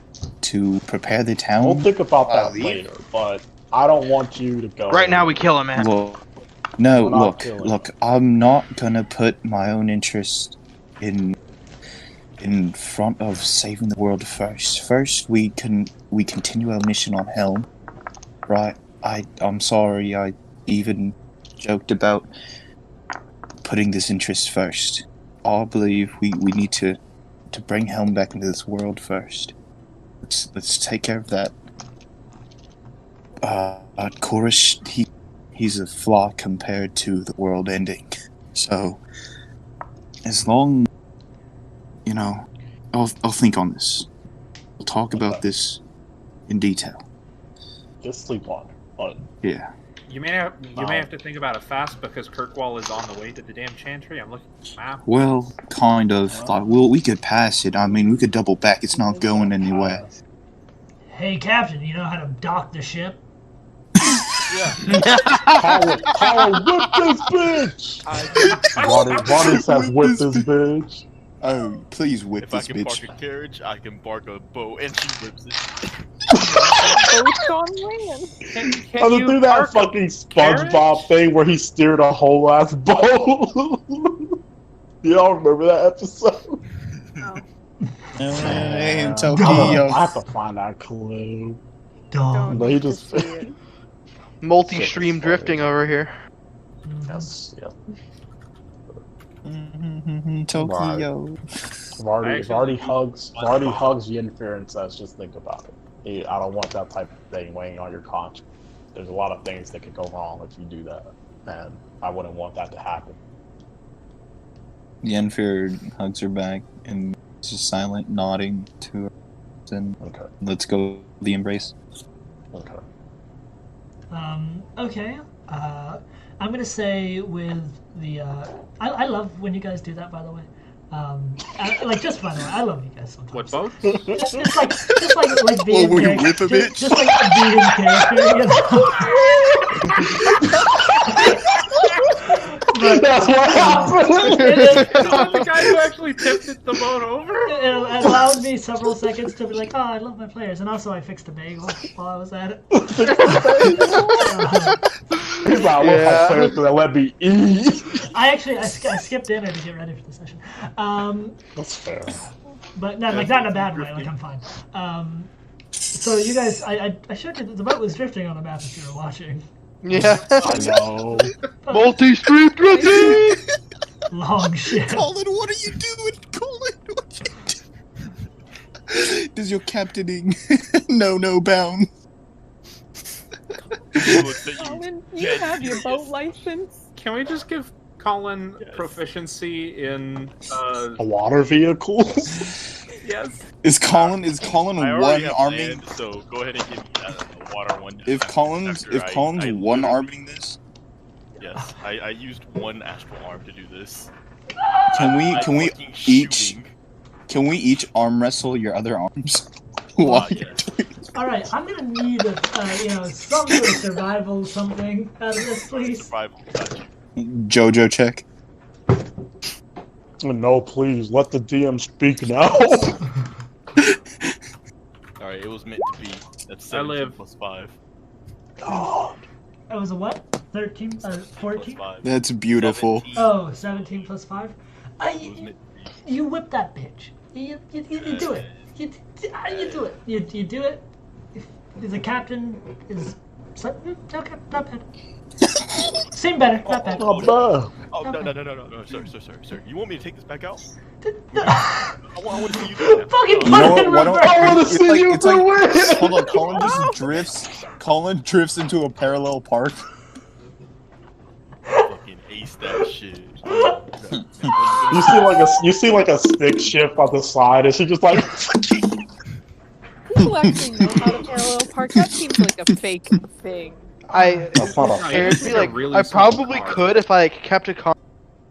[SPEAKER 4] prepare the
[SPEAKER 3] We'll
[SPEAKER 4] town?
[SPEAKER 3] think about that
[SPEAKER 8] leave.
[SPEAKER 3] later, but I don't want you to go.
[SPEAKER 2] Right now, we kill him, man.
[SPEAKER 4] Look, no,
[SPEAKER 3] We're not
[SPEAKER 4] look,
[SPEAKER 3] killing.
[SPEAKER 4] look. I'm not gonna put my own interest in front of saving the world first. First, we continue our mission on Helm, right? I'm sorry. I even joked about putting this interest first. I believe we need to bring Helm back into this world first. Let's take care of that. Chorus, he's a flaw compared to the world ending. So, as long, I'll think on this. We'll talk about this in detail.
[SPEAKER 3] Just sleep on it. But
[SPEAKER 4] Yeah.
[SPEAKER 6] You may have to think about it fast because Kirkwall is on the way to the damn chantry. I'm looking at the map.
[SPEAKER 4] Well, kind of. Like, we could pass it. I mean, we could double back. It's not going anywhere.
[SPEAKER 1] Hey, Captain, you know how to dock the ship?
[SPEAKER 3] Power, whip this bitch! Vardy says whip this bitch.
[SPEAKER 4] Oh, please whip
[SPEAKER 8] If I
[SPEAKER 4] this
[SPEAKER 8] can
[SPEAKER 4] bitch.
[SPEAKER 8] park a carriage, I can park a boat, and she whips it.
[SPEAKER 5] Boats on land.
[SPEAKER 3] I'm gonna do that fucking SpongeBob thing where he steered a whole ass boat. Y'all remember that episode?
[SPEAKER 4] Hey,
[SPEAKER 3] I
[SPEAKER 4] Tokyo.
[SPEAKER 3] have to find that clue.
[SPEAKER 1] Dog.
[SPEAKER 3] But he just.
[SPEAKER 2] Multi-stream drifting over here.
[SPEAKER 3] Yes, yeah.
[SPEAKER 4] Tokyo.
[SPEAKER 3] Vardy hugs Yenfir and says, just think about it. I don't want that type of thing weighing on your conscience. There's a lot of things that could go wrong if you do that, and I wouldn't want that to happen.
[SPEAKER 4] Yenfir hugs her back and is just silent, nodding to her. And
[SPEAKER 3] Okay.
[SPEAKER 4] let's go the embrace.
[SPEAKER 3] Okay.
[SPEAKER 1] Okay. I'm gonna say with the. I love when you guys do that, by the way. Just by the way, I love you guys sometimes.
[SPEAKER 6] What boat?
[SPEAKER 1] Just like being
[SPEAKER 4] will you
[SPEAKER 1] character-
[SPEAKER 4] whip a bitch?
[SPEAKER 1] just like being character, you know. But
[SPEAKER 3] That's what happened!
[SPEAKER 6] The guy who actually tipped the boat over?
[SPEAKER 1] it allowed me several seconds to be like, oh, I love my players, and also I fixed a bagel while I was at it.
[SPEAKER 3] He's like, I love my players that let me eat.
[SPEAKER 1] I skipped dinner to get ready for the session.
[SPEAKER 3] That's fair.
[SPEAKER 1] But not in a bad way. Like I'm fine. So you guys, I showed you that the boat was drifting on the map if you were watching.
[SPEAKER 2] Yeah.
[SPEAKER 3] I know.
[SPEAKER 2] Multi-stream drifting!
[SPEAKER 1] Long shit.
[SPEAKER 4] Colin, what are you doing? Colin, what are you doing? Does your captaining no bound?
[SPEAKER 5] Colin, you have your boat license?
[SPEAKER 6] Can we just give Colin
[SPEAKER 8] Yes.
[SPEAKER 6] proficiency in
[SPEAKER 3] A water vehicle?
[SPEAKER 6] yes?
[SPEAKER 4] Is Colin
[SPEAKER 8] I
[SPEAKER 4] one
[SPEAKER 8] already have
[SPEAKER 4] arming?
[SPEAKER 8] land, so go ahead and give me a water one.
[SPEAKER 4] If Colin's
[SPEAKER 8] after I
[SPEAKER 4] one
[SPEAKER 8] literally-
[SPEAKER 4] arming this,
[SPEAKER 8] Yes, I used one astral arm to do this.
[SPEAKER 4] can we
[SPEAKER 8] fucking
[SPEAKER 4] each
[SPEAKER 8] shooting.
[SPEAKER 4] can we each arm wrestle your other arms?
[SPEAKER 8] Ah,
[SPEAKER 4] While
[SPEAKER 8] yes.
[SPEAKER 1] All right, I'm gonna need some sort of survival something out of this, please.
[SPEAKER 8] Survival, got you.
[SPEAKER 4] JoJo check.
[SPEAKER 3] No, please, let the DM speak now.
[SPEAKER 8] Alright, it was meant to be. That's
[SPEAKER 6] I
[SPEAKER 8] 17
[SPEAKER 6] live.
[SPEAKER 8] plus 5.
[SPEAKER 3] God.
[SPEAKER 1] It was a what? 13?
[SPEAKER 8] Plus
[SPEAKER 1] 14?
[SPEAKER 8] 5.
[SPEAKER 4] That's beautiful.
[SPEAKER 8] 17
[SPEAKER 1] Oh, 17 plus 5?
[SPEAKER 8] It was meant to be.
[SPEAKER 1] You whip that bitch. You do it. You do it. You do it. If the captain is... Okay, not bad. Seem better, not bad.
[SPEAKER 3] Not bad.
[SPEAKER 8] Oh, no,
[SPEAKER 1] Okay.
[SPEAKER 8] no, sir. You want me to take this back out?
[SPEAKER 1] No.
[SPEAKER 8] I want to see you do that.
[SPEAKER 1] Fucking
[SPEAKER 4] You know what?
[SPEAKER 1] in
[SPEAKER 4] Why don't
[SPEAKER 1] reverse.
[SPEAKER 3] I wanna
[SPEAKER 4] it's
[SPEAKER 3] see you
[SPEAKER 4] it's like
[SPEAKER 3] do it.
[SPEAKER 4] hold on. Colin just drifts. Colin drifts into a parallel park.
[SPEAKER 8] Fucking ace that shit.
[SPEAKER 3] You see like a stick shift on the side, and she just like.
[SPEAKER 5] People actually know how to parallel park. That seems like a fake thing.
[SPEAKER 3] That's not a
[SPEAKER 2] Seriously,
[SPEAKER 6] It's a
[SPEAKER 2] like,
[SPEAKER 6] really
[SPEAKER 2] I
[SPEAKER 6] small
[SPEAKER 2] probably
[SPEAKER 6] car.
[SPEAKER 2] could if I like, kept it calm.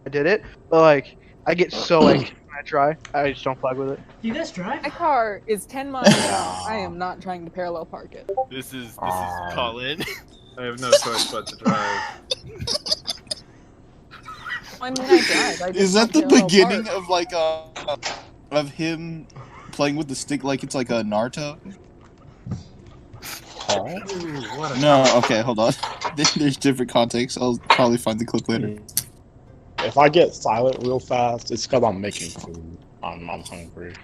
[SPEAKER 2] I did it, but like, I get so anxious when I try. I just don't fuck with it.
[SPEAKER 1] You guys drive?
[SPEAKER 5] My car is 10 miles an hour. I am not trying to parallel park it.
[SPEAKER 8] This is Colin.
[SPEAKER 6] I have no choice but to drive.
[SPEAKER 5] I mean, I drive. I just
[SPEAKER 4] Is that
[SPEAKER 5] don't
[SPEAKER 4] the
[SPEAKER 5] parallel
[SPEAKER 4] beginning
[SPEAKER 5] park.
[SPEAKER 4] of like of him playing with the stick like it's like a Naruto?
[SPEAKER 6] Ooh, what a
[SPEAKER 4] No, okay, hold on. There's different contexts. I'll probably find the clip later.
[SPEAKER 3] If I get silent real fast, it's because I'm making food. I'm hungry.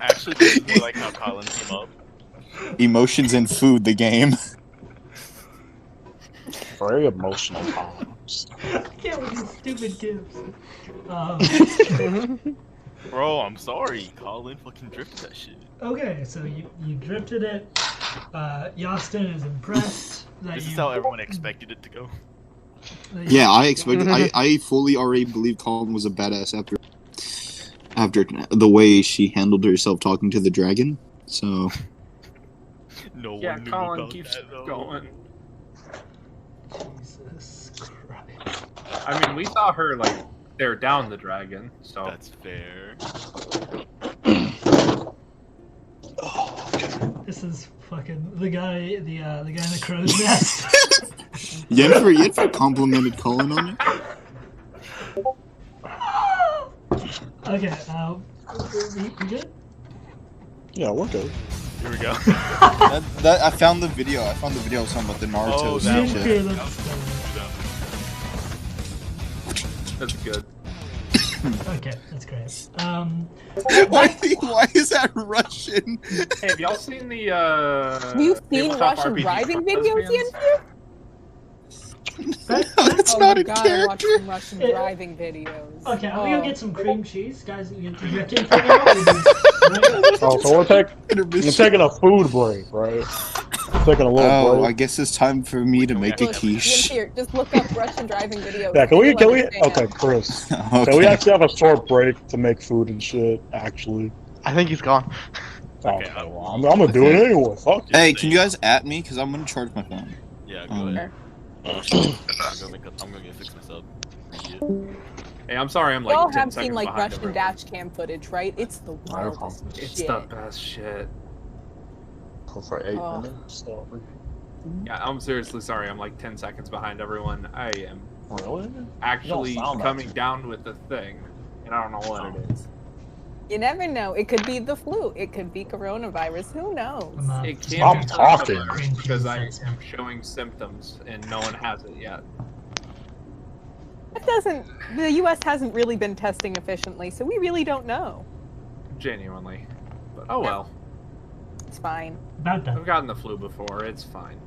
[SPEAKER 8] Actually, this is more like how Colin came up.
[SPEAKER 4] Emotions and food, the game.
[SPEAKER 3] Very emotional times.
[SPEAKER 1] I can't with these stupid kids.
[SPEAKER 8] Bro, I'm sorry. Colin fucking drifted that shit.
[SPEAKER 1] Okay, so you drifted it. Yastin is impressed that
[SPEAKER 8] This
[SPEAKER 1] you...
[SPEAKER 8] is how everyone expected it to go.
[SPEAKER 4] Yeah, I expected. I fully already believe Colin was a badass after the way she handled herself talking to the dragon. So
[SPEAKER 8] No
[SPEAKER 6] Yeah,
[SPEAKER 8] one knew
[SPEAKER 6] Colin
[SPEAKER 8] about
[SPEAKER 6] keeps
[SPEAKER 8] that, though.
[SPEAKER 6] going.
[SPEAKER 1] Jesus Christ.
[SPEAKER 6] I mean, we saw her like stare down the dragon, so
[SPEAKER 8] That's fair.
[SPEAKER 1] This is fucking the guy in the crow's nest.
[SPEAKER 4] Yennefer complimented Colin on it.
[SPEAKER 1] Okay, we good?
[SPEAKER 3] Yeah, we're good.
[SPEAKER 8] Here we go.
[SPEAKER 4] That I found the video. I found the video of something about the Naruto
[SPEAKER 8] Oh,
[SPEAKER 1] We
[SPEAKER 8] that
[SPEAKER 1] didn't
[SPEAKER 4] shit.
[SPEAKER 1] hear
[SPEAKER 8] one.
[SPEAKER 1] them.
[SPEAKER 6] that's good.
[SPEAKER 1] Okay, that's great.
[SPEAKER 4] Why is that Russian?
[SPEAKER 6] Hey, have y'all seen the
[SPEAKER 5] Have you seen
[SPEAKER 6] tabletop
[SPEAKER 5] Russian
[SPEAKER 6] RPG
[SPEAKER 5] driving
[SPEAKER 6] for
[SPEAKER 5] videos
[SPEAKER 6] lesbians?
[SPEAKER 5] yet?
[SPEAKER 4] That's
[SPEAKER 5] Oh
[SPEAKER 4] not
[SPEAKER 5] my
[SPEAKER 4] a
[SPEAKER 5] god, I
[SPEAKER 4] character.
[SPEAKER 5] watched some Russian
[SPEAKER 1] It-
[SPEAKER 5] driving videos.
[SPEAKER 1] Okay, I'm
[SPEAKER 5] Oh.
[SPEAKER 1] gonna go get some cream cheese, guys. You drifting for now? Right?
[SPEAKER 3] Oh, so we're taking a food break, right? We're taking a little
[SPEAKER 4] Oh, I
[SPEAKER 3] break.
[SPEAKER 4] guess it's time for me to make a
[SPEAKER 5] Look,
[SPEAKER 4] quiche.
[SPEAKER 5] Here, just look up Russian driving videos.
[SPEAKER 3] Yeah, can we?
[SPEAKER 5] You'll understand.
[SPEAKER 3] Okay, Chris. Can we
[SPEAKER 4] Okay.
[SPEAKER 3] actually have a short break to make food and shit? Actually,
[SPEAKER 2] I think he's gone.
[SPEAKER 3] okay, well, I'm gonna do it anyway. Fuck.
[SPEAKER 4] Hey, can you guys at me? Because I'm gonna charge my phone.
[SPEAKER 8] Yeah, go
[SPEAKER 4] Um,
[SPEAKER 8] ahead. I'm gonna go fix my sub.
[SPEAKER 6] Hey, I'm sorry, I'm like
[SPEAKER 5] Y'all
[SPEAKER 6] 10
[SPEAKER 5] have
[SPEAKER 6] seconds
[SPEAKER 5] seen like
[SPEAKER 6] behind
[SPEAKER 5] Russian
[SPEAKER 6] everyone.
[SPEAKER 5] dash cam footage, right? It's the wildest
[SPEAKER 6] It's
[SPEAKER 5] shit.
[SPEAKER 6] the best shit.
[SPEAKER 3] For 8
[SPEAKER 5] Oh.
[SPEAKER 3] minutes. So.
[SPEAKER 6] Yeah, I'm seriously sorry. I'm like 10 seconds behind everyone. I am
[SPEAKER 3] Really?
[SPEAKER 6] actually
[SPEAKER 3] sound that
[SPEAKER 6] coming
[SPEAKER 3] too.
[SPEAKER 6] down with the thing, and I don't know what it is.
[SPEAKER 5] You never know. It could be the flu. It could be coronavirus. Who knows?
[SPEAKER 6] It can't
[SPEAKER 3] Stop
[SPEAKER 6] be
[SPEAKER 3] talking.
[SPEAKER 6] coronavirus because I am showing symptoms and no one has it yet.
[SPEAKER 5] It doesn't. The U.S. hasn't really been testing efficiently, so we really don't know.
[SPEAKER 6] Genuinely. But oh well.
[SPEAKER 5] It's fine.
[SPEAKER 1] About
[SPEAKER 6] I've
[SPEAKER 1] done.
[SPEAKER 6] gotten the flu before. It's fine.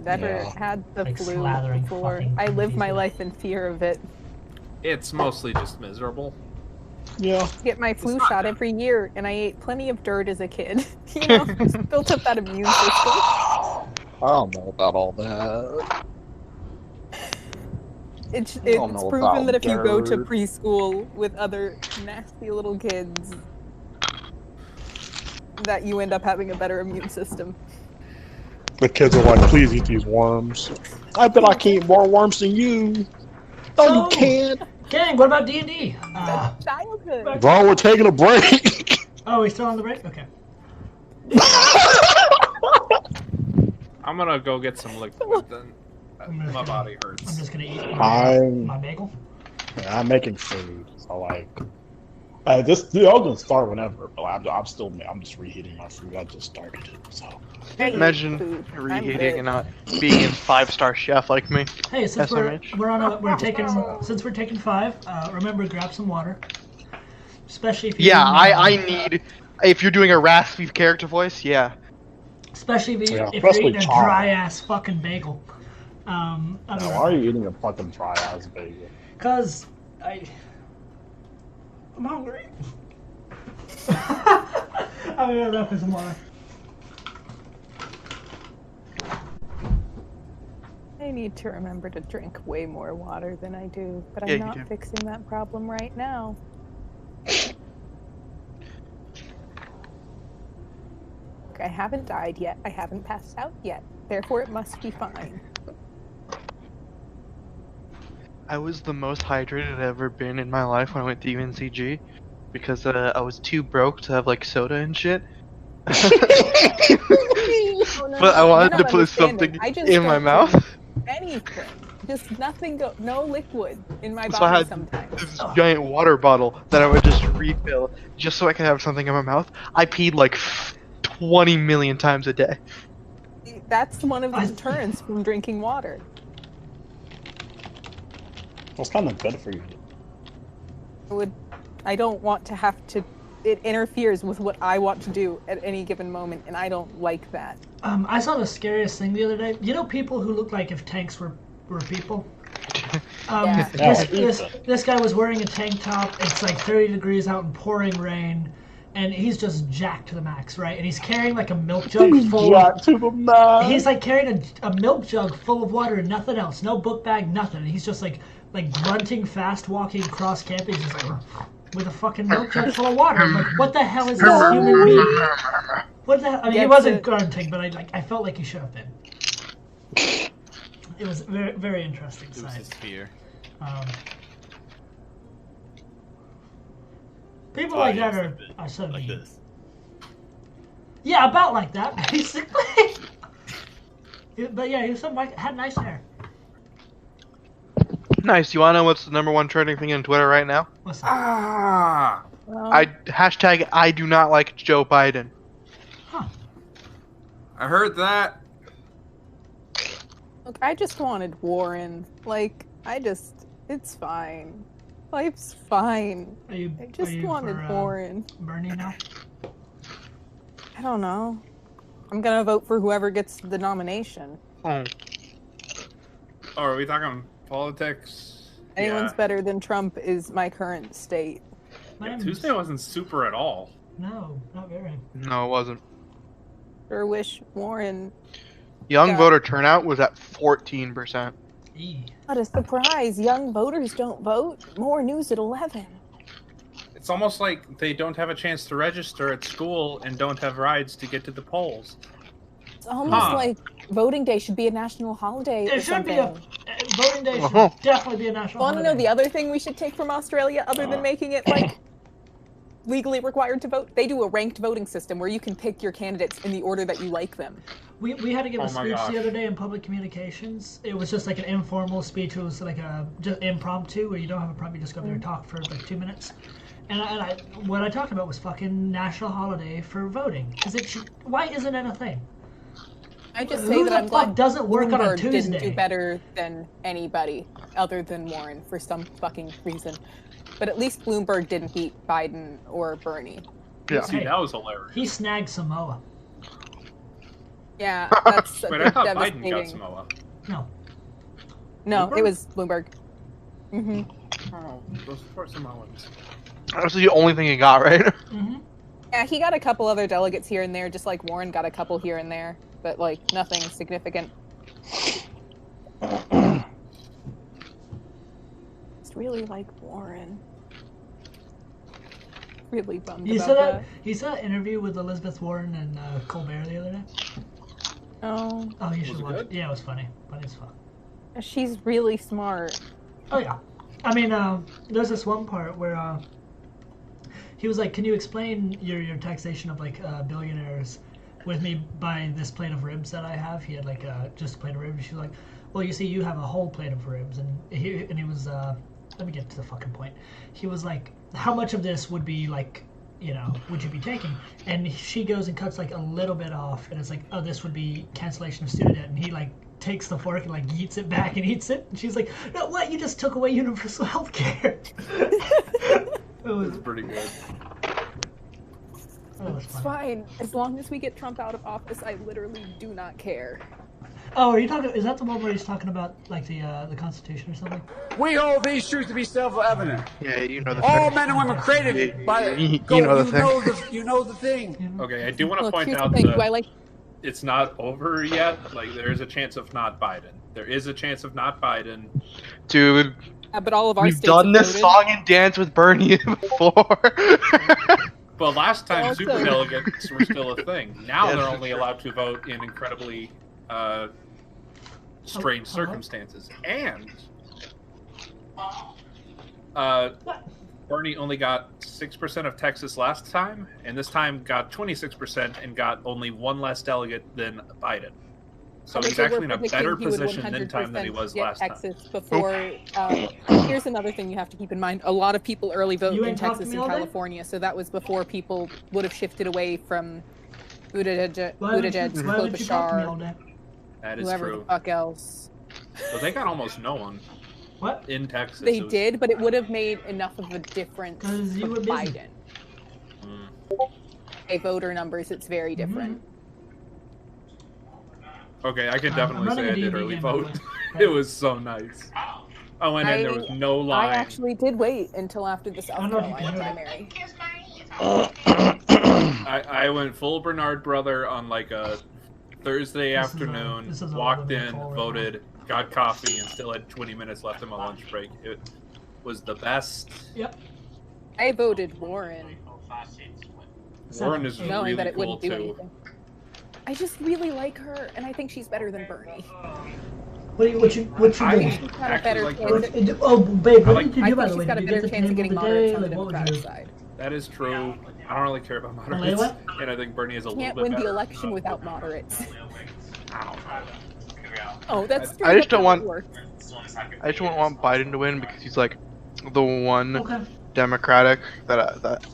[SPEAKER 5] Never
[SPEAKER 3] Yeah.
[SPEAKER 5] had the
[SPEAKER 1] Like
[SPEAKER 5] flu
[SPEAKER 1] slathering
[SPEAKER 5] before.
[SPEAKER 1] fucking
[SPEAKER 5] I live my
[SPEAKER 1] disease.
[SPEAKER 5] life in fear of it.
[SPEAKER 6] It's mostly just miserable.
[SPEAKER 3] Yeah.
[SPEAKER 5] Get my flu
[SPEAKER 6] not
[SPEAKER 5] shot
[SPEAKER 6] that.
[SPEAKER 5] every year, and I ate plenty of dirt as a kid. You know, just built up that immune system.
[SPEAKER 3] I don't know about all that.
[SPEAKER 5] It's
[SPEAKER 3] don't know
[SPEAKER 5] proven
[SPEAKER 3] about
[SPEAKER 5] that if you go to
[SPEAKER 3] dirt.
[SPEAKER 5] preschool with other nasty little kids, that you end up having a better immune system.
[SPEAKER 3] The kids are like, please eat these worms. I bet I can eat more worms than you. No,
[SPEAKER 1] So-
[SPEAKER 3] you can't.
[SPEAKER 1] Gang, what about D&D?
[SPEAKER 5] That's childhood.
[SPEAKER 3] Bro, we're taking a break.
[SPEAKER 1] Oh, we still on the break? Okay.
[SPEAKER 6] I'm gonna go get some liquid then. My body
[SPEAKER 1] I'm
[SPEAKER 6] hurts.
[SPEAKER 1] just gonna eat
[SPEAKER 3] I'm-
[SPEAKER 1] my bagel.
[SPEAKER 3] I'm making food, so like, I just I'll just start whenever. But I'm just reheating my food. I just started it, so.
[SPEAKER 5] I eat
[SPEAKER 2] Imagine
[SPEAKER 5] food. I'm
[SPEAKER 2] reheating
[SPEAKER 5] good.
[SPEAKER 2] and not being a 5-star chef like me.
[SPEAKER 1] Hey, since
[SPEAKER 2] SMH.
[SPEAKER 1] we're taking 5, remember grab some water. Especially if you
[SPEAKER 2] Yeah, I need. If you're doing a raspy character voice, yeah.
[SPEAKER 1] especially if,
[SPEAKER 3] Yeah,
[SPEAKER 1] if you're
[SPEAKER 3] especially
[SPEAKER 1] eating a
[SPEAKER 3] Tom.
[SPEAKER 1] dry ass fucking bagel. I
[SPEAKER 3] Now,
[SPEAKER 1] don't
[SPEAKER 3] why
[SPEAKER 1] know.
[SPEAKER 3] are you eating a fucking dry ass bagel?
[SPEAKER 1] Cause I'm hungry. I'm gonna go for some water.
[SPEAKER 5] I need to remember to drink way more water than I do, but
[SPEAKER 2] Yeah,
[SPEAKER 5] I'm
[SPEAKER 2] you
[SPEAKER 5] not
[SPEAKER 2] do.
[SPEAKER 5] fixing that problem right now. Look, I haven't died yet. I haven't passed out yet. Therefore, it must be fine.
[SPEAKER 2] I was the most hydrated I've ever been in my life when I went to UNCG because I was too broke to have like soda and shit.
[SPEAKER 5] Oh, no,
[SPEAKER 2] But I
[SPEAKER 5] no,
[SPEAKER 2] wanted
[SPEAKER 5] you're
[SPEAKER 2] to
[SPEAKER 5] not
[SPEAKER 2] put
[SPEAKER 5] understanding.
[SPEAKER 2] something
[SPEAKER 5] I just
[SPEAKER 2] in my
[SPEAKER 5] don't
[SPEAKER 2] mouth.
[SPEAKER 5] drink anything. Just nothing no liquid in my
[SPEAKER 2] So I
[SPEAKER 5] body
[SPEAKER 2] had
[SPEAKER 5] sometimes.
[SPEAKER 2] this giant water bottle that I would just refill just so I could have something in my mouth. I peed like 20 million times a day.
[SPEAKER 5] That's one of the
[SPEAKER 1] I-
[SPEAKER 5] deterrents from drinking water.
[SPEAKER 3] It's kind of good for you.
[SPEAKER 5] I don't want to have to. It interferes with what I want to do at any given moment, and I don't like that.
[SPEAKER 1] I saw the scariest thing the other day. You know people who look like if tanks were people?
[SPEAKER 5] Yeah.
[SPEAKER 1] This guy was wearing a tank top. It's like 30 degrees out and pouring rain. And he's just jacked to the max, right? And he's carrying like a milk jug full of...
[SPEAKER 3] Jack to the max.
[SPEAKER 1] He's like carrying a milk jug full of water and nothing else. No book bag, nothing. And he's just like grunting, fast walking across campus, just like with a fucking milk jug full of water. I'm like, what the hell is this human being? What the hell? I mean, he
[SPEAKER 5] Gets
[SPEAKER 1] wasn't
[SPEAKER 5] it.
[SPEAKER 1] grunting, but I felt like he should have been. It was a very, very interesting
[SPEAKER 8] It was
[SPEAKER 1] sight.
[SPEAKER 8] his fear.
[SPEAKER 1] People
[SPEAKER 8] Oh,
[SPEAKER 1] like
[SPEAKER 8] yeah,
[SPEAKER 1] that
[SPEAKER 8] it's
[SPEAKER 1] are,
[SPEAKER 8] like this.
[SPEAKER 1] are sort of
[SPEAKER 8] Like
[SPEAKER 1] mean.
[SPEAKER 8] this.
[SPEAKER 1] Yeah, about like that, basically. But yeah, he was had nice hair.
[SPEAKER 2] Nice. You wanna know what's the #1 trending thing on Twitter right now?
[SPEAKER 1] What's that?
[SPEAKER 6] Ah,
[SPEAKER 5] Well,
[SPEAKER 2] I do not like Joe Biden.
[SPEAKER 6] I heard that.
[SPEAKER 5] look, I just wanted Warren. Like, it's fine. Life's fine.
[SPEAKER 1] Are you?
[SPEAKER 5] I just
[SPEAKER 1] are you
[SPEAKER 5] wanted
[SPEAKER 1] for,
[SPEAKER 5] Warren.
[SPEAKER 1] Bernie now?
[SPEAKER 5] I don't know. I'm gonna vote for whoever gets the nomination.
[SPEAKER 2] Oh.
[SPEAKER 6] Oh, are we talking politics?
[SPEAKER 5] Anyone's better than Trump is my current state.
[SPEAKER 6] Yeah,
[SPEAKER 1] Mine's-
[SPEAKER 6] Tuesday wasn't super at all.
[SPEAKER 1] No, not very.
[SPEAKER 2] No, it wasn't.
[SPEAKER 5] Sure wish Warren.
[SPEAKER 2] Young
[SPEAKER 5] Yeah.
[SPEAKER 2] voter turnout was at 14%.
[SPEAKER 5] What a surprise! Young voters don't vote. More news at 11.
[SPEAKER 6] It's almost like they don't have a chance to register at school and don't have rides to get to the polls.
[SPEAKER 5] It's almost
[SPEAKER 6] Huh.
[SPEAKER 5] like voting day should be a national holiday
[SPEAKER 1] It
[SPEAKER 5] or
[SPEAKER 1] should be
[SPEAKER 5] something.
[SPEAKER 1] voting day should
[SPEAKER 2] Uh-huh.
[SPEAKER 1] definitely be a national
[SPEAKER 5] Want to
[SPEAKER 1] holiday.
[SPEAKER 5] know the other thing we should take from Australia, other than making it like legally required to vote? They do a ranked voting system where you can pick your candidates in the order that you like them.
[SPEAKER 1] We had to give
[SPEAKER 6] Oh
[SPEAKER 1] a
[SPEAKER 6] my
[SPEAKER 1] speech
[SPEAKER 6] gosh.
[SPEAKER 1] the other day in public communications. It was just like an informal speech. It was like a just impromptu where you don't have a prompt. You just go up there and talk for like 2 minutes. And what I talked about was fucking national holiday for voting. Because why isn't it a thing?
[SPEAKER 5] I just
[SPEAKER 1] Who
[SPEAKER 5] say that
[SPEAKER 1] the
[SPEAKER 5] I'm
[SPEAKER 1] fuck
[SPEAKER 5] glad
[SPEAKER 1] doesn't work on a
[SPEAKER 5] Bloomberg didn't
[SPEAKER 1] Tuesday?
[SPEAKER 5] do better than anybody other than Warren for some fucking reason. But at least Bloomberg didn't beat Biden or Bernie.
[SPEAKER 2] Yeah.
[SPEAKER 6] See,
[SPEAKER 1] Hey.
[SPEAKER 6] that was hilarious.
[SPEAKER 1] He snagged Samoa.
[SPEAKER 5] Yeah, that's
[SPEAKER 6] Wait, I thought Biden
[SPEAKER 5] devastating.
[SPEAKER 6] got Samoa.
[SPEAKER 1] No.
[SPEAKER 5] No,
[SPEAKER 6] Bloomberg?
[SPEAKER 5] it was Bloomberg. hmm
[SPEAKER 6] Oh, those poor Samoans.
[SPEAKER 2] That's the only thing he got, right?
[SPEAKER 1] Mm-hmm.
[SPEAKER 5] Yeah, he got a couple other delegates here and there, just like Warren got a couple here and there, but like nothing significant. Just really like Warren. Really bummed
[SPEAKER 1] You
[SPEAKER 5] about
[SPEAKER 1] saw
[SPEAKER 5] that.
[SPEAKER 1] that? You saw that interview with Elizabeth Warren and Colbert the other day?
[SPEAKER 5] Oh,
[SPEAKER 1] Oh, you should
[SPEAKER 6] Was it
[SPEAKER 1] watch
[SPEAKER 6] good?
[SPEAKER 1] it. Yeah, it was funny. Funny as fuck.
[SPEAKER 5] she's really smart.
[SPEAKER 1] Oh yeah. I mean, there's this one part where he was like, "Can you explain your taxation of like billionaires with me by this plate of ribs that I have?" He had like just a plate of ribs. She was like, "Well, you see, you have a whole plate of ribs," and he was let me get to the fucking point. He was like, "How much of this would be like, you know, would you be taking?" And she goes and cuts like a little bit off, and it's like, "Oh, this would be cancellation of student debt," and he like takes the fork and like yeets it back and eats it. And she's like, "No, what? You just took away universal health care." It was,
[SPEAKER 6] It's pretty good.
[SPEAKER 1] that was
[SPEAKER 5] It's
[SPEAKER 1] funny.
[SPEAKER 5] fine. As long as we get Trump out of office, I literally do not care.
[SPEAKER 1] Oh, are you talking? Is that the one where he's talking about like the Constitution or something?
[SPEAKER 9] We hold these truths to be self-evident.
[SPEAKER 2] Yeah, you know the
[SPEAKER 9] All
[SPEAKER 2] thing.
[SPEAKER 9] men and women created by
[SPEAKER 2] You
[SPEAKER 9] go,
[SPEAKER 2] know the thing.
[SPEAKER 9] you know the thing.
[SPEAKER 6] Okay, I do want to
[SPEAKER 5] Look,
[SPEAKER 6] point
[SPEAKER 5] here's the
[SPEAKER 6] out
[SPEAKER 5] thing.
[SPEAKER 6] that
[SPEAKER 5] Do I like?
[SPEAKER 6] it's not over yet. Like, there is a chance of not Biden. There is a chance of not Biden.
[SPEAKER 2] Dude,
[SPEAKER 5] But all of our
[SPEAKER 2] we've
[SPEAKER 5] states
[SPEAKER 2] done
[SPEAKER 5] have
[SPEAKER 2] this
[SPEAKER 5] voted.
[SPEAKER 2] song and dance with Bernie before.
[SPEAKER 6] But last time,
[SPEAKER 5] Also-
[SPEAKER 6] superdelegates were still a thing. Now
[SPEAKER 2] Yes,
[SPEAKER 6] they're
[SPEAKER 2] that's
[SPEAKER 6] only
[SPEAKER 2] true.
[SPEAKER 6] allowed to vote in incredibly strange
[SPEAKER 1] Uh-huh.
[SPEAKER 6] circumstances. And Bernie only got 6% of Texas last time, and this time got 26% and got only one less delegate than Biden. So
[SPEAKER 5] Okay,
[SPEAKER 6] he's
[SPEAKER 5] we're
[SPEAKER 6] actually in a
[SPEAKER 5] predicting
[SPEAKER 6] better
[SPEAKER 5] he would
[SPEAKER 6] position this time than he
[SPEAKER 5] 100%
[SPEAKER 6] was
[SPEAKER 5] get
[SPEAKER 6] last time.
[SPEAKER 5] Texas before. Here's another thing you have to keep in mind: a lot of people early vote
[SPEAKER 1] You
[SPEAKER 5] in
[SPEAKER 1] ain't talked to
[SPEAKER 5] Texas
[SPEAKER 1] me
[SPEAKER 5] and
[SPEAKER 1] all day?
[SPEAKER 5] California, so that was before people would have shifted away from Buttigieg,
[SPEAKER 1] Why haven't
[SPEAKER 5] Buttigieg,
[SPEAKER 1] you talked to me all
[SPEAKER 5] Klobuchar,
[SPEAKER 1] day?
[SPEAKER 6] That is
[SPEAKER 5] whoever
[SPEAKER 6] true.
[SPEAKER 5] the fuck else.
[SPEAKER 6] So they got almost no one
[SPEAKER 1] What?
[SPEAKER 6] in Texas.
[SPEAKER 5] They
[SPEAKER 6] It was-
[SPEAKER 5] did, but it would have made enough of a difference
[SPEAKER 1] 'Cause you
[SPEAKER 5] for
[SPEAKER 1] were busy.
[SPEAKER 5] Biden.
[SPEAKER 6] Mm.
[SPEAKER 5] By voter numbers, it's very different.
[SPEAKER 6] Okay, I can
[SPEAKER 1] I'm
[SPEAKER 6] definitely
[SPEAKER 1] running
[SPEAKER 6] say
[SPEAKER 1] a
[SPEAKER 6] I did
[SPEAKER 1] DB
[SPEAKER 6] early
[SPEAKER 1] game, by the
[SPEAKER 6] vote.
[SPEAKER 1] way.
[SPEAKER 6] It was so nice. I went in, there was no
[SPEAKER 5] I
[SPEAKER 6] line.
[SPEAKER 5] actually did wait until after the South
[SPEAKER 1] I don't know if you
[SPEAKER 5] Carolina
[SPEAKER 1] can hear
[SPEAKER 5] primary.
[SPEAKER 6] I went full Bernard Brother on like a Thursday
[SPEAKER 1] This is
[SPEAKER 6] afternoon,
[SPEAKER 1] a
[SPEAKER 6] walked
[SPEAKER 1] little
[SPEAKER 6] in,
[SPEAKER 1] call right
[SPEAKER 6] voted, got coffee, and still had 20 minutes left in my lunch break. It was the best.
[SPEAKER 1] Yep.
[SPEAKER 5] I voted Warren,
[SPEAKER 6] Warren is
[SPEAKER 5] knowing
[SPEAKER 6] really
[SPEAKER 5] that it
[SPEAKER 6] cool
[SPEAKER 5] wouldn't do
[SPEAKER 6] too.
[SPEAKER 5] anything. I just really like her, and I think she's better than Bernie.
[SPEAKER 1] What you
[SPEAKER 6] I
[SPEAKER 1] did?
[SPEAKER 5] She's got a
[SPEAKER 6] actually
[SPEAKER 5] better
[SPEAKER 6] like
[SPEAKER 5] chance
[SPEAKER 6] Bernie.
[SPEAKER 5] at-
[SPEAKER 1] Oh, babe, what
[SPEAKER 6] I
[SPEAKER 1] did you
[SPEAKER 5] I
[SPEAKER 1] do by
[SPEAKER 5] think
[SPEAKER 1] the way?
[SPEAKER 5] she's got a
[SPEAKER 1] Did you
[SPEAKER 5] better
[SPEAKER 1] get the
[SPEAKER 5] chance of
[SPEAKER 1] table
[SPEAKER 5] getting
[SPEAKER 1] of the
[SPEAKER 5] moderates
[SPEAKER 1] day?
[SPEAKER 5] on the
[SPEAKER 1] Like, what would you
[SPEAKER 5] Democratic
[SPEAKER 1] do?
[SPEAKER 5] side.
[SPEAKER 6] That is true. I don't really care about
[SPEAKER 1] Wait,
[SPEAKER 6] moderates,
[SPEAKER 1] what?
[SPEAKER 6] and I think Bernie is a little
[SPEAKER 5] Can't
[SPEAKER 6] bit
[SPEAKER 5] win
[SPEAKER 6] better.
[SPEAKER 5] the election without moderates. Oh, that's
[SPEAKER 2] I
[SPEAKER 5] straight
[SPEAKER 2] just
[SPEAKER 5] up
[SPEAKER 2] don't
[SPEAKER 5] how
[SPEAKER 2] want-
[SPEAKER 5] it works.
[SPEAKER 2] I just don't want Biden to win because he's like the one
[SPEAKER 1] Okay.
[SPEAKER 2] Democratic that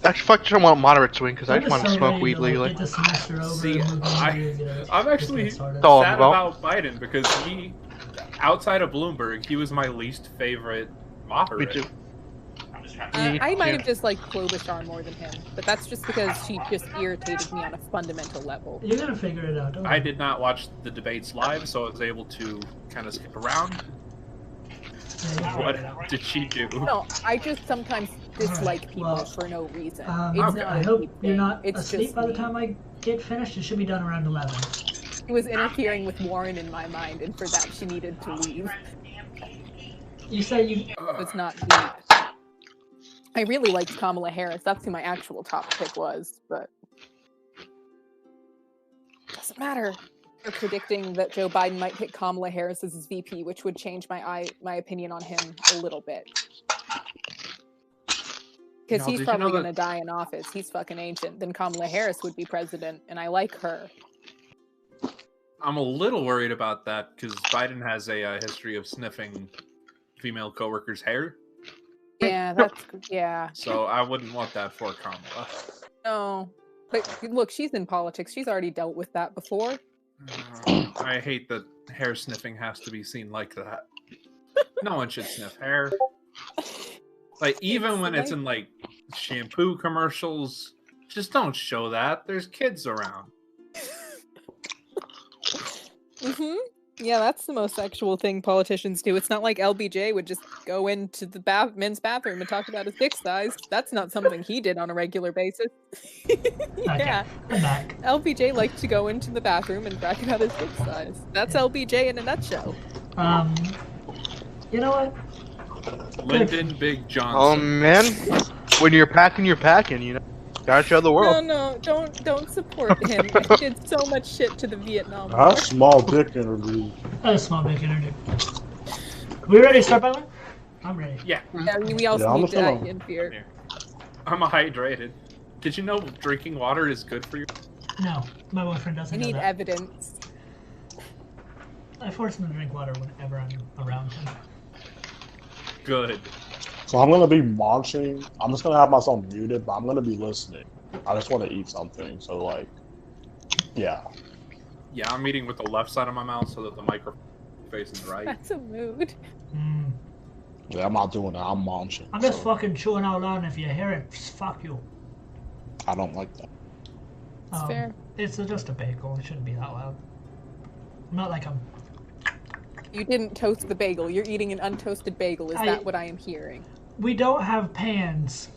[SPEAKER 2] actually fuck. I just don't want moderates to win because I
[SPEAKER 1] I'm
[SPEAKER 2] just want to
[SPEAKER 1] so
[SPEAKER 2] smoke
[SPEAKER 1] ready
[SPEAKER 2] weed
[SPEAKER 1] to, like,
[SPEAKER 2] legally.
[SPEAKER 1] get this semester over
[SPEAKER 6] See,
[SPEAKER 1] and move on
[SPEAKER 6] I-
[SPEAKER 1] to, you know,
[SPEAKER 6] I'm
[SPEAKER 1] just
[SPEAKER 6] actually
[SPEAKER 1] get started.
[SPEAKER 2] That's all I'm
[SPEAKER 6] sad
[SPEAKER 2] about.
[SPEAKER 6] about Biden because he, outside of Bloomberg, he was my least favorite
[SPEAKER 2] Me
[SPEAKER 6] moderate.
[SPEAKER 2] too.
[SPEAKER 5] I might
[SPEAKER 2] Yeah.
[SPEAKER 5] have just liked Klobuchar more than him, but that's just because she just irritated me on a fundamental level.
[SPEAKER 1] You're gonna figure it out. Don't
[SPEAKER 6] I
[SPEAKER 1] worry.
[SPEAKER 6] did not watch the debates live, so I was able to kind of skip around.
[SPEAKER 1] Yeah, you'll
[SPEAKER 6] What
[SPEAKER 1] figure it out.
[SPEAKER 6] did she do?
[SPEAKER 5] No, I just sometimes dislike
[SPEAKER 1] Alright,
[SPEAKER 5] people
[SPEAKER 1] well,
[SPEAKER 5] for no reason.
[SPEAKER 1] Okay,
[SPEAKER 5] It's not
[SPEAKER 1] I
[SPEAKER 5] a
[SPEAKER 1] hope
[SPEAKER 5] deep
[SPEAKER 1] you're
[SPEAKER 5] thing.
[SPEAKER 1] not
[SPEAKER 5] It's
[SPEAKER 1] asleep
[SPEAKER 5] just
[SPEAKER 1] by the
[SPEAKER 5] me.
[SPEAKER 1] time I get finished. It should be done around 11.
[SPEAKER 5] She was interfering with Warren in my mind, and for that she needed to leave.
[SPEAKER 1] You say you.
[SPEAKER 5] It's not deep. I really liked Kamala Harris. That's who my actual top pick was, but doesn't matter. They're predicting that Joe Biden might pick Kamala Harris as his VP, which would change my opinion on him a little bit. Because
[SPEAKER 6] Now,
[SPEAKER 5] he's
[SPEAKER 6] did you
[SPEAKER 5] probably
[SPEAKER 6] know
[SPEAKER 5] going to
[SPEAKER 6] that-
[SPEAKER 5] die in office. He's fucking ancient. Then Kamala Harris would be president, and I like her.
[SPEAKER 6] I'm a little worried about that because Biden has a history of sniffing female coworkers' hair,
[SPEAKER 5] Yeah, that's yeah.
[SPEAKER 6] so I wouldn't want that for Kamala.
[SPEAKER 5] No, but look, she's in politics. She's already dealt with that before.
[SPEAKER 6] I hate that hair sniffing has to be seen like that. No one should sniff hair. Like, even when it's in like shampoo commercials, just don't show that. There's kids around.
[SPEAKER 5] Mm-hmm. Yeah, that's the most sexual thing politicians do. It's not like LBJ would just go into the men's bathroom and talk about his dick size. That's not something he did on a regular basis. Yeah,
[SPEAKER 1] I'm back.
[SPEAKER 5] LBJ liked to go into the bathroom and brag about his dick size. That's LBJ in a nutshell.
[SPEAKER 1] You know what?
[SPEAKER 6] Lyndon Big Johnson.
[SPEAKER 2] Oh man, when you're packing, you know. Gotta show the world.
[SPEAKER 5] No, don't support him. He did so much shit to the Vietnam War.
[SPEAKER 3] That's small dick energy.
[SPEAKER 1] That is small dick energy. We ready to start, by the way? I'm ready.
[SPEAKER 6] Yeah.
[SPEAKER 5] Yeah, we also need to in fear.
[SPEAKER 6] I'm hydrated. Did you know drinking water is good for you?
[SPEAKER 1] No, my boyfriend doesn't
[SPEAKER 5] I
[SPEAKER 1] know
[SPEAKER 5] need
[SPEAKER 1] that.
[SPEAKER 5] evidence.
[SPEAKER 1] I force him to drink water whenever I'm around him.
[SPEAKER 6] Good.
[SPEAKER 3] So I'm gonna be marching. I'm just gonna have myself muted, but I'm gonna be listening. I just want to eat something. So like, yeah.
[SPEAKER 6] Yeah, I'm eating with the left side of my mouth so that the microphone faces right.
[SPEAKER 5] That's a mood.
[SPEAKER 3] Yeah, I'm not doing that. I'm munching.
[SPEAKER 1] I'm just fucking chewing out loud, and if you hear it, fuck you.
[SPEAKER 3] I don't like that.
[SPEAKER 5] It's fair.
[SPEAKER 1] It's just a bagel. It shouldn't be that loud. Not like I'm.
[SPEAKER 5] You didn't toast the bagel. You're eating an untoasted bagel. Is that what I am hearing?
[SPEAKER 1] We don't have pans.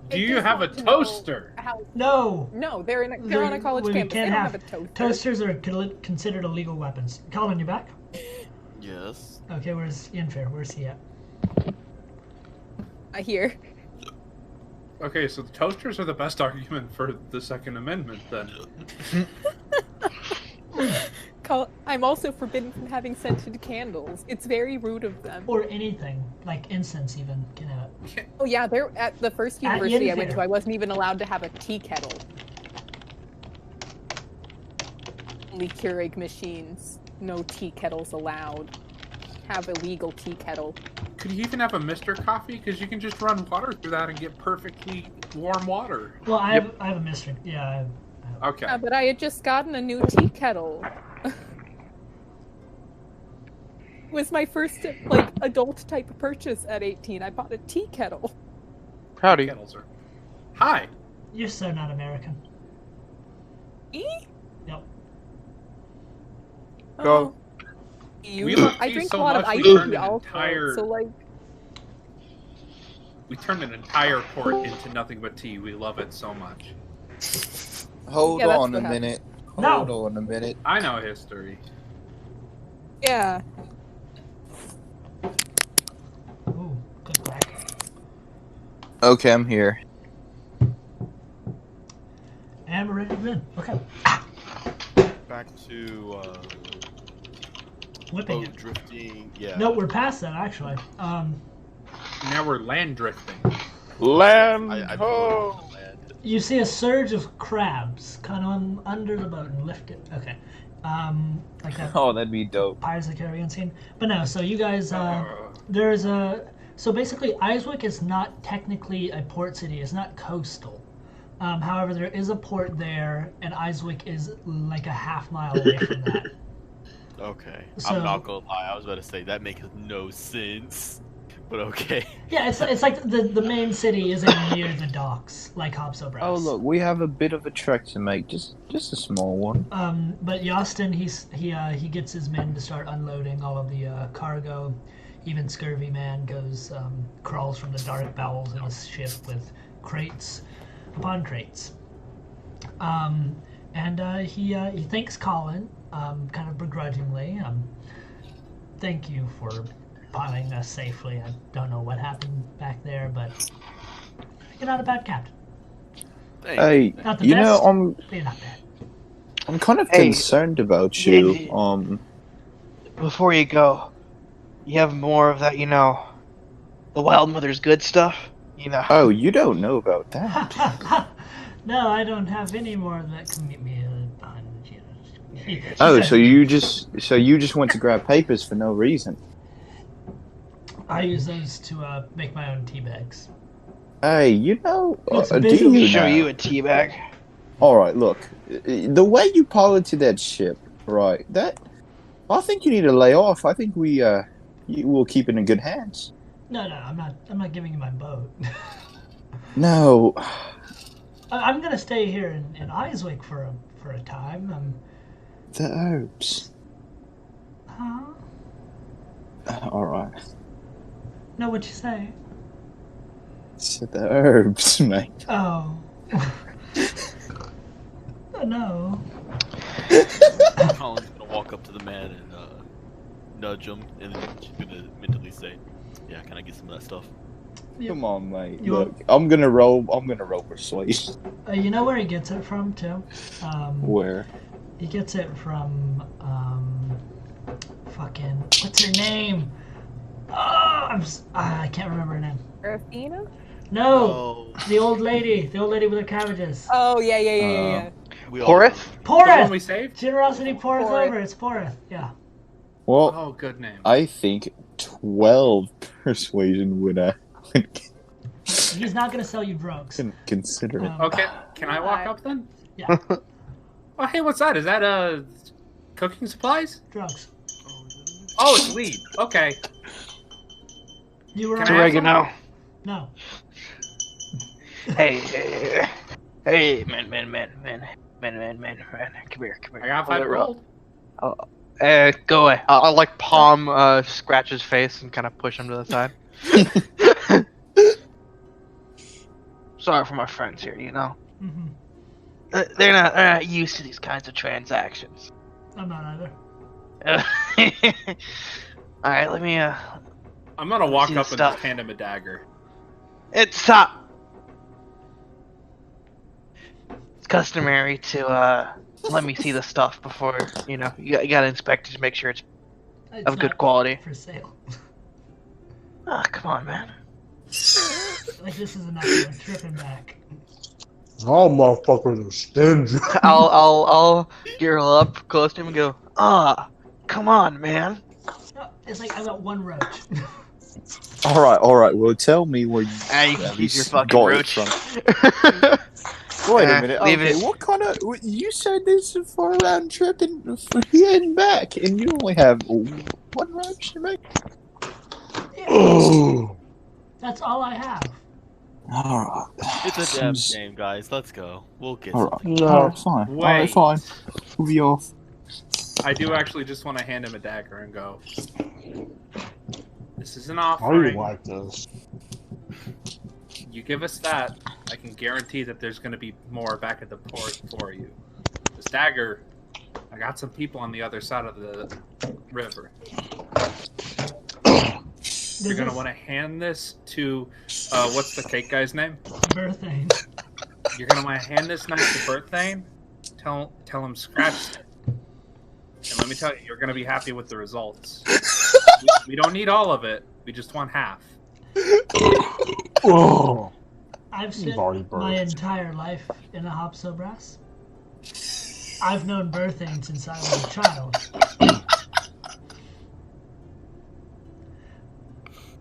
[SPEAKER 6] Do you have a toaster?
[SPEAKER 1] No.
[SPEAKER 5] No, they're on a college
[SPEAKER 1] we
[SPEAKER 5] campus. They
[SPEAKER 1] can't
[SPEAKER 5] don't have a toaster.
[SPEAKER 1] Toasters are considered illegal weapons. Colin, you back?
[SPEAKER 7] Yes.
[SPEAKER 1] Okay, where's Infair? Where's he at?
[SPEAKER 5] I hear.
[SPEAKER 6] Okay, so the toasters are the best argument for the Second Amendment, then.
[SPEAKER 5] I'm also forbidden from having scented candles. It's very rude of them.
[SPEAKER 1] Or anything, like incense even. Can have it.
[SPEAKER 5] Oh yeah, they're at the first university I went to. I wasn't even allowed to have a tea kettle. Only Keurig machines. No tea kettles allowed. Have a legal tea kettle.
[SPEAKER 6] Could you even have a Mr. Coffee? Because you can just run water through that and get perfectly warm water.
[SPEAKER 1] Well, I have a Mr. Yeah, I have.
[SPEAKER 6] Okay.
[SPEAKER 5] Yeah, but I had just gotten a new tea kettle. It was my first, adult type of purchase at 18. I bought a tea kettle.
[SPEAKER 2] Proud of you.
[SPEAKER 6] Kettles are... Hi.
[SPEAKER 1] You're so not American.
[SPEAKER 5] E?
[SPEAKER 1] Yep.
[SPEAKER 2] Go.
[SPEAKER 5] I drink a lot of iced tea also, so
[SPEAKER 6] we turned an entire port into nothing but tea. We love it so much.
[SPEAKER 4] Hold on a minute. Hold on a minute.
[SPEAKER 6] I know history.
[SPEAKER 5] Yeah.
[SPEAKER 1] Ooh, good crack.
[SPEAKER 4] Okay, I'm here.
[SPEAKER 1] And we're ready to win. Okay.
[SPEAKER 7] Back to
[SPEAKER 1] Whipping
[SPEAKER 7] boat
[SPEAKER 1] it.
[SPEAKER 7] drifting. Yeah.
[SPEAKER 1] No, we're past that actually.
[SPEAKER 6] Now we're land drifting.
[SPEAKER 3] Land.
[SPEAKER 7] I ho! Land.
[SPEAKER 1] You see a surge of crabs kind of under the boat and lift it. Okay. Like that.
[SPEAKER 4] Oh, that'd be dope.
[SPEAKER 1] Pirates of the Caribbean scene. But no, so you guys, there's a. So basically, Eiswick is not technically a port city. It's not coastal. However, there is a port there, and Eiswick is like a half-mile away from that.
[SPEAKER 7] Okay.
[SPEAKER 1] So-
[SPEAKER 7] I'm not gonna lie. I was about to say that makes no sense. But okay.
[SPEAKER 1] Yeah, it's like the main city isn't near the docks like Hobso
[SPEAKER 4] Oh, look, we have a bit of a trek to make. Just a small one.
[SPEAKER 1] But Yostin, he gets his men to start unloading all of the cargo. Even Scurvy Man crawls from the dark bowels of his ship with crates upon crates. And he thanks Colin, kind of begrudgingly. Thank you for piloting us safely. I don't know what happened back there, but you're not a bad captain.
[SPEAKER 4] Hey,
[SPEAKER 1] Not the
[SPEAKER 4] you
[SPEAKER 1] best,
[SPEAKER 4] know,
[SPEAKER 1] but you're not bad.
[SPEAKER 4] I'm kind of
[SPEAKER 2] Hey,
[SPEAKER 4] concerned about you.
[SPEAKER 2] Before you go, you have more of that, the Wild Mother's good stuff,
[SPEAKER 4] Oh, you don't know about that.
[SPEAKER 1] No, I don't have any more that can get me a punch.
[SPEAKER 4] Oh, so you just went to grab papers for no reason.
[SPEAKER 1] I use those to make my own tea bags.
[SPEAKER 4] Hey,
[SPEAKER 1] It's
[SPEAKER 4] do
[SPEAKER 1] visual.
[SPEAKER 4] you
[SPEAKER 2] show
[SPEAKER 4] now?
[SPEAKER 2] you a tea bag.
[SPEAKER 4] All right, look, the way you piloted that ship, right? I think you need to lay off. I think we will keep it in good hands.
[SPEAKER 1] No, I'm not giving you my boat.
[SPEAKER 4] No.
[SPEAKER 1] I'm gonna stay here in Eiswick for a time.
[SPEAKER 4] The herbs.
[SPEAKER 1] Huh?
[SPEAKER 4] Alright.
[SPEAKER 1] No, what'd you say?
[SPEAKER 4] Said the herbs, mate.
[SPEAKER 1] Oh. No.
[SPEAKER 8] Colin's gonna walk up to the man and nudge him, and then she's gonna mentally say, "Yeah, can I get some of that stuff?"
[SPEAKER 4] Come on, mate.
[SPEAKER 1] You
[SPEAKER 4] Look, I'm gonna roll persuasion.
[SPEAKER 1] You know where he gets it from, too?
[SPEAKER 4] Where?
[SPEAKER 1] He gets it from, fucking, what's her name? Oh, I can't remember her name.
[SPEAKER 5] Rafina?
[SPEAKER 1] No, the old lady with her cabbages.
[SPEAKER 5] Oh, yeah.
[SPEAKER 8] We all-
[SPEAKER 2] Porith?
[SPEAKER 6] The one
[SPEAKER 1] Porith!
[SPEAKER 6] we saved?
[SPEAKER 1] Generosity poureth
[SPEAKER 5] Porith.
[SPEAKER 1] over, it's Porith, yeah.
[SPEAKER 4] Well,
[SPEAKER 6] Oh, good name.
[SPEAKER 4] I think 12 persuasion would
[SPEAKER 1] He's not gonna sell you drugs.
[SPEAKER 4] consider it.
[SPEAKER 6] Okay, can I walk up then?
[SPEAKER 1] Yeah,
[SPEAKER 6] Oh, hey, what's that? Is that cooking supplies?
[SPEAKER 1] drugs.
[SPEAKER 6] Oh, it's weed. Okay.
[SPEAKER 1] You were
[SPEAKER 6] Can
[SPEAKER 1] on-
[SPEAKER 6] I have some?
[SPEAKER 2] Oregano.
[SPEAKER 1] No.
[SPEAKER 2] Hey, man. Come here.
[SPEAKER 6] I got 5 gold.
[SPEAKER 2] Go away. I'll like palm scratch his face and kind of push him to the side. Sorry for my friends here, you know.
[SPEAKER 1] Mm-hmm.
[SPEAKER 2] They're not used to these kinds of transactions.
[SPEAKER 1] I'm not either.
[SPEAKER 2] All right, let me.
[SPEAKER 6] I'm gonna walk
[SPEAKER 2] see the
[SPEAKER 6] up and
[SPEAKER 2] stuff.
[SPEAKER 6] just hand him a dagger.
[SPEAKER 2] It's customary to let me see the stuff before you gotta inspect it to make sure it's
[SPEAKER 1] It's
[SPEAKER 2] of good
[SPEAKER 1] not
[SPEAKER 2] quality.
[SPEAKER 1] For sale.
[SPEAKER 2] Ah, come on, man.
[SPEAKER 1] Like, this is enough. You're tripping back.
[SPEAKER 3] All motherfuckers are stingy.
[SPEAKER 2] I'll gear up close to him and go, come on, man.
[SPEAKER 1] No, it's like, I got one roach.
[SPEAKER 4] Alright. Well, tell me where you
[SPEAKER 2] You can
[SPEAKER 4] at
[SPEAKER 2] keep
[SPEAKER 4] least
[SPEAKER 2] your fucking
[SPEAKER 4] got it
[SPEAKER 2] roach.
[SPEAKER 4] from. Wait a minute.
[SPEAKER 2] Leave
[SPEAKER 4] Okay,
[SPEAKER 2] it.
[SPEAKER 4] what kind of? You said this is for a round trip and for here and back, and you only have one roach to make.
[SPEAKER 3] Oh,
[SPEAKER 1] That's all I have.
[SPEAKER 4] Alright.
[SPEAKER 8] It's a damn shame, guys. Let's go. We'll get
[SPEAKER 4] Alright.
[SPEAKER 8] something.
[SPEAKER 3] no.
[SPEAKER 4] Alright, fine. Alright,
[SPEAKER 6] Wait.
[SPEAKER 4] fine. Move you off.
[SPEAKER 6] I do actually just want to hand him a dagger and go. This is an
[SPEAKER 3] Why do
[SPEAKER 6] offering.
[SPEAKER 3] you like this?
[SPEAKER 6] You give us that, I can guarantee that there's going to be more back at the port for you. This dagger, I got some people on the other side of the river. You're going to want to hand this to, what's the cake guy's name?
[SPEAKER 1] Birthday.
[SPEAKER 6] You're going to want to hand this knife to Birthane. Tell him scratch it. And let me tell you, you're going to be happy with the results. We don't need all of it. We just want half.
[SPEAKER 3] Oh,
[SPEAKER 1] I've
[SPEAKER 3] You've
[SPEAKER 1] spent
[SPEAKER 3] already
[SPEAKER 1] my
[SPEAKER 3] birthed.
[SPEAKER 1] entire life in a Hopso Brass. I've known birthing since I was a child.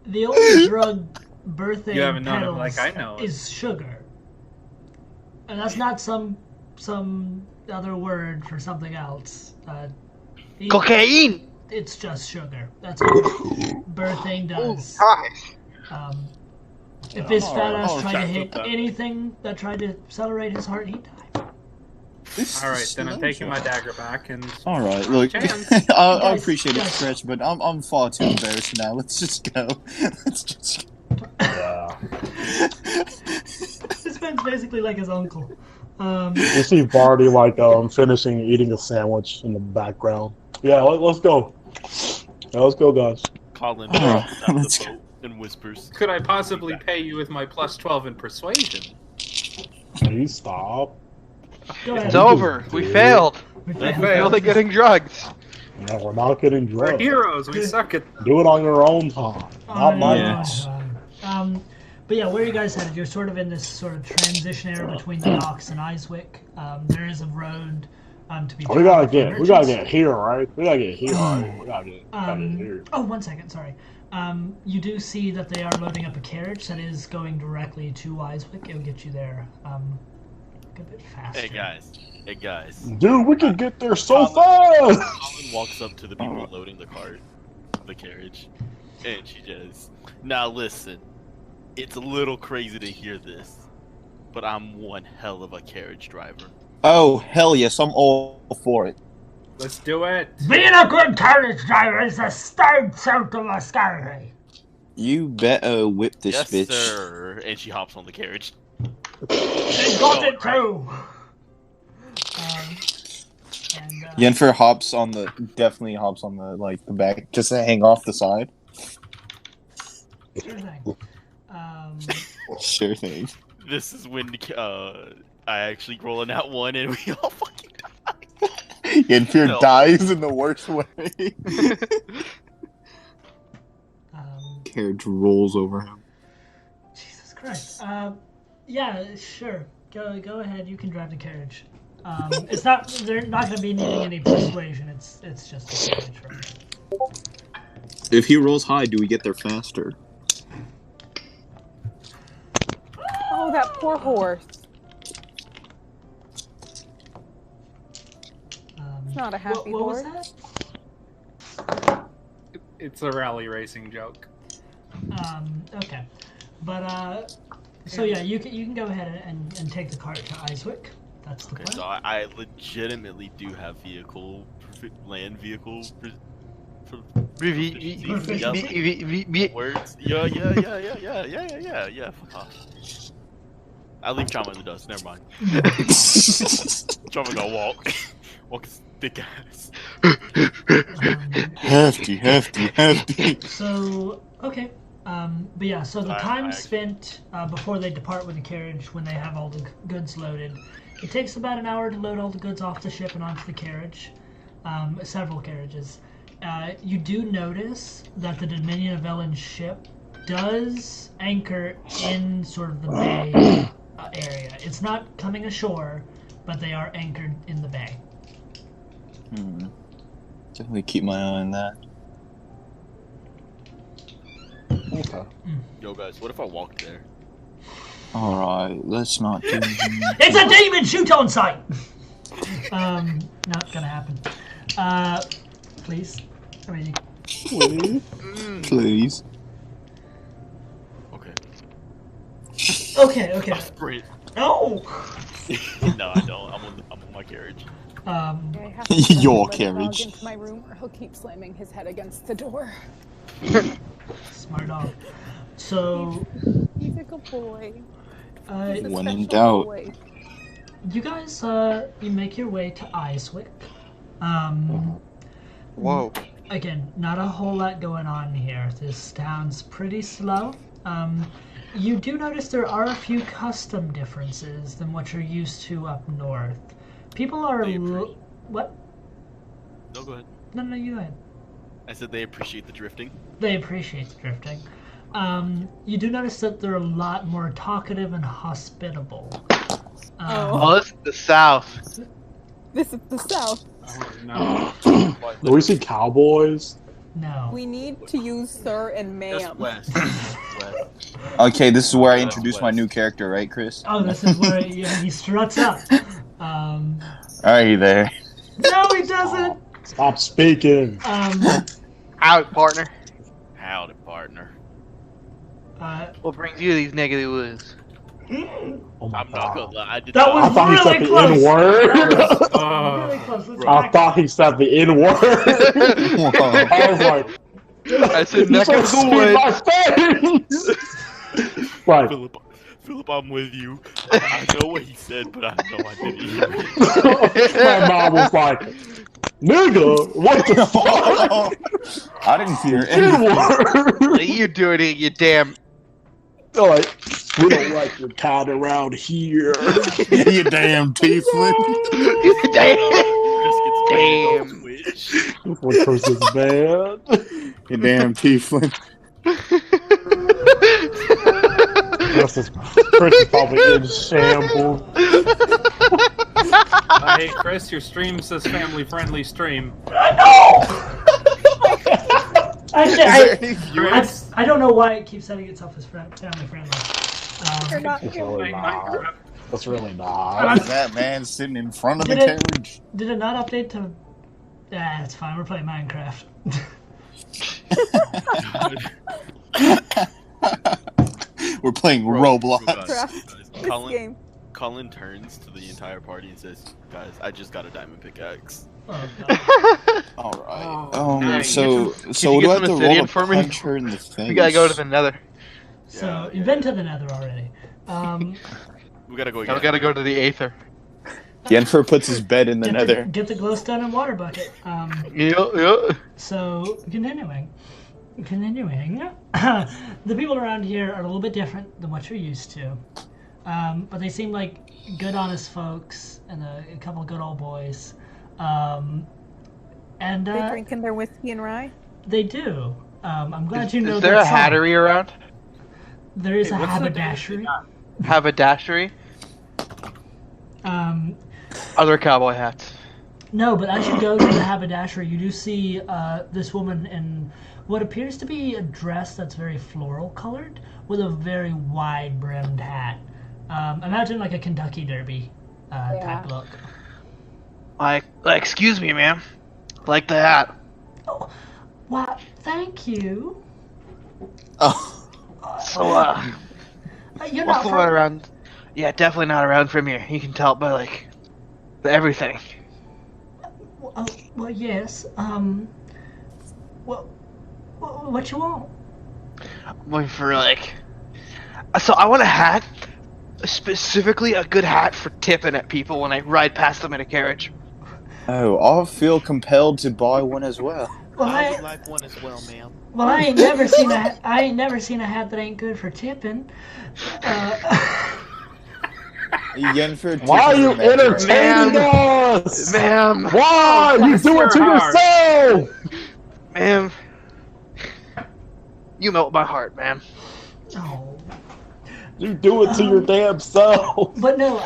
[SPEAKER 1] The only drug birthing
[SPEAKER 6] You haven't known it
[SPEAKER 1] peddles
[SPEAKER 6] like I know it.
[SPEAKER 1] is sugar. And that's not some other word for something else.
[SPEAKER 2] Cocaine.
[SPEAKER 1] It's just sugar. That's all birthing does. If this fat ass tried to hit anything that tried to accelerate his heart, he'd die.
[SPEAKER 6] All right, then I'm taking my dagger back and.
[SPEAKER 4] All right, look,
[SPEAKER 6] Chance.
[SPEAKER 4] I
[SPEAKER 1] Guys,
[SPEAKER 4] appreciate it,
[SPEAKER 1] guys.
[SPEAKER 4] Stretch, but I'm far too embarrassed now. Let's just go. Let's just.
[SPEAKER 3] yeah.
[SPEAKER 1] This man's basically like his uncle.
[SPEAKER 3] You see Barty like finishing eating a sandwich in the background. Yeah, let's go. Yeah, let's go, guys.
[SPEAKER 8] Colin
[SPEAKER 4] All right,
[SPEAKER 8] drops out
[SPEAKER 4] let's
[SPEAKER 8] the
[SPEAKER 4] go.
[SPEAKER 8] boat and whispers.
[SPEAKER 6] Could I possibly pay you with my plus 12 in persuasion?
[SPEAKER 3] Please stop.
[SPEAKER 1] Go ahead.
[SPEAKER 2] It's over. We failed.
[SPEAKER 1] We
[SPEAKER 6] We
[SPEAKER 1] failed.
[SPEAKER 6] failed.
[SPEAKER 2] We're getting drugs.
[SPEAKER 3] No, we're not getting
[SPEAKER 6] We're
[SPEAKER 3] drugged.
[SPEAKER 6] heroes. We suck at.
[SPEAKER 3] Do it on your own time. Not
[SPEAKER 1] Oh,
[SPEAKER 3] mine.
[SPEAKER 4] Yes.
[SPEAKER 1] But yeah, where you guys headed? You're sort of in this sort of transition area between the docks and Iswick. There is a road to be.
[SPEAKER 3] We gotta
[SPEAKER 1] traveled for
[SPEAKER 3] get
[SPEAKER 1] merchants.
[SPEAKER 3] here, right? We gotta get here, right? We gotta get here.
[SPEAKER 1] Oh, 1 second, sorry. You do see that they are loading up a carriage that is going directly to Iswick. It'll get you there a bit faster.
[SPEAKER 8] Hey guys.
[SPEAKER 3] Dude, we can get there so fast.
[SPEAKER 8] Colin walks up to the people loading the cart, the carriage, and she says, "Now listen, it's a little crazy to hear this, but I'm one hell of a carriage driver.
[SPEAKER 4] Oh hell yes, I'm all for it.
[SPEAKER 6] Let's do it.
[SPEAKER 1] Being a good carriage driver is a stern circle of scary.
[SPEAKER 4] You better whip this
[SPEAKER 8] Yes,
[SPEAKER 4] bitch.
[SPEAKER 8] sir. And she hops on the carriage.
[SPEAKER 1] They got it too.
[SPEAKER 4] Yennefer definitely hops on the back, just to hang off the side.
[SPEAKER 1] Sure thing.
[SPEAKER 4] Sure thing.
[SPEAKER 8] This is when I actually roll in that one and we all fucking die.
[SPEAKER 4] Yennefer
[SPEAKER 8] No.
[SPEAKER 4] dies in the worst way. Carriage rolls over him.
[SPEAKER 1] Jesus Christ. Yeah, sure. Go ahead. You can drive the carriage. It's not. They're not going to be needing any persuasion. It's just a carriage for me.
[SPEAKER 4] If he rolls high, do we get there faster?
[SPEAKER 5] Oh, that poor horse. It's not a happy
[SPEAKER 1] what was
[SPEAKER 5] horse.
[SPEAKER 1] that?
[SPEAKER 6] It's a rally racing joke.
[SPEAKER 1] Okay. But so yeah, you can go ahead and take the cart to Icewick. That's the
[SPEAKER 8] Okay,
[SPEAKER 1] plan.
[SPEAKER 8] so I legitimately do have land vehicle. Words. Yeah. Fuck off. I leave Trauma in the dust. Never mind. Trauma gonna walk. Walk his thick ass.
[SPEAKER 4] Hefty.
[SPEAKER 1] So okay. But yeah, so the
[SPEAKER 8] I
[SPEAKER 1] time
[SPEAKER 8] actually-
[SPEAKER 1] spent before they depart with the carriage, when they have all the goods loaded, it takes about an hour to load all the goods off the ship and onto the carriage, several carriages. You do notice that the Dominion of Ellen ship does anchor in sort of the bay area. It's not coming ashore, but they are anchored in the bay.
[SPEAKER 4] Definitely keep my eye on that.
[SPEAKER 3] Okay.
[SPEAKER 8] Yo, guys, what if I walk there?
[SPEAKER 4] Alright, let's not do
[SPEAKER 1] It's a demon! Shoot on sight! Not gonna happen. Please. I mean,
[SPEAKER 4] Please.
[SPEAKER 8] Okay.
[SPEAKER 1] okay.
[SPEAKER 8] Sprint.
[SPEAKER 1] No!
[SPEAKER 8] No, I don't. I'm on my carriage.
[SPEAKER 5] I have to
[SPEAKER 4] Your
[SPEAKER 5] let the dog
[SPEAKER 4] carriage.
[SPEAKER 5] into my room, or he'll keep slamming his head against the door.
[SPEAKER 1] Smart dog. So,
[SPEAKER 5] He's a good boy. He's a
[SPEAKER 4] When in
[SPEAKER 5] special
[SPEAKER 4] doubt.
[SPEAKER 5] boy.
[SPEAKER 1] you guys, you make your way to Icewick.
[SPEAKER 2] Whoa.
[SPEAKER 1] Again, not a whole lot going on here. This town's pretty slow. You do notice there are a few custom differences than what you're used to up north. People are what?
[SPEAKER 8] No, go ahead.
[SPEAKER 1] No, you go ahead.
[SPEAKER 8] I said they appreciate the drifting.
[SPEAKER 1] They appreciate the drifting. You do notice that they're a lot more talkative and hospitable.
[SPEAKER 2] Oh, this is the South.
[SPEAKER 5] This is the South.
[SPEAKER 6] No.
[SPEAKER 3] Do we see cowboys?
[SPEAKER 1] No.
[SPEAKER 5] We need to use sir and
[SPEAKER 8] That's
[SPEAKER 5] ma'am.
[SPEAKER 8] west. West.
[SPEAKER 4] Okay, this is where I
[SPEAKER 8] That's
[SPEAKER 4] introduce my
[SPEAKER 8] west.
[SPEAKER 4] new character, right, Chris?
[SPEAKER 1] Oh, this is where he struts up.
[SPEAKER 4] Alright, there.
[SPEAKER 1] No, he doesn't.
[SPEAKER 3] Stop speaking.
[SPEAKER 2] Out, partner.
[SPEAKER 8] Howdy, partner.
[SPEAKER 2] What brings you to these negative woods?
[SPEAKER 3] Oh my
[SPEAKER 8] I'm not gonna
[SPEAKER 3] god.
[SPEAKER 8] lie. I did
[SPEAKER 1] That
[SPEAKER 8] not.
[SPEAKER 3] I
[SPEAKER 1] was
[SPEAKER 3] thought he said
[SPEAKER 1] really
[SPEAKER 3] the
[SPEAKER 1] close.
[SPEAKER 3] N word.
[SPEAKER 1] Really close. Let's
[SPEAKER 3] I
[SPEAKER 1] back
[SPEAKER 3] thought he said the N word. I was like,
[SPEAKER 2] I said
[SPEAKER 3] you
[SPEAKER 2] neck
[SPEAKER 3] said
[SPEAKER 2] of
[SPEAKER 3] spit
[SPEAKER 2] the
[SPEAKER 3] my face. Like,
[SPEAKER 8] Philip, I'm with you. I know what he said, but I know I didn't hear it.
[SPEAKER 3] my mom was like, nigga, what the fuck?
[SPEAKER 4] I didn't hear
[SPEAKER 3] N
[SPEAKER 4] anything.
[SPEAKER 3] word.
[SPEAKER 2] You doing it, you damn.
[SPEAKER 3] Like, we don't like your kind around here.
[SPEAKER 4] You damn tiefling.
[SPEAKER 2] Damn.
[SPEAKER 8] Which,
[SPEAKER 3] What Chris is bad.
[SPEAKER 4] You damn tiefling.
[SPEAKER 3] Chris is probably in shambles.
[SPEAKER 6] Hey, Chris, your stream says family-friendly stream.
[SPEAKER 1] Actually,
[SPEAKER 6] Viewers?
[SPEAKER 1] I don't know why it keeps setting itself as family friendly.
[SPEAKER 5] You're not
[SPEAKER 3] It's
[SPEAKER 5] here.
[SPEAKER 3] really not. It's really not.
[SPEAKER 4] That man sitting in front of the
[SPEAKER 1] Did it-
[SPEAKER 4] carriage.
[SPEAKER 1] Did it not update to? It's fine. We're playing Minecraft.
[SPEAKER 4] We're playing
[SPEAKER 8] Bro,
[SPEAKER 4] Roblox.
[SPEAKER 8] guys,
[SPEAKER 5] This game.
[SPEAKER 8] Colin turns to the entire party and says, "Guys, I just got a diamond pickaxe.
[SPEAKER 1] Oh, God.
[SPEAKER 4] All right.
[SPEAKER 2] Hey,
[SPEAKER 4] So
[SPEAKER 2] can you
[SPEAKER 4] do
[SPEAKER 2] get
[SPEAKER 4] I
[SPEAKER 2] some
[SPEAKER 4] have to roll
[SPEAKER 2] obsidian
[SPEAKER 4] to
[SPEAKER 2] for me?
[SPEAKER 4] punch her in the face?
[SPEAKER 2] We gotta go to the nether.
[SPEAKER 1] So, you've been to the nether already.
[SPEAKER 8] We gotta go
[SPEAKER 2] Now
[SPEAKER 8] again.
[SPEAKER 2] we gotta go to the Aether.
[SPEAKER 4] Yennefer puts his bed in the nether.
[SPEAKER 1] Get the glowstone and water bucket.
[SPEAKER 2] Yeah.
[SPEAKER 1] So, continuing. The people around here are a little bit different than what you're used to. But they seem like good, honest folks and a couple of good old boys. And
[SPEAKER 5] They drinking their whiskey and rye?
[SPEAKER 1] they do. I'm glad you know
[SPEAKER 2] Is there
[SPEAKER 1] that
[SPEAKER 2] a
[SPEAKER 1] song.
[SPEAKER 2] hattery around?
[SPEAKER 1] There is a
[SPEAKER 6] what's the
[SPEAKER 1] haberdashery.
[SPEAKER 2] Haberdashery? Are there cowboy hats?
[SPEAKER 1] No, but as you go to the haberdashery, you do see this woman in what appears to be a dress that's very floral colored with a very wide brimmed hat. Imagine like a Kentucky Derby type look.
[SPEAKER 2] Like, excuse me, ma'am. Like the hat.
[SPEAKER 1] Oh, why, thank you.
[SPEAKER 4] Oh,
[SPEAKER 2] So,
[SPEAKER 1] You're
[SPEAKER 2] what's
[SPEAKER 1] not
[SPEAKER 2] the
[SPEAKER 1] from...
[SPEAKER 2] one around? Yeah, definitely not around from here. You can tell by, like, everything.
[SPEAKER 1] Well, yes. Well, what you want?
[SPEAKER 2] I'm looking for, like... So I want a hat. Specifically a good hat for tipping at people when I ride past them in a carriage.
[SPEAKER 4] I feel compelled to buy one as well.
[SPEAKER 1] Well,
[SPEAKER 8] I would like one as well, ma'am.
[SPEAKER 1] Well, I ain't never seen a hat that ain't good for tipping.
[SPEAKER 4] Yennefer,
[SPEAKER 3] Why are you entertaining
[SPEAKER 2] Ma'am.
[SPEAKER 3] us?
[SPEAKER 2] Ma'am.
[SPEAKER 3] Why? You do it to yourself!
[SPEAKER 2] Ma'am. You melt my heart, ma'am.
[SPEAKER 1] Oh.
[SPEAKER 3] You do it to your damn self.
[SPEAKER 1] But no,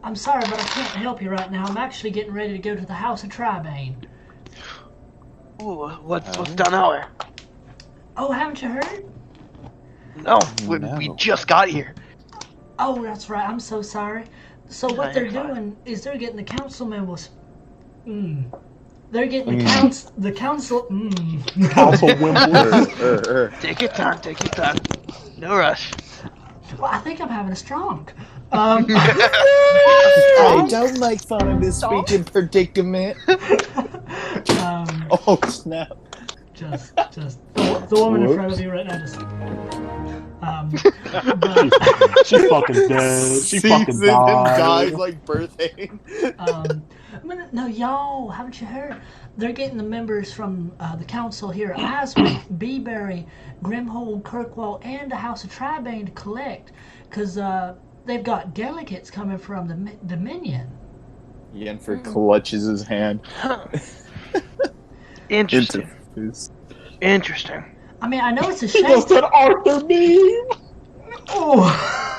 [SPEAKER 1] I'm sorry, but I can't help you right now. I'm actually getting ready to go to the House of Tribane.
[SPEAKER 2] Ooh, what's down there?
[SPEAKER 1] Oh, haven't you heard?
[SPEAKER 2] No,
[SPEAKER 4] No.
[SPEAKER 2] we just got here.
[SPEAKER 1] Oh, that's right. I'm so sorry. So
[SPEAKER 2] No,
[SPEAKER 1] what they're
[SPEAKER 2] you're fine.
[SPEAKER 1] doing is they're getting the council members. They're getting the council.
[SPEAKER 3] Council Wimble.
[SPEAKER 2] Take your time, take your time. No rush.
[SPEAKER 1] Well, I think I'm having a stroke.
[SPEAKER 4] I don't make fun of this speaking predicament. Oh snap!
[SPEAKER 1] Just the woman in front of you right now. Just. But,
[SPEAKER 3] She's fucking dead. She fucking
[SPEAKER 4] Season and dies
[SPEAKER 3] died.
[SPEAKER 4] like birthing.
[SPEAKER 1] no, y'all, haven't you heard? They're getting the members from the council here at Aswick, Beeberry, Grimhold, Kirkwall, and the House of Tribane to collect, because they've got delegates coming from the Dominion.
[SPEAKER 4] Yennefer clutches his hand.
[SPEAKER 2] Interesting. Interesting.
[SPEAKER 1] I mean, I know it's a
[SPEAKER 3] She
[SPEAKER 1] shame.
[SPEAKER 3] just said Arthur meme.
[SPEAKER 1] Oh.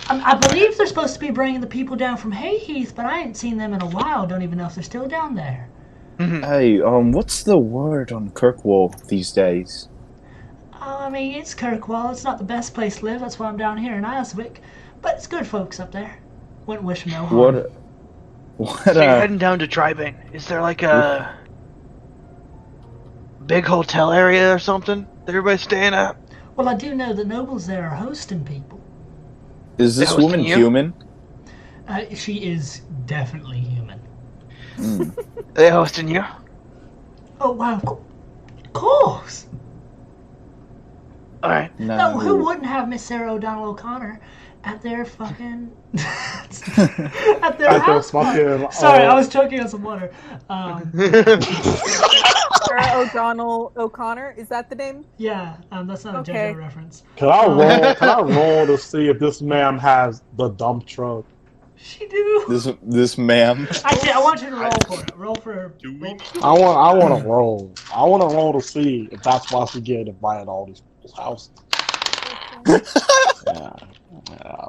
[SPEAKER 1] I believe they're supposed to be bringing the people down from Hayheath, but I ain't seen them in a while. Don't even know if they're still down there.
[SPEAKER 4] Hey, what's the word on Kirkwall these days?
[SPEAKER 1] I mean, it's Kirkwall. It's not the best place to live. That's why I'm down here in Aswick. But it's good folks up there. Wouldn't wish them no harm.
[SPEAKER 4] What?
[SPEAKER 2] So you're heading down to Tribane. Is there like a big hotel area or something that everybody's staying at?
[SPEAKER 1] Well, I do know the nobles there are hosting people.
[SPEAKER 4] Is this
[SPEAKER 2] Hosting
[SPEAKER 4] woman
[SPEAKER 2] you?
[SPEAKER 4] human?
[SPEAKER 1] She is definitely human.
[SPEAKER 4] Mm.
[SPEAKER 2] Are they hosting you?
[SPEAKER 1] Oh, wow. Of course.
[SPEAKER 2] Alright.
[SPEAKER 1] No, who wouldn't have Miss Sarah O'Donnell O'Connor at their fucking... at their house party?
[SPEAKER 3] fucking,
[SPEAKER 1] Sorry, I was choking on some water.
[SPEAKER 5] Sarah O'Donnell O'Connor, is that the name?
[SPEAKER 1] Yeah, that's not a
[SPEAKER 5] Okay.
[SPEAKER 1] JoJo reference.
[SPEAKER 3] Can I roll? Can I roll to see if this man has the dump truck?
[SPEAKER 1] She do.
[SPEAKER 4] This ma'am.
[SPEAKER 1] Actually, I want you to roll for it. Roll for... Roll.
[SPEAKER 3] I want to roll. I want to roll to see if that's why she get invited to all these people's houses. Yeah,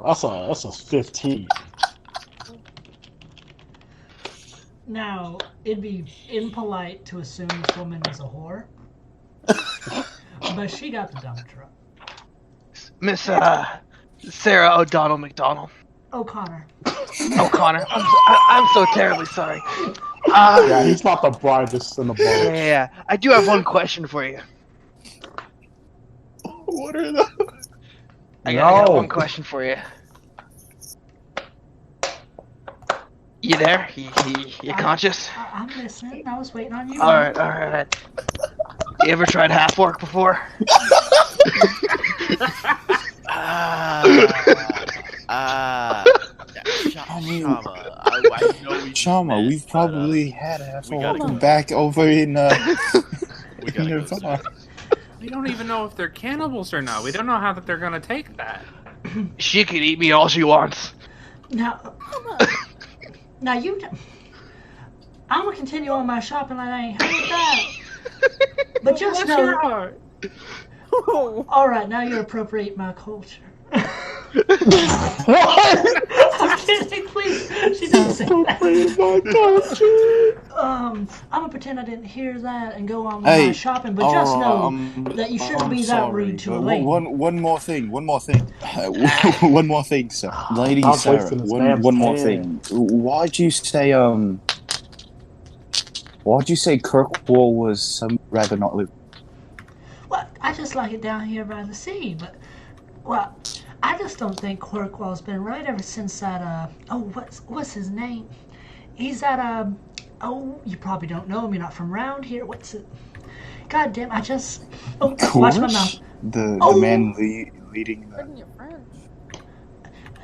[SPEAKER 3] that's a 15.
[SPEAKER 1] Now, it'd be impolite to assume this woman is a whore. But she got the dump truck.
[SPEAKER 2] Miss Sarah O'Donnell McDonald.
[SPEAKER 1] O'Connor.
[SPEAKER 2] O'Connor. I'm so terribly sorry.
[SPEAKER 3] Yeah, he's not the brightest in the bunch.
[SPEAKER 2] Yeah, I do have one question for you.
[SPEAKER 4] What are those?
[SPEAKER 2] I got
[SPEAKER 3] No.
[SPEAKER 2] one question for you. You there? You conscious?
[SPEAKER 1] I'm listening. I was waiting on you.
[SPEAKER 2] Alright. You ever tried half orc before?
[SPEAKER 4] Shama, we've probably had half orc back over in Nirvana.
[SPEAKER 6] We don't even know if they're cannibals or not. We don't know how that they're gonna take that.
[SPEAKER 2] She can eat me all she wants.
[SPEAKER 1] Now you. I'm gonna continue on my shopping like I ain't heard that. But just know. All right, now you're appropriating my culture.
[SPEAKER 3] What?
[SPEAKER 1] I'm kidding, please. She didn't say that. I'm gonna pretend I didn't hear that and go on with my shopping. But just know that you shouldn't be that rude to a lady.
[SPEAKER 4] One more thing, one more thing, sir. Lady Sarah, one more thing. Why'd you say Kirkwall was rather not live?
[SPEAKER 1] Well, I just like it down here by the sea, but well, I just don't think Kirkwall's been right ever since that what's his name? He's that you probably don't know him, you're not from around here. What's it? God damn, I just watch my mouth.
[SPEAKER 4] The man leading that.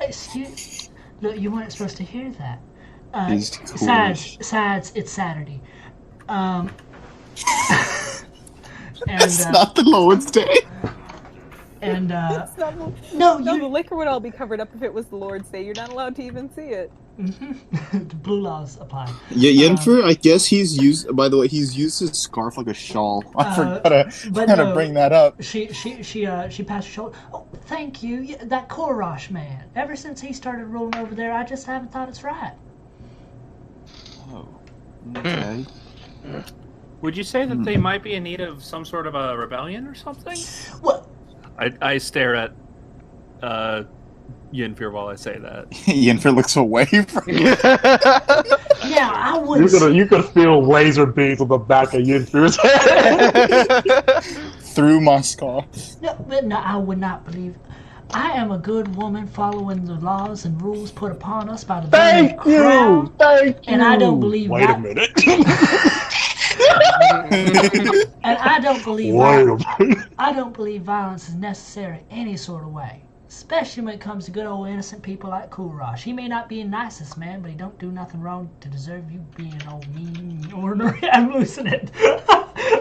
[SPEAKER 1] Excuse, look, you weren't supposed to hear that.
[SPEAKER 4] It's
[SPEAKER 1] Saturday.
[SPEAKER 4] That's not the Lord's Day.
[SPEAKER 1] And
[SPEAKER 5] the liquor would all be covered up if it was the Lord's Day. You're not allowed to even see it.
[SPEAKER 1] The blue laws apply.
[SPEAKER 4] Yeah, Yennefer, I guess he's used his scarf like a shawl. I forgot to bring that up.
[SPEAKER 1] She passed her shoulder. Oh, thank you. Yeah, that Korosh man. Ever since he started rolling over there, I just haven't thought it's right.
[SPEAKER 4] Oh, okay.
[SPEAKER 6] Would you say that they might be in need of some sort of a rebellion or something?
[SPEAKER 1] What?
[SPEAKER 6] I stare at Yennefer while I say that.
[SPEAKER 4] Yennefer looks away from you.
[SPEAKER 1] Yeah, I would.
[SPEAKER 3] You could feel laser beams on the back of Yennefer's head.
[SPEAKER 4] Through my scarf.
[SPEAKER 1] No, I would not believe. I am a good woman following the laws and rules put upon us by the
[SPEAKER 3] Thank
[SPEAKER 1] crown.
[SPEAKER 3] Thank you.
[SPEAKER 1] And I don't believe
[SPEAKER 3] Wait a minute.
[SPEAKER 1] And I don't believe I don't believe violence is necessary any sort of way. Especially when it comes to good old innocent people like Korosh. He may not be the nicest man, but he don't do nothing wrong to deserve you being old mean ornery. I'm losing it.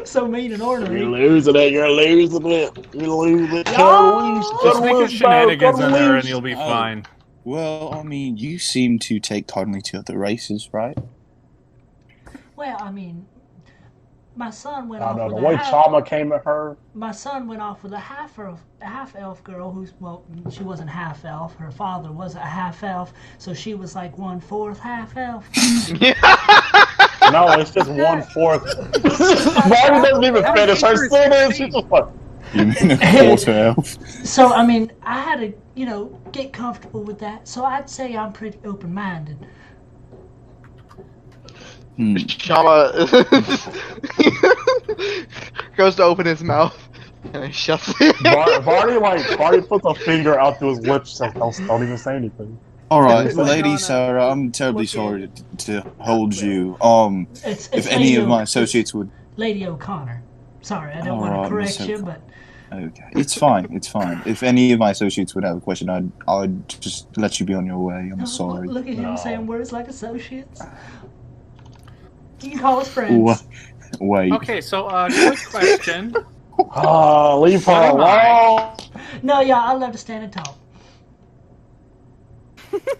[SPEAKER 1] So mean and ornery.
[SPEAKER 3] You're losing it. You're losing it.
[SPEAKER 6] Just make a shenanigans in there and you'll be fine.
[SPEAKER 4] Well, I mean, you seem to take kindly to other races, right?
[SPEAKER 1] Well, I mean, my son went
[SPEAKER 3] I
[SPEAKER 1] off
[SPEAKER 3] know
[SPEAKER 1] with
[SPEAKER 3] the way trauma came at her.
[SPEAKER 1] My son went off with a half elf girl who's, well, she wasn't half elf. Her father was a half elf, so she was like 1/4 half elf.
[SPEAKER 3] No, it's just 1/4. Barbie doesn't even finish her sentence. She's just like,
[SPEAKER 4] you mean a quarter elf?
[SPEAKER 1] So I mean, I had to, get comfortable with that. So I'd say I'm pretty open-minded.
[SPEAKER 2] Shama goes to open his mouth and he shuts it.
[SPEAKER 3] Barney puts a finger out to his lips and don't even say anything.
[SPEAKER 4] Alright, Lady Sarah, I'm terribly sorry to hold you.
[SPEAKER 1] It's
[SPEAKER 4] if any of my associates would...
[SPEAKER 1] Lady O'Connor. Sorry, I don't want to correct you, but...
[SPEAKER 4] Okay, it's fine. If any of my associates would have a question, I'd just let you be on your way. I'm sorry.
[SPEAKER 1] Look at him saying words like associates. You can call us friends.
[SPEAKER 4] Wait.
[SPEAKER 6] Okay, so quick question.
[SPEAKER 3] Leave her alone.
[SPEAKER 1] No, yeah, I love to stand and talk.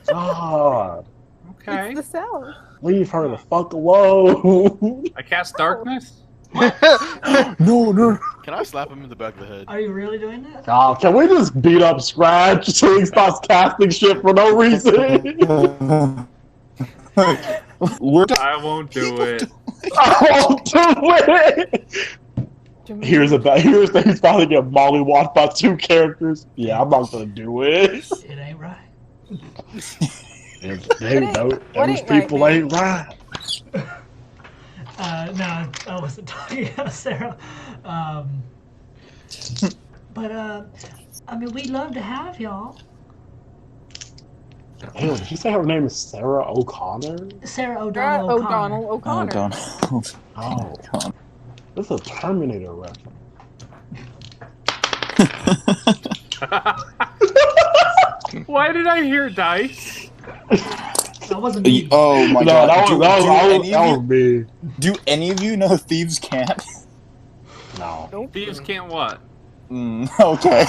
[SPEAKER 3] God.
[SPEAKER 6] Okay.
[SPEAKER 5] It's the cell.
[SPEAKER 3] Leave her the fuck alone.
[SPEAKER 6] I cast darkness.
[SPEAKER 3] No.
[SPEAKER 7] Can I slap him in the back of the head?
[SPEAKER 1] Are you really doing that?
[SPEAKER 3] Can we just beat up Scratch so he stops casting shit for no reason?
[SPEAKER 6] I won't do it.
[SPEAKER 3] I won't do it. Here's he's probably get mollywopped by 2 characters. Yeah, I'm not gonna do it.
[SPEAKER 1] It ain't right.
[SPEAKER 3] Those people ain't right.
[SPEAKER 1] No, I wasn't talking about Sarah. But I mean, we'd love to have y'all.
[SPEAKER 3] Ew, did you say her name is Sarah O'Connor?
[SPEAKER 1] Sarah O'Donnell O'Connor.
[SPEAKER 5] O'Donnell.
[SPEAKER 4] Oh,
[SPEAKER 3] Oh, this is a Terminator reference.
[SPEAKER 6] Why did I hear dice?
[SPEAKER 1] That wasn't me.
[SPEAKER 4] Oh my
[SPEAKER 3] No,
[SPEAKER 4] god.
[SPEAKER 3] that was me.
[SPEAKER 4] Do any of you know Thieves Can't?
[SPEAKER 3] No,
[SPEAKER 5] Nope.
[SPEAKER 6] Thieves can't what?
[SPEAKER 4] Okay.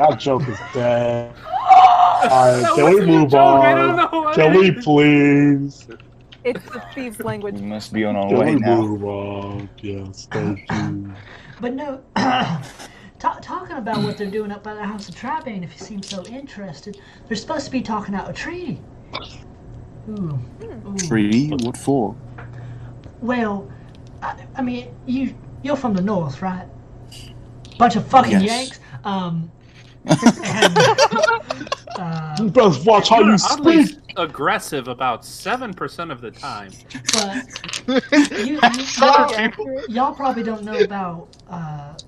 [SPEAKER 3] that joke is dead. Alright,
[SPEAKER 6] That
[SPEAKER 3] can we
[SPEAKER 6] wasn't a
[SPEAKER 3] move
[SPEAKER 6] joke, I don't know
[SPEAKER 3] on?
[SPEAKER 6] what
[SPEAKER 3] Can
[SPEAKER 6] it
[SPEAKER 3] we
[SPEAKER 6] is.
[SPEAKER 3] please?
[SPEAKER 5] It's the thieves' language.
[SPEAKER 4] We must be on our
[SPEAKER 3] Can
[SPEAKER 4] way
[SPEAKER 3] we
[SPEAKER 4] now.
[SPEAKER 3] move on? Yes, thank you.
[SPEAKER 1] But no, talking about what they're doing up by the House of Tribane, if you seem so interested, they're supposed to be talking out a treaty. Ooh. Ooh.
[SPEAKER 4] Treaty? What for?
[SPEAKER 1] Well, I mean, you're from the north, right? Bunch of fucking
[SPEAKER 4] Yes.
[SPEAKER 1] Yanks. And,
[SPEAKER 3] You best watch how you
[SPEAKER 6] You're oddly
[SPEAKER 3] speak.
[SPEAKER 6] aggressive about 7% of the time.
[SPEAKER 1] but y'all probably don't know about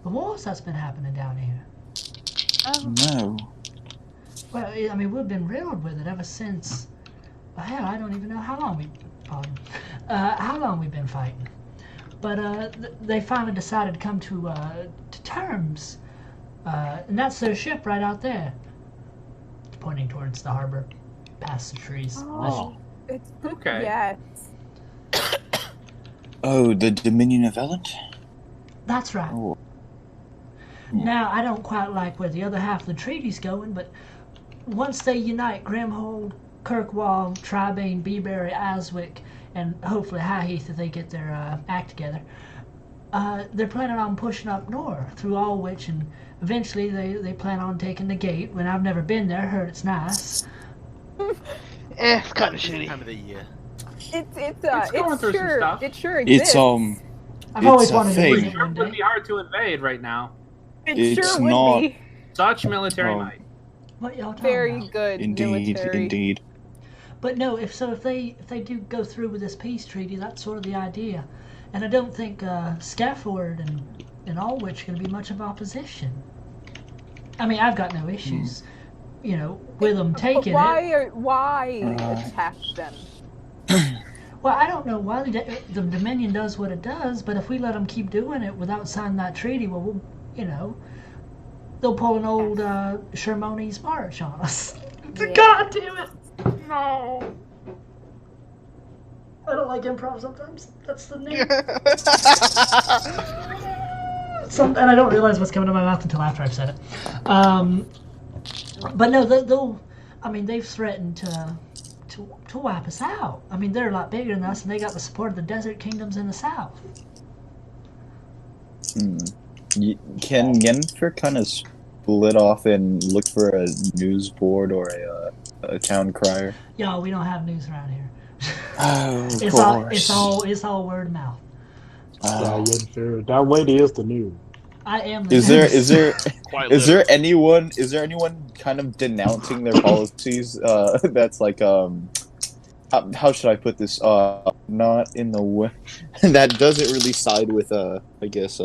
[SPEAKER 1] the wars that's been happening down here.
[SPEAKER 4] No.
[SPEAKER 1] Well, I mean, we've been riddled with it ever since. Hell, I don't even know how long how long we've been fighting. But they finally decided to come to terms, and that's their ship right out there, pointing towards the harbor, past the trees.
[SPEAKER 5] Oh, it's
[SPEAKER 6] Okay.
[SPEAKER 5] Yes.
[SPEAKER 4] Oh, the Dominion of Elend?
[SPEAKER 1] That's right.
[SPEAKER 4] Oh.
[SPEAKER 1] Now, I don't quite like where the other half of the treaty's going, but once they unite Grimhold, Kirkwall, Tribane, Beeberry, Aswick, and hopefully Highheath if they get their act together, they're planning on pushing up north through Alwich, and eventually they plan on taking the gate. When I've never been there, heard it's nice.
[SPEAKER 2] It's kind of shitty.
[SPEAKER 8] Time of the year.
[SPEAKER 5] It's
[SPEAKER 6] going through some
[SPEAKER 5] sure
[SPEAKER 6] stuff.
[SPEAKER 5] it sure exists.
[SPEAKER 4] It's
[SPEAKER 1] I've always
[SPEAKER 4] It's a
[SPEAKER 1] wanted to
[SPEAKER 4] thing.
[SPEAKER 1] visit
[SPEAKER 6] Sure
[SPEAKER 1] one
[SPEAKER 6] would
[SPEAKER 1] day.
[SPEAKER 6] be hard to invade right now.
[SPEAKER 5] it
[SPEAKER 4] it's
[SPEAKER 5] sure would
[SPEAKER 4] not-
[SPEAKER 5] be
[SPEAKER 6] Such military
[SPEAKER 4] Oh.
[SPEAKER 6] might.
[SPEAKER 1] What y'all talking
[SPEAKER 5] very
[SPEAKER 1] about?
[SPEAKER 5] good
[SPEAKER 4] indeed,
[SPEAKER 5] military.
[SPEAKER 4] indeed.
[SPEAKER 1] But no, if they do go through with this peace treaty, that's sort of the idea. And I don't think Scafford and Alwich are going to be much of opposition. I mean, I've got no issues, with them
[SPEAKER 5] But
[SPEAKER 1] taking it.
[SPEAKER 5] why attack them?
[SPEAKER 1] Well, I don't know why the Dominion does what it does, but if we let them keep doing it without signing that treaty, well, they'll pull an old Shermoni's march on us.
[SPEAKER 5] Yeah.
[SPEAKER 1] God damn it! No. I don't like improv sometimes. That's the name. And I don't realize what's coming to my mouth until after I've said it. But no, they've threatened to wipe us out. I mean, they're a lot bigger than us, and they got the support of the desert kingdoms in the south.
[SPEAKER 4] Can Yennefer kind of split off and look for a news board or a town crier?
[SPEAKER 1] Yo, we don't have news around here.
[SPEAKER 4] Oh, of
[SPEAKER 1] It's
[SPEAKER 4] course.
[SPEAKER 1] all word of mouth.
[SPEAKER 3] Yeah, that lady is the news.
[SPEAKER 1] I am. The
[SPEAKER 4] Is
[SPEAKER 1] news.
[SPEAKER 8] Quite
[SPEAKER 4] is
[SPEAKER 8] literally.
[SPEAKER 4] there anyone kind of denouncing their policies? That's like how should I put this? Not in the way that doesn't really side with I guess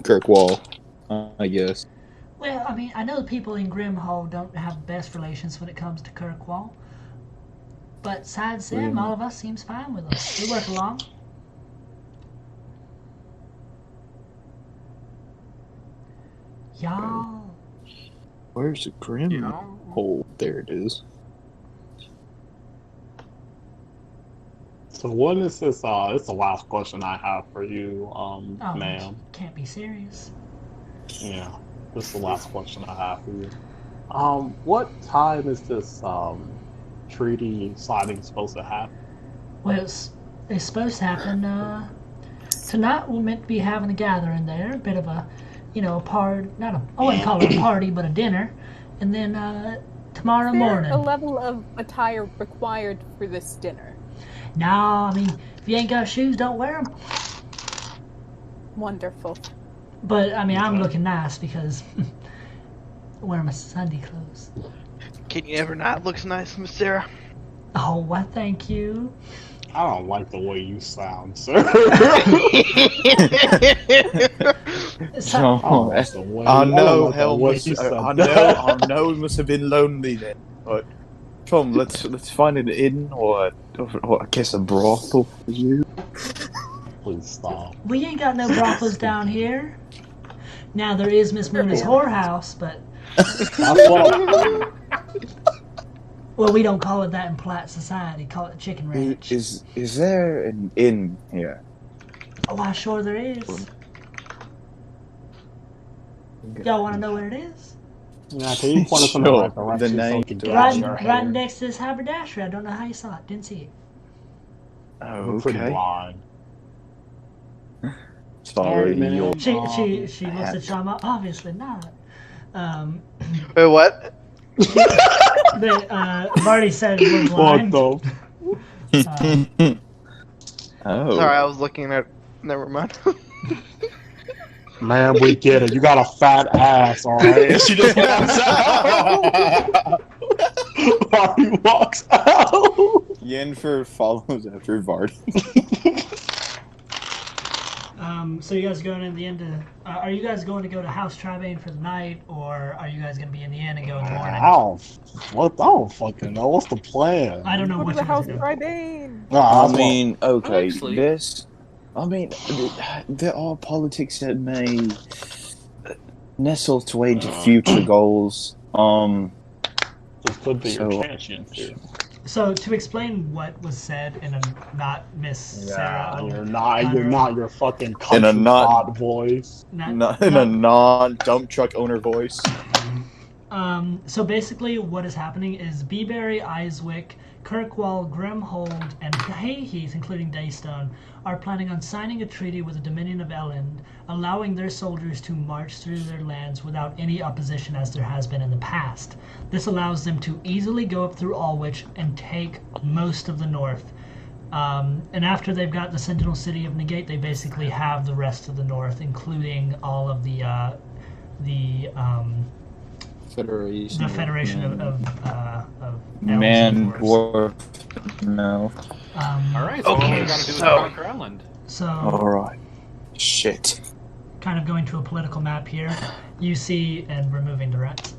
[SPEAKER 4] Kirkwall. I guess.
[SPEAKER 1] Well, I mean, I know the people in Grimhall don't have the best relations when it comes to Kirkwall. But besides them, all of us seems fine with us. We work along. Y'all.
[SPEAKER 4] Where's the Grim?
[SPEAKER 6] You know?
[SPEAKER 4] Oh, there it is.
[SPEAKER 3] So what is this? It's the last question I have for you,
[SPEAKER 1] Oh,
[SPEAKER 3] ma'am.
[SPEAKER 1] can't be serious.
[SPEAKER 3] Yeah, this is the last question I have for you. What time is this treaty signing supposed to happen?
[SPEAKER 1] Well, it's supposed to happen tonight. We're meant to be having a gathering there, a bit of a, a party. I wouldn't call it a party, but a dinner, and then tomorrow
[SPEAKER 5] Is there
[SPEAKER 1] morning.
[SPEAKER 5] a level of attire required for this dinner?
[SPEAKER 1] No, I mean, if you ain't got shoes, don't wear them.
[SPEAKER 5] Wonderful.
[SPEAKER 1] But I mean, I'm looking nice because I'm wearing my Sunday clothes.
[SPEAKER 2] Can you ever not look nice, Miss Sarah?
[SPEAKER 1] Oh, why? Thank you.
[SPEAKER 3] I don't like the way you sound, sir.
[SPEAKER 1] So,
[SPEAKER 4] Oh,
[SPEAKER 3] That's the way.
[SPEAKER 4] I know,
[SPEAKER 3] like the
[SPEAKER 4] hell,
[SPEAKER 3] way
[SPEAKER 4] must,
[SPEAKER 3] you
[SPEAKER 4] I
[SPEAKER 3] sound.
[SPEAKER 4] know, I know, it must have been lonely then. But Tom, let's find an inn or I guess a brothel for you.
[SPEAKER 3] Please stop.
[SPEAKER 1] We ain't got no brothels down here. Now there is Miss Muna's whorehouse, but
[SPEAKER 3] That's what
[SPEAKER 1] well, we don't call it that in polite society. Call it chicken ranch.
[SPEAKER 4] Is there an inn here?
[SPEAKER 1] Oh, I'm sure there is. Y'all want to know where it is?
[SPEAKER 3] Yeah, can you point us in the
[SPEAKER 4] Sure,
[SPEAKER 3] right direction
[SPEAKER 4] the
[SPEAKER 3] so we
[SPEAKER 4] name-
[SPEAKER 3] can get
[SPEAKER 1] Right,
[SPEAKER 3] your
[SPEAKER 1] right
[SPEAKER 3] hair?
[SPEAKER 1] next to this haberdashery. I don't know how you saw it. Didn't see it.
[SPEAKER 4] Oh,
[SPEAKER 3] We're pretty
[SPEAKER 4] okay.
[SPEAKER 3] blind.
[SPEAKER 4] Sorry,
[SPEAKER 3] man.
[SPEAKER 4] you're
[SPEAKER 1] She looks at Shama. Obviously not.
[SPEAKER 2] Wait, what?
[SPEAKER 1] Marty said we're blind.
[SPEAKER 3] What the?
[SPEAKER 4] Oh.
[SPEAKER 2] Sorry, I was looking at. Never mind.
[SPEAKER 3] Man, we get it. You got a fat ass, alright? And she just walks out. Marty walks out.
[SPEAKER 4] Yennefer follows after Vardy.
[SPEAKER 1] So you guys going in the end of? Are you guys going to go to House Tribane for the night, or are you guys going to be in the inn and go in the morning?
[SPEAKER 3] I don't fucking know. What's the plan?
[SPEAKER 1] I don't know
[SPEAKER 5] Go to
[SPEAKER 1] what
[SPEAKER 5] the
[SPEAKER 1] you guys
[SPEAKER 5] House
[SPEAKER 1] are
[SPEAKER 5] of
[SPEAKER 1] doing.
[SPEAKER 5] Tribane.
[SPEAKER 3] Nah,
[SPEAKER 4] I
[SPEAKER 3] that's
[SPEAKER 4] mean, okay,
[SPEAKER 6] Actually-
[SPEAKER 4] there are politics that may nestle its way into future goals.
[SPEAKER 3] this could be your
[SPEAKER 4] So-
[SPEAKER 3] championship.
[SPEAKER 1] So to explain what was said in a not Miss Sarah,
[SPEAKER 3] Yeah, you're
[SPEAKER 1] Hunter-
[SPEAKER 3] not your fucking
[SPEAKER 4] In a
[SPEAKER 3] country
[SPEAKER 4] not-
[SPEAKER 3] pod voice.
[SPEAKER 4] Not in a non-dump truck owner voice.
[SPEAKER 1] So basically, what is happening is Beeberry, Iswick, Kirkwall, Grimhold, and Hayheath, including Daystone, are planning on signing a treaty with the Dominion of Elend, allowing their soldiers to march through their lands without any opposition as there has been in the past. This allows them to easily go up through Alwich and take most of the north. And after they've got the Sentinel City of Negate, they basically have the rest of the north, including all of the
[SPEAKER 4] Federation.
[SPEAKER 1] the Federation of
[SPEAKER 4] Man,
[SPEAKER 1] elves, of course.
[SPEAKER 4] war. No.
[SPEAKER 6] All right. So what
[SPEAKER 2] Okay,
[SPEAKER 6] we got to do is
[SPEAKER 2] so-
[SPEAKER 6] conquer Elend.
[SPEAKER 1] So,
[SPEAKER 4] Alright. Shit.
[SPEAKER 1] kind of going to a political map here, you see, and removing direct.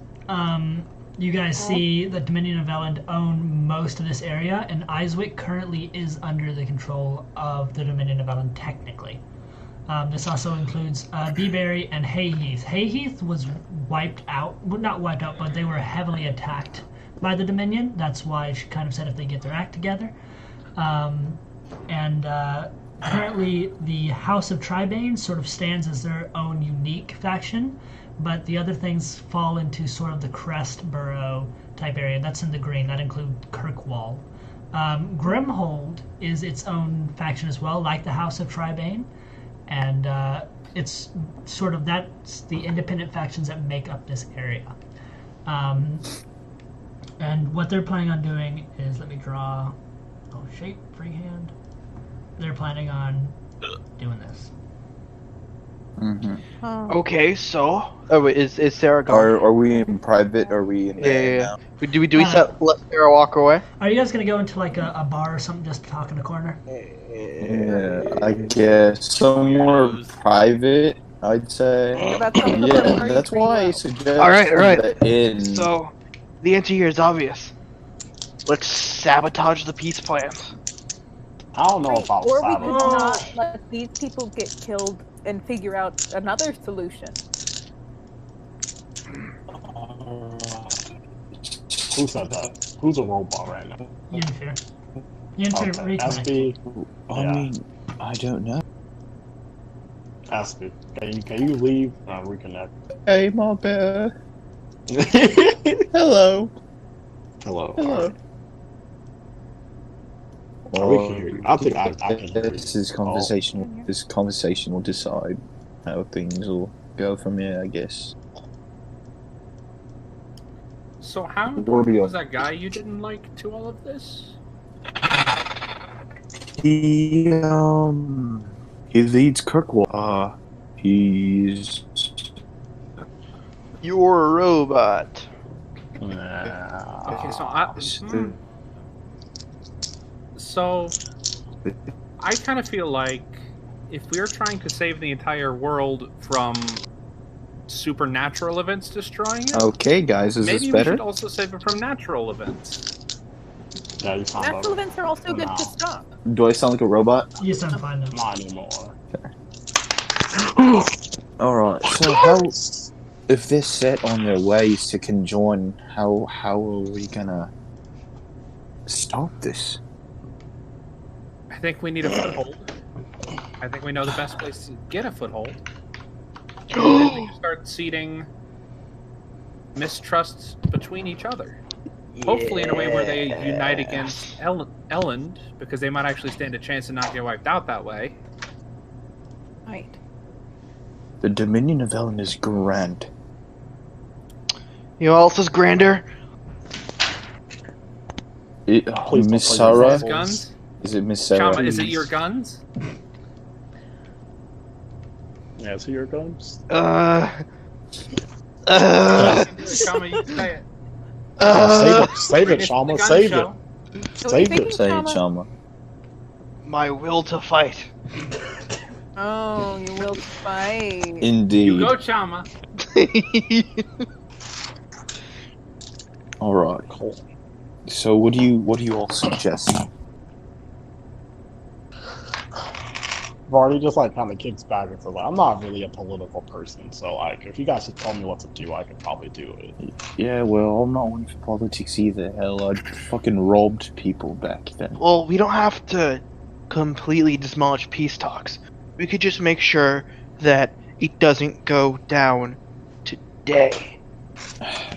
[SPEAKER 1] You guys see the Dominion of Elend own most of this area, and Iswick currently is under the control of the Dominion of Elend technically. This also includes Beeberry and Hayheath. Hayheath was wiped out, well, not wiped out, but they were heavily attacked by the Dominion. That's why she kind of said if they get their act together. Currently, the House of Tribane sort of stands as their own unique faction, but the other things fall into sort of the Crest Borough type area. That's in the green. That includes Kirkwall. Grimhold is its own faction as well, like the House of Tribane, and it's sort of that's the independent factions that make up this area. And what they're planning on doing is, let me draw. Oh, shape, freehand. They're planning on doing this.
[SPEAKER 4] Mm-hmm.
[SPEAKER 2] Okay, so wait, is Sarah gone?
[SPEAKER 4] Are we in private? Are we in
[SPEAKER 2] Yeah. Do we let Sarah walk away?
[SPEAKER 1] Are you guys gonna go into like a bar or something just to talk in the corner?
[SPEAKER 4] Yeah, I guess somewhere private. I'd say.
[SPEAKER 5] That's something
[SPEAKER 4] Yeah,
[SPEAKER 5] that Marty
[SPEAKER 4] that's why I
[SPEAKER 5] Greenwell-
[SPEAKER 4] suggest.
[SPEAKER 2] All right.
[SPEAKER 4] the inn.
[SPEAKER 2] So, the answer here is obvious. Let's sabotage the peace plans.
[SPEAKER 3] I don't know if I'll
[SPEAKER 5] Or we
[SPEAKER 3] sabotage.
[SPEAKER 5] could not let these people get killed and figure out another solution.
[SPEAKER 3] Who said that? Who's a robot right now?
[SPEAKER 1] Yennefer. Yennefer,
[SPEAKER 3] Okay,
[SPEAKER 1] reconnect.
[SPEAKER 3] SB.
[SPEAKER 4] I mean, I don't know.
[SPEAKER 3] SB. Can you leave and reconnect?
[SPEAKER 4] Hey, my bear. Hello.
[SPEAKER 3] Hello.
[SPEAKER 4] Hello.
[SPEAKER 3] We can hear you. I think I can hear you.
[SPEAKER 4] This conversation. This conversation will decide how things will go from here, I guess.
[SPEAKER 6] So how
[SPEAKER 4] What are we
[SPEAKER 6] important
[SPEAKER 4] doing?
[SPEAKER 6] was that guy you didn't like to all of this?
[SPEAKER 4] He leads Kirkwall. He's
[SPEAKER 2] You're a robot.
[SPEAKER 3] Nah.
[SPEAKER 6] Okay, so I kind of feel like if we're trying to save the entire world from supernatural events destroying it,
[SPEAKER 4] okay, guys. Is
[SPEAKER 6] maybe
[SPEAKER 4] this
[SPEAKER 6] we
[SPEAKER 4] better?
[SPEAKER 6] should also save it from natural events.
[SPEAKER 3] Yeah, you sound
[SPEAKER 5] Natural
[SPEAKER 3] like
[SPEAKER 5] events are also good
[SPEAKER 3] No.
[SPEAKER 5] to stop.
[SPEAKER 4] Do I sound like a robot?
[SPEAKER 1] You sound fine now.
[SPEAKER 3] not anymore.
[SPEAKER 4] Alright, so how... If they're set on their ways to conjoin, how are we gonna stop this?
[SPEAKER 6] I think we need a foothold. I think we know the best place to get a foothold. And then we start seeding mistrust between each other. Hopefully in a way where they unite against Elend, because they might actually stand a chance to not get wiped out that way.
[SPEAKER 5] Right.
[SPEAKER 4] The Dominion of Ellen is grand.
[SPEAKER 2] You know what else is grander?
[SPEAKER 3] Please don't
[SPEAKER 4] Miss
[SPEAKER 3] play
[SPEAKER 4] Sarah?
[SPEAKER 6] His guns?
[SPEAKER 4] Is it Miss Sarah?
[SPEAKER 6] Chama, is it your guns?
[SPEAKER 3] Yeah, so your guns?
[SPEAKER 6] Chama, you say it.
[SPEAKER 3] Save it,
[SPEAKER 6] It's
[SPEAKER 3] Shama,
[SPEAKER 6] the gun
[SPEAKER 3] save
[SPEAKER 6] show.
[SPEAKER 3] it.
[SPEAKER 5] So
[SPEAKER 3] Save
[SPEAKER 5] thinking,
[SPEAKER 3] it.
[SPEAKER 4] Say it,
[SPEAKER 5] Chama?
[SPEAKER 4] Chama.
[SPEAKER 2] My will to fight.
[SPEAKER 5] Oh, you will fight.
[SPEAKER 4] Indeed.
[SPEAKER 6] You go, Chama.
[SPEAKER 4] Alright. So what do you all suggest?
[SPEAKER 3] Vardy just like kind of kicks back and says, like, I'm not really a political person, so like if you guys should tell me what to do, I could probably do it.
[SPEAKER 4] Yeah, well, I'm not one for politics either. Hell, I fucking robbed people back then.
[SPEAKER 2] Well, we don't have to completely demolish peace talks. We could just make sure that it doesn't go down today.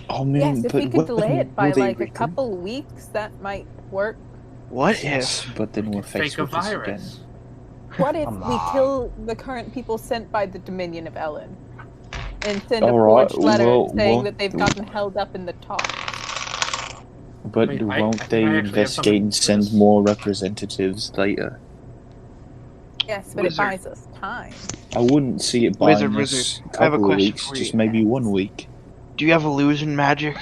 [SPEAKER 4] Oh man,
[SPEAKER 5] Yes, if
[SPEAKER 4] but
[SPEAKER 5] we could
[SPEAKER 4] what-
[SPEAKER 5] delay it by
[SPEAKER 4] will they
[SPEAKER 5] like a
[SPEAKER 4] regroup?
[SPEAKER 5] couple weeks, that might work.
[SPEAKER 2] What
[SPEAKER 4] Yes, but then we're faced
[SPEAKER 6] Fake a
[SPEAKER 4] with this again.
[SPEAKER 6] virus.
[SPEAKER 5] What if
[SPEAKER 3] I'm
[SPEAKER 5] we
[SPEAKER 3] not.
[SPEAKER 5] kill the current people sent by the Dominion of Ellen? And send a
[SPEAKER 4] Alright,
[SPEAKER 5] forged letter
[SPEAKER 4] well,
[SPEAKER 5] saying
[SPEAKER 4] what-
[SPEAKER 5] that they've gotten held up in the talks.
[SPEAKER 4] But
[SPEAKER 6] I mean, I
[SPEAKER 4] won't
[SPEAKER 6] think
[SPEAKER 4] they
[SPEAKER 6] I actually have
[SPEAKER 4] investigate
[SPEAKER 6] something
[SPEAKER 4] and
[SPEAKER 6] for
[SPEAKER 4] send
[SPEAKER 6] this.
[SPEAKER 4] more representatives later?
[SPEAKER 5] Yes, but
[SPEAKER 2] Wizard.
[SPEAKER 5] it buys us time.
[SPEAKER 4] I wouldn't see it buying
[SPEAKER 2] Wizard,
[SPEAKER 4] us
[SPEAKER 2] wizard,
[SPEAKER 4] a
[SPEAKER 2] I have a
[SPEAKER 4] couple of
[SPEAKER 2] question
[SPEAKER 4] weeks,
[SPEAKER 2] for
[SPEAKER 4] just
[SPEAKER 2] you.
[SPEAKER 4] maybe 1 week.
[SPEAKER 2] Do you have illusion magic?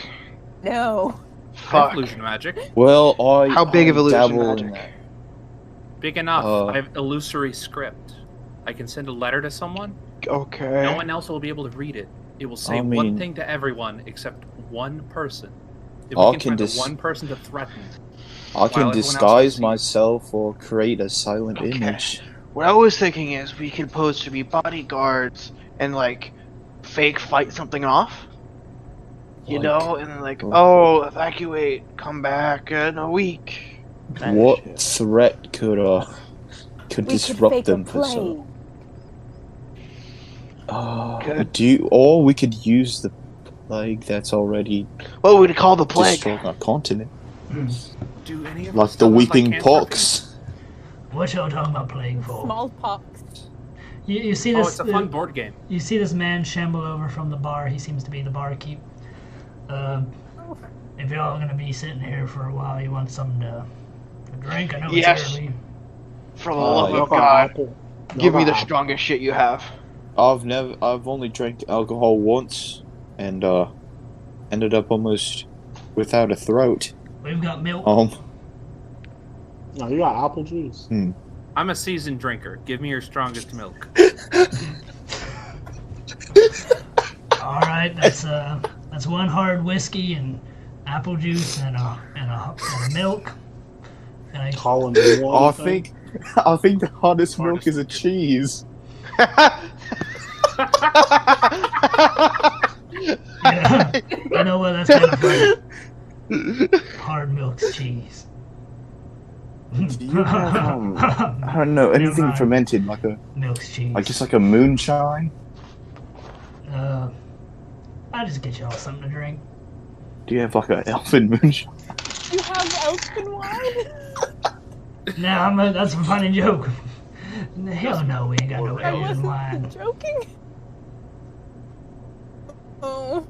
[SPEAKER 5] No.
[SPEAKER 6] I have
[SPEAKER 2] Fuck.
[SPEAKER 6] illusion magic.
[SPEAKER 4] Well,
[SPEAKER 2] How big of
[SPEAKER 4] I
[SPEAKER 2] illusion
[SPEAKER 4] dabble in
[SPEAKER 2] magic?
[SPEAKER 4] that.
[SPEAKER 6] Big enough.
[SPEAKER 4] Uh,
[SPEAKER 6] I have illusory script. I can send a letter to someone.
[SPEAKER 2] Okay.
[SPEAKER 6] No one else will be able to read it. It will say
[SPEAKER 4] I
[SPEAKER 6] one
[SPEAKER 4] mean-
[SPEAKER 6] thing to everyone except one person. If
[SPEAKER 4] I
[SPEAKER 6] we
[SPEAKER 4] can
[SPEAKER 6] can find the one person to threaten.
[SPEAKER 4] I
[SPEAKER 6] While
[SPEAKER 4] can
[SPEAKER 6] everyone else
[SPEAKER 4] disguise
[SPEAKER 6] sees.
[SPEAKER 4] myself or create a silent
[SPEAKER 2] Okay.
[SPEAKER 4] image.
[SPEAKER 2] What I was thinking is we could pose to be bodyguards and like fake fight something off. You
[SPEAKER 4] Like-
[SPEAKER 2] know, and like, oh, evacuate, come back in a week. Kind of
[SPEAKER 4] What
[SPEAKER 2] shit.
[SPEAKER 4] threat could
[SPEAKER 5] We could
[SPEAKER 4] disrupt
[SPEAKER 5] fake
[SPEAKER 4] them
[SPEAKER 5] a
[SPEAKER 4] for some?
[SPEAKER 5] plague.
[SPEAKER 2] Good.
[SPEAKER 4] Or we could use the plague that's already
[SPEAKER 2] What would we call the plague?
[SPEAKER 4] destroyed our continent,
[SPEAKER 6] Do any of
[SPEAKER 4] like
[SPEAKER 6] us
[SPEAKER 4] the
[SPEAKER 6] still have,
[SPEAKER 4] weeping
[SPEAKER 6] cancer
[SPEAKER 4] pox.
[SPEAKER 1] What y'all talking about playing for?
[SPEAKER 5] Smallpox.
[SPEAKER 1] You see
[SPEAKER 6] Oh,
[SPEAKER 1] this?
[SPEAKER 6] it's a fun board game.
[SPEAKER 1] You see this man shamble over from the bar. He seems to be the barkeep. If y'all gonna be sitting here for a while, you want something to drink? I know
[SPEAKER 2] Yes.
[SPEAKER 1] it's early.
[SPEAKER 2] For the love
[SPEAKER 3] y'all
[SPEAKER 2] of
[SPEAKER 3] got
[SPEAKER 2] God,
[SPEAKER 3] Apple?
[SPEAKER 2] give me
[SPEAKER 3] Y'all
[SPEAKER 2] the
[SPEAKER 3] got
[SPEAKER 2] strongest shit you have.
[SPEAKER 4] I've only drank alcohol once, and ended up almost without a throat.
[SPEAKER 1] We've got milk.
[SPEAKER 3] No, you got apple juice.
[SPEAKER 6] I'm a seasoned drinker. Give me your strongest milk.
[SPEAKER 1] All right, that's one hard whiskey and apple juice and a milk. And I,
[SPEAKER 3] Colin, do you want anything?
[SPEAKER 4] I think the hottest milk is a cheese.
[SPEAKER 1] yeah, you know what? That's kind of funny. Hard milk's cheese.
[SPEAKER 4] Do you have, I don't know,
[SPEAKER 1] Never
[SPEAKER 4] anything
[SPEAKER 1] mind.
[SPEAKER 4] fermented, like
[SPEAKER 1] Milk's cheese.
[SPEAKER 4] just like a moonshine?
[SPEAKER 1] I'll just get y'all something to drink.
[SPEAKER 4] Do you have like a elfin moonshine?
[SPEAKER 5] You have elfin wine?
[SPEAKER 1] Nah, that's a funny joke. Hell no, we ain't got no
[SPEAKER 5] I
[SPEAKER 1] elven
[SPEAKER 5] wasn't
[SPEAKER 1] wine.
[SPEAKER 5] joking. Oh.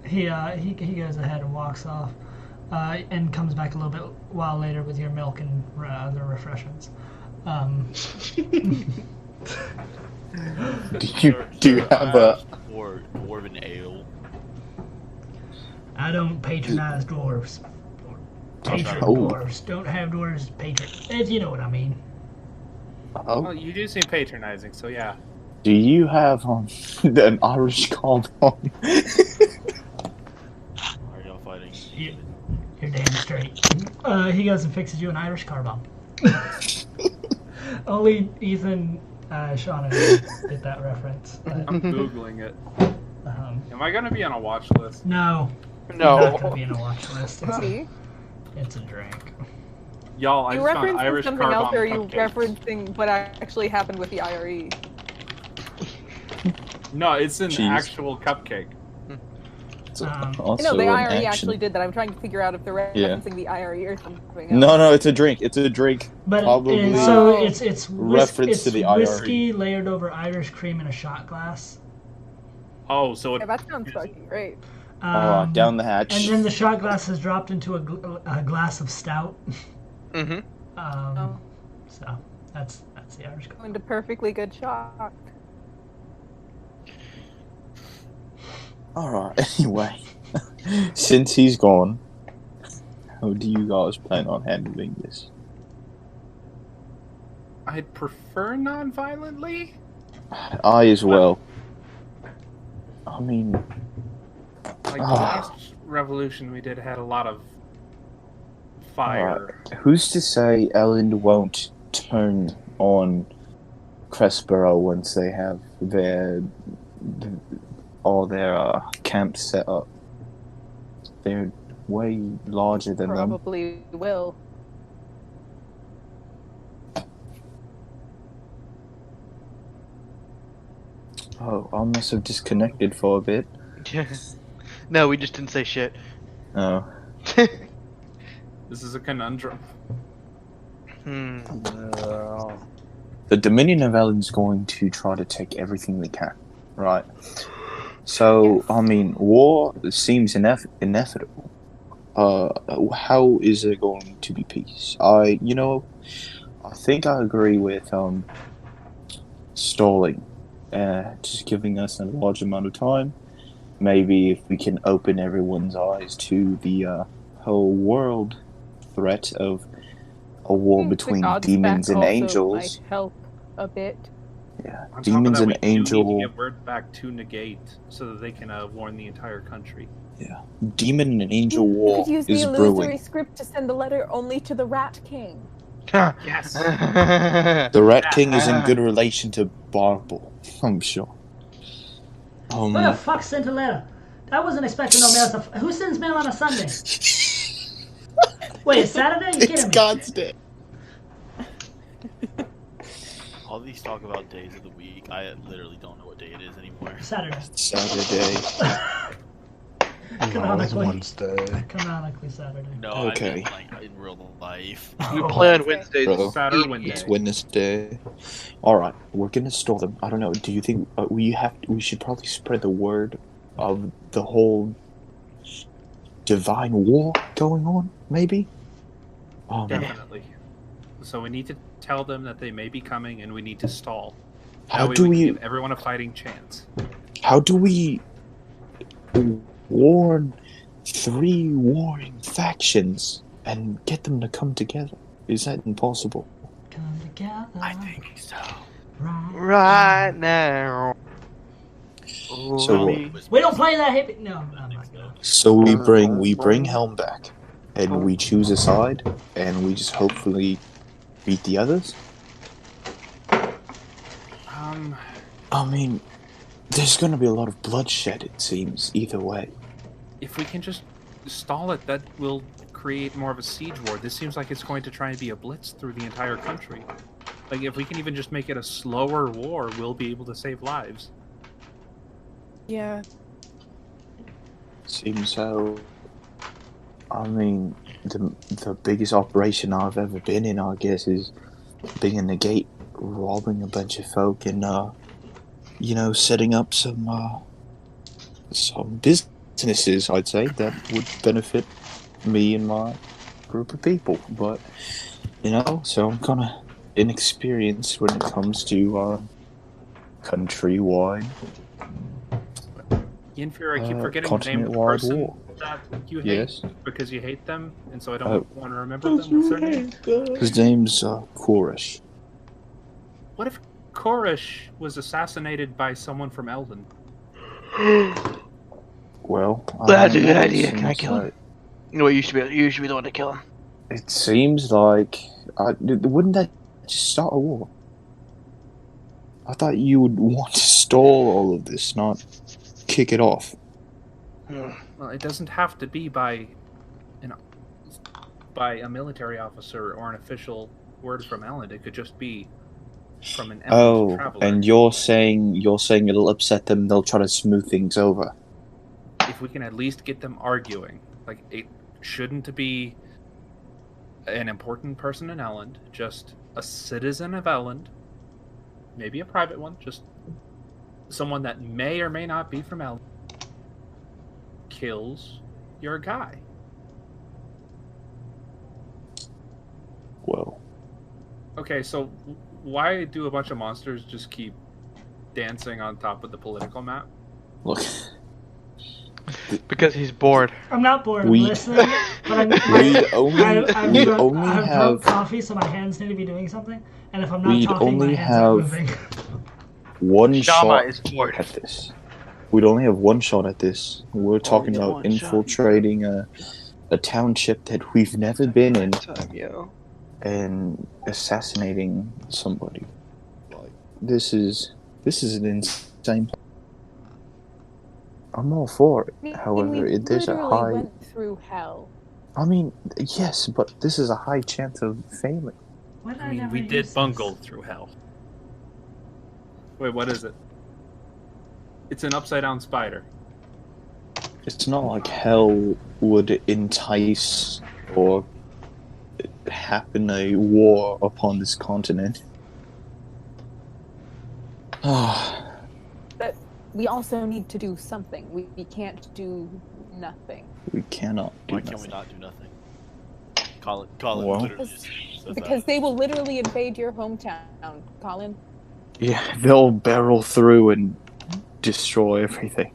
[SPEAKER 1] He goes ahead and walks off, and comes back a little bit while later with your milk and other refreshments.
[SPEAKER 4] Do you have a?
[SPEAKER 8] or dwarven ale?
[SPEAKER 1] I don't patronize dwarves. Patron
[SPEAKER 4] Oh.
[SPEAKER 1] dwarves. Don't have dwarves patron. If you know what I mean.
[SPEAKER 6] Well,
[SPEAKER 4] Oh,
[SPEAKER 6] you do seem patronizing, so yeah.
[SPEAKER 4] do you have an Irish called
[SPEAKER 8] Are y'all fighting?
[SPEAKER 1] You- Your damn straight. He goes and fixes you an Irish car bomb. Only Ethan, Sean, and I did that reference. But,
[SPEAKER 6] I'm googling it. Am I gonna be on a watch list?
[SPEAKER 1] no.
[SPEAKER 2] No.
[SPEAKER 1] You're not gonna be in a watch list.
[SPEAKER 5] See?
[SPEAKER 1] It's a drink.
[SPEAKER 6] Y'all, I
[SPEAKER 5] You
[SPEAKER 6] just found
[SPEAKER 5] referencing
[SPEAKER 6] Irish
[SPEAKER 5] something
[SPEAKER 6] car
[SPEAKER 5] else,
[SPEAKER 6] bomb
[SPEAKER 5] or are you
[SPEAKER 6] cupcakes.
[SPEAKER 5] referencing what actually happened with the IRE?
[SPEAKER 6] No, it's an
[SPEAKER 4] Jeez.
[SPEAKER 6] actual cupcake.
[SPEAKER 4] It's
[SPEAKER 5] I
[SPEAKER 4] also
[SPEAKER 5] know the
[SPEAKER 4] an
[SPEAKER 5] IRE
[SPEAKER 4] action.
[SPEAKER 5] actually did that. I'm trying to figure out if they're
[SPEAKER 4] Yeah.
[SPEAKER 5] referencing the IRE or something else.
[SPEAKER 4] No, it's a drink. It's a drink.
[SPEAKER 1] But
[SPEAKER 4] Probably
[SPEAKER 1] so it's
[SPEAKER 4] reference to the IRE.
[SPEAKER 1] whiskey layered over Irish cream in a shot glass.
[SPEAKER 6] Oh, so
[SPEAKER 5] Yeah,
[SPEAKER 6] it,
[SPEAKER 5] that sounds fucking great.
[SPEAKER 4] Down the hatch.
[SPEAKER 1] And then the shot glass is dropped into a glass of stout.
[SPEAKER 2] Mm-hmm.
[SPEAKER 5] Oh.
[SPEAKER 1] So that's the Irish coffee.
[SPEAKER 5] Going to perfectly good shot.
[SPEAKER 4] Alright, anyway. Since he's gone, how do you guys plan on handling this?
[SPEAKER 6] I'd prefer non-violently.
[SPEAKER 4] I as well. I mean,
[SPEAKER 6] Like the last revolution we did had a lot of fire.
[SPEAKER 4] who's to say Ellen won't turn on Crespero once they have all their camps set up? They're way larger than them.
[SPEAKER 5] Probably will.
[SPEAKER 4] Oh, I must have disconnected for a bit.
[SPEAKER 2] No, we just didn't say shit.
[SPEAKER 4] Oh.
[SPEAKER 6] This is a conundrum.
[SPEAKER 4] The Dominion of Ellen's going to try to take everything they can, right? So, I mean, war seems inevitable. How is there going to be peace? I think I agree with stalling, just giving us a large amount of time. Maybe if we can open everyone's eyes to the whole world threat of a war between
[SPEAKER 5] The God's
[SPEAKER 4] demons
[SPEAKER 5] back
[SPEAKER 4] and
[SPEAKER 5] also
[SPEAKER 4] angels.
[SPEAKER 5] might help a bit.
[SPEAKER 4] Yeah,
[SPEAKER 6] On top of
[SPEAKER 4] demons
[SPEAKER 6] that,
[SPEAKER 4] and
[SPEAKER 6] we do need to
[SPEAKER 4] angel.
[SPEAKER 6] get word back to Negate so that they can warn the entire country.
[SPEAKER 4] Yeah, demon and angel
[SPEAKER 5] You
[SPEAKER 4] war
[SPEAKER 5] could use the
[SPEAKER 4] is
[SPEAKER 5] illusory
[SPEAKER 4] brewing.
[SPEAKER 5] script to send the letter only to the Rat King.
[SPEAKER 6] Yes.
[SPEAKER 4] The Rat King is in good relation to Barble, I'm sure.
[SPEAKER 1] Who the fuck sent a letter? I wasn't expecting no mail. Who sends mail on a Sunday? Wait, it's Saturday? You kidding me?
[SPEAKER 4] God's Day.
[SPEAKER 8] All these talk about days of the week. I literally don't know what day it is anymore.
[SPEAKER 1] Saturday.
[SPEAKER 4] Saturday.
[SPEAKER 1] Canonically.
[SPEAKER 10] Wednesday.
[SPEAKER 1] Canonically Saturday.
[SPEAKER 8] No,
[SPEAKER 4] Okay.
[SPEAKER 8] I mean like in real life.
[SPEAKER 2] We play on Wednesdays.
[SPEAKER 4] Bro,
[SPEAKER 6] Saturday, Wednesday.
[SPEAKER 4] it's Wednesday. Alright, we're gonna store them. I don't know, do you think we should probably spread the word of the whole divine war going on, maybe?
[SPEAKER 6] Definitely. So we need to tell them that they may be coming, and we need to stall. That
[SPEAKER 4] How
[SPEAKER 6] way
[SPEAKER 4] do
[SPEAKER 6] we
[SPEAKER 4] we
[SPEAKER 6] can give everyone a fighting chance?
[SPEAKER 4] How do we warn 3 warring factions and get them to come together? Is that impossible?
[SPEAKER 1] Come together.
[SPEAKER 8] I think so.
[SPEAKER 2] Right now.
[SPEAKER 4] So what?
[SPEAKER 1] We don't play that hippie. No, I'm not gonna.
[SPEAKER 4] So we bring Helm back, and we choose a side, and we just hopefully beat the others. I mean, there's gonna be a lot of bloodshed. It seems either way.
[SPEAKER 6] If we can just stall it, that will create more of a siege war. This seems like it's going to try and be a blitz through the entire country. Like, if we can even just make it a slower war, we'll be able to save lives.
[SPEAKER 5] Yeah.
[SPEAKER 4] Seems so. I mean, the biggest operation I've ever been in, I guess, is being in the gate, robbing a bunch of folk, and setting up some businesses. I'd say that would benefit me and my group of people. But so I'm kind of inexperienced when it comes to countrywide.
[SPEAKER 6] Inferior, I keep forgetting the name of the
[SPEAKER 4] continent-wide
[SPEAKER 6] person
[SPEAKER 4] war.
[SPEAKER 6] that you hate
[SPEAKER 4] Yes.
[SPEAKER 6] because you hate them, and so I don't
[SPEAKER 4] Oh.
[SPEAKER 6] want to remember them. What's their name?
[SPEAKER 4] His name's Koresh.
[SPEAKER 6] What if Koresh was assassinated by someone from Eldon?
[SPEAKER 4] Well,
[SPEAKER 2] That's a good
[SPEAKER 4] it
[SPEAKER 2] idea. Can I
[SPEAKER 4] seems
[SPEAKER 2] kill him?
[SPEAKER 4] like-
[SPEAKER 2] Well, you should be the one to kill him.
[SPEAKER 4] It seems like... wouldn't that just start a war? I thought you would want to stall all of this, not kick it off.
[SPEAKER 6] Well, it doesn't have to be by a military officer or an official word from Elend. It could just be from an traveler.
[SPEAKER 4] And you're saying it'll upset them, they'll try to smooth things over.
[SPEAKER 6] If we can at least get them arguing, like it shouldn't be an important person in Elend, just a citizen of Elend, maybe a private one, just someone that may or may not be from Elend, kills your guy.
[SPEAKER 4] Well.
[SPEAKER 6] Okay, so why do a bunch of monsters just keep dancing on top of the political map?
[SPEAKER 4] Look.
[SPEAKER 2] Because he's bored.
[SPEAKER 1] I'm not bored. I'm listening, but
[SPEAKER 4] We'd only
[SPEAKER 1] I've
[SPEAKER 4] have
[SPEAKER 1] drunk coffee, so my hands need to be doing something. And if I'm not talking, my hands are moving.
[SPEAKER 4] One
[SPEAKER 2] Shama
[SPEAKER 4] shot
[SPEAKER 2] is bored.
[SPEAKER 4] at this. We'd only have one shot at this. We're talking
[SPEAKER 2] Only
[SPEAKER 4] about
[SPEAKER 2] one
[SPEAKER 4] infiltrating a township that we've never been in and assassinating somebody. This is an insane. I'm all for it. However, there's a high.
[SPEAKER 5] Went through hell.
[SPEAKER 4] I mean, yes, but this is a high chance of failing.
[SPEAKER 6] I mean, we did bungle through hell. Wait, what is it? It's an upside-down spider.
[SPEAKER 4] It's not like hell would entice or happen a war upon this continent.
[SPEAKER 5] But we also need to do something. We can't do nothing.
[SPEAKER 4] We cannot do
[SPEAKER 8] Why
[SPEAKER 4] nothing.
[SPEAKER 8] can't we not do nothing? Colin literally just said
[SPEAKER 5] Because they will literally invade your hometown, Colin.
[SPEAKER 4] Yeah, they'll barrel through and destroy everything.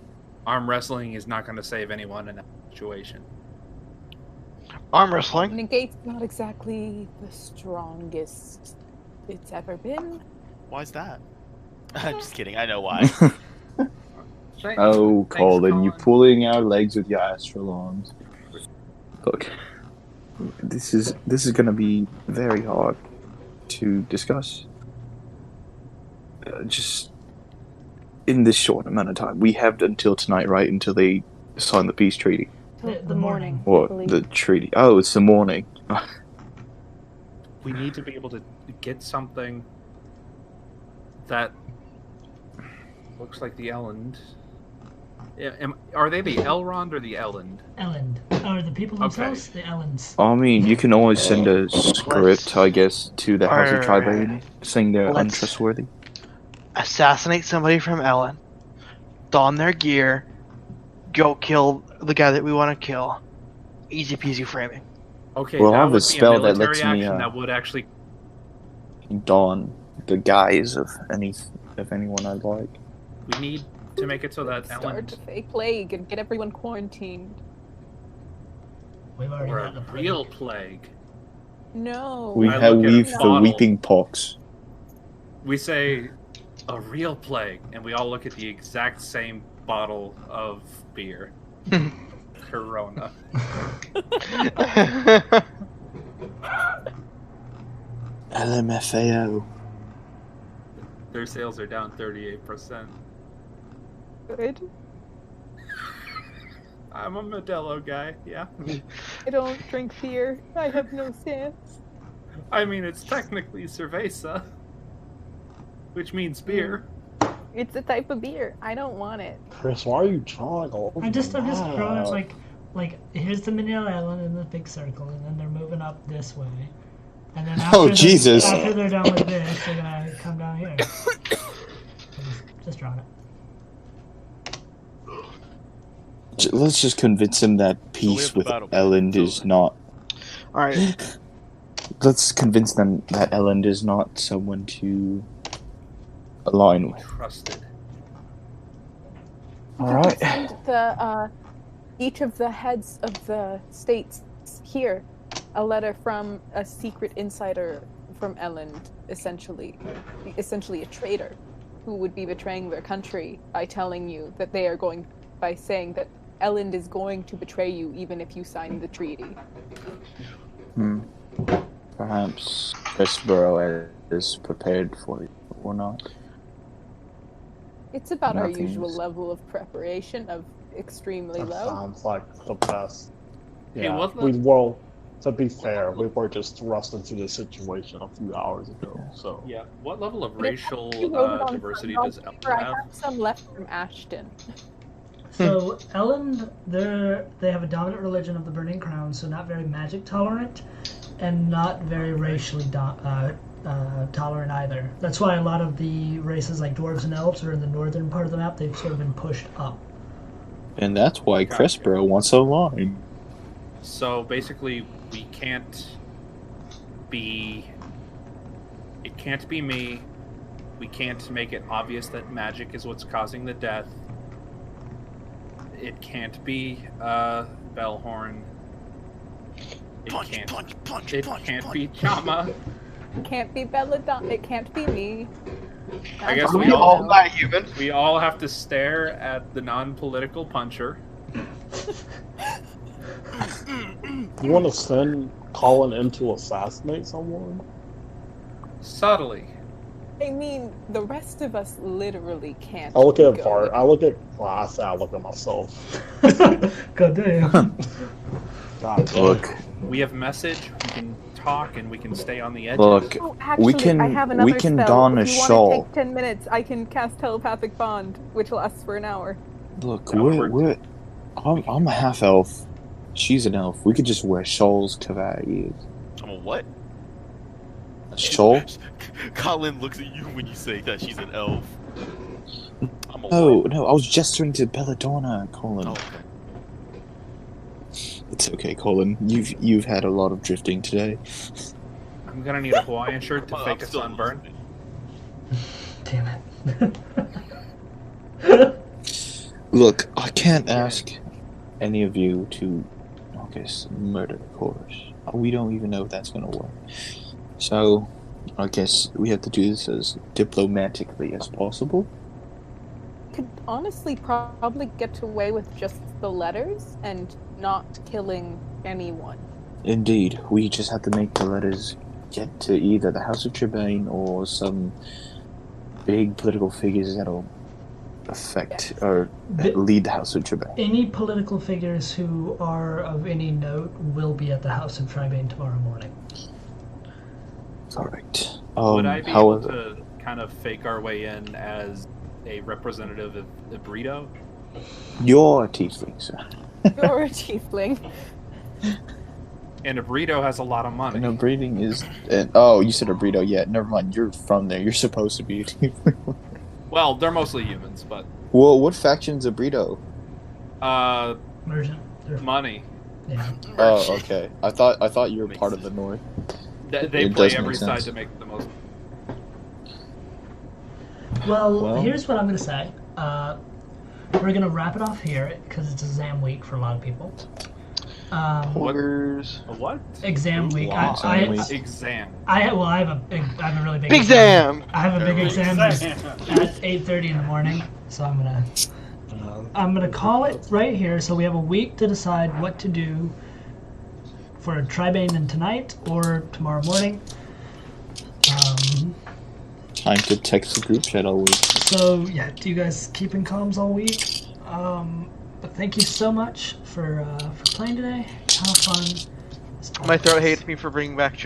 [SPEAKER 6] Arm wrestling is not going to save anyone in that situation.
[SPEAKER 2] Arm wrestling?
[SPEAKER 5] Negate's not exactly the strongest it's ever been.
[SPEAKER 8] Why's that? I'm just kidding. I know why.
[SPEAKER 4] Oh, Colin, you're pulling our legs with your astral arms. Look, this is going to be very hard to discuss. Just in this short amount of time, we have until tonight, right? Until they sign the peace treaty.
[SPEAKER 5] The morning.
[SPEAKER 4] Or the treaty? Oh, it's the morning.
[SPEAKER 6] We need to be able to get something that looks like the Elend. Are they the Elrond or the Elend?
[SPEAKER 1] Elend. Or the people themselves? The Elends.
[SPEAKER 4] I mean, you can always send a script, I guess, to the House of Tribane, saying they're untrustworthy.
[SPEAKER 2] Assassinate somebody from Elend, don their gear, go kill the guy that we want to kill. Easy peasy framing.
[SPEAKER 6] Okay,
[SPEAKER 4] well,
[SPEAKER 6] that
[SPEAKER 4] I have a
[SPEAKER 6] would be
[SPEAKER 4] spell that
[SPEAKER 6] military
[SPEAKER 4] lets me
[SPEAKER 6] action that would actually
[SPEAKER 4] don the guise of anyone I like.
[SPEAKER 6] We need to make it so that
[SPEAKER 5] Start a fake plague and get everyone quarantined.
[SPEAKER 1] We've already
[SPEAKER 6] or
[SPEAKER 1] got the
[SPEAKER 6] a
[SPEAKER 1] plague.
[SPEAKER 6] real plague.
[SPEAKER 5] No.
[SPEAKER 4] We've the
[SPEAKER 6] bottle.
[SPEAKER 4] weeping pox.
[SPEAKER 6] We say a real plague, and we all look at the exact same bottle of beer. Corona.
[SPEAKER 4] LMFAO.
[SPEAKER 6] Their sales are down 38%.
[SPEAKER 5] Good.
[SPEAKER 6] I'm a Modelo guy, yeah.
[SPEAKER 5] I don't drink beer. I have no stance.
[SPEAKER 6] I mean, it's technically cerveza, which means beer.
[SPEAKER 5] It's a type of beer. I don't want it.
[SPEAKER 3] Chris, why are you drawing all over
[SPEAKER 1] I'm just drawing
[SPEAKER 3] the
[SPEAKER 1] it like here's the Manila Island in the big circle, and then they're moving up this way, and then after
[SPEAKER 4] Jesus!
[SPEAKER 1] After they're done with this, they're gonna come down here. Just drawing it.
[SPEAKER 4] Let's just convince him that peace with Elend is not.
[SPEAKER 2] Alright.
[SPEAKER 4] Let's convince them that Elend is not someone to align with.
[SPEAKER 6] Trusted.
[SPEAKER 4] Alright.
[SPEAKER 5] Send each of the heads of the states here a letter from a secret insider from Elend, essentially a traitor who would be betraying their country by telling you that they are going by saying that Elend is going to betray you even if you sign the treaty.
[SPEAKER 4] Perhaps Chrisborough is prepared for it or not.
[SPEAKER 5] It's about our
[SPEAKER 4] Nothing's-
[SPEAKER 5] usual level of preparation of extremely
[SPEAKER 3] That
[SPEAKER 5] low.
[SPEAKER 3] sounds like the best.
[SPEAKER 6] Hey,
[SPEAKER 3] Yeah,
[SPEAKER 6] what the-
[SPEAKER 3] we well, to be fair, we were just thrust into this situation a few hours ago. So
[SPEAKER 6] Yeah. What level of
[SPEAKER 5] But if
[SPEAKER 6] racial
[SPEAKER 5] you wrote it on
[SPEAKER 6] diversity
[SPEAKER 5] some
[SPEAKER 6] does Elend
[SPEAKER 5] paper, I
[SPEAKER 6] have?
[SPEAKER 5] have some left from Ashton.
[SPEAKER 1] So Elend, they have a dominant religion of the Burning Crown, so not very magic tolerant, and not very racially tolerant either. That's why a lot of the races like dwarves and elves are in the northern part of the map. They've sort of been pushed up.
[SPEAKER 4] And that's why Chrisborough wants a line.
[SPEAKER 6] So basically, we can't be. It can't be me. We can't make it obvious that magic is what's causing the death. It can't be Bellhorn. It can't be Chama.
[SPEAKER 5] It can't be Belladonna. It can't be me.
[SPEAKER 6] I guess
[SPEAKER 2] Are
[SPEAKER 6] we
[SPEAKER 2] we all
[SPEAKER 6] all
[SPEAKER 2] not human?
[SPEAKER 6] we all have to stare at the non-political puncher.
[SPEAKER 3] you want to send Colin in to assassinate someone?
[SPEAKER 6] Subtly.
[SPEAKER 5] I mean, the rest of us literally can't.
[SPEAKER 3] I look at
[SPEAKER 5] go.
[SPEAKER 3] Bart. I look at. Well, I say I look at myself.
[SPEAKER 1] God damn.
[SPEAKER 3] God damn.
[SPEAKER 4] Look,
[SPEAKER 6] We have message. We can talk, and we can stay on the edges.
[SPEAKER 4] look.
[SPEAKER 5] Oh, actually,
[SPEAKER 4] We can-
[SPEAKER 5] I have
[SPEAKER 4] we
[SPEAKER 5] another
[SPEAKER 4] can
[SPEAKER 5] spell.
[SPEAKER 4] don a
[SPEAKER 5] if you want
[SPEAKER 4] shawl.
[SPEAKER 5] to take 10 minutes, I can cast telepathic bond, which lasts for an hour.
[SPEAKER 4] Look,
[SPEAKER 6] That would work.
[SPEAKER 4] I'm a half elf. She's an elf. We could just wear shawls to our ears.
[SPEAKER 8] I'm a what?
[SPEAKER 4] A shawl?
[SPEAKER 8] Colin looks at you when you say that she's an elf. I'm a
[SPEAKER 4] No,
[SPEAKER 8] what?
[SPEAKER 4] no, I was gesturing to Belladonna, Colin.
[SPEAKER 8] Oh, okay.
[SPEAKER 4] It's okay, Colin. You've had a lot of drifting today.
[SPEAKER 6] I'm gonna need a Hawaiian shirt to
[SPEAKER 8] Well,
[SPEAKER 6] fake
[SPEAKER 8] I'm
[SPEAKER 6] a
[SPEAKER 8] still
[SPEAKER 6] sunburn.
[SPEAKER 8] listening.
[SPEAKER 1] Damn it.
[SPEAKER 4] Look, I can't ask any of you to, I guess, murder Chorus. We don't even know if that's gonna work. So, I guess we have to do this as diplomatically as possible.
[SPEAKER 5] Could honestly probably get away with just the letters and not killing anyone.
[SPEAKER 4] Indeed, we just have to make the letters get to either the House of Trebane or some big political figures that'll affect or lead the House of Trebane.
[SPEAKER 1] Any political figures who are of any note will be at the House of Tribane tomorrow morning.
[SPEAKER 4] Correct.
[SPEAKER 6] Would I be able
[SPEAKER 4] However,
[SPEAKER 6] to kind of fake our way in as a representative of the burrito?
[SPEAKER 4] you're a tiefling, sir.
[SPEAKER 5] You're a tiefling.
[SPEAKER 6] And a burrito has a lot of money.
[SPEAKER 4] And a breeding is. Oh, you said a burrito. Yeah, never mind. You're from there. You're supposed to be a tiefling.
[SPEAKER 6] Well, they're mostly humans, but
[SPEAKER 4] Well, what faction's a burrito?
[SPEAKER 1] Merchant. They're-
[SPEAKER 6] money.
[SPEAKER 1] Yeah.
[SPEAKER 4] Oh, okay. I thought you were
[SPEAKER 8] Makes
[SPEAKER 4] part of
[SPEAKER 8] sense.
[SPEAKER 4] the North.
[SPEAKER 6] They
[SPEAKER 4] It
[SPEAKER 6] play
[SPEAKER 4] does make
[SPEAKER 6] every side
[SPEAKER 4] sense.
[SPEAKER 6] to make the most.
[SPEAKER 1] Well,
[SPEAKER 4] Well-
[SPEAKER 1] here's what I'm going to say. We're going to wrap it off here because it's exam week for a lot of people.
[SPEAKER 2] Poggers.
[SPEAKER 6] A what?
[SPEAKER 1] Exam week.
[SPEAKER 4] Wow, exam week.
[SPEAKER 6] Exam.
[SPEAKER 1] I have a really big
[SPEAKER 2] Big Zam!
[SPEAKER 1] I have a big
[SPEAKER 6] Big
[SPEAKER 1] exam at 8:30 in the morning, so I'm gonna call it right here. So we have a week to decide what to do for Tribane tonight or tomorrow morning.
[SPEAKER 4] Time to text the group chat all week.
[SPEAKER 1] So yeah, do you guys keep in comms all week? But thank you so much for playing today. Have fun.
[SPEAKER 2] My throat hates me for bringing back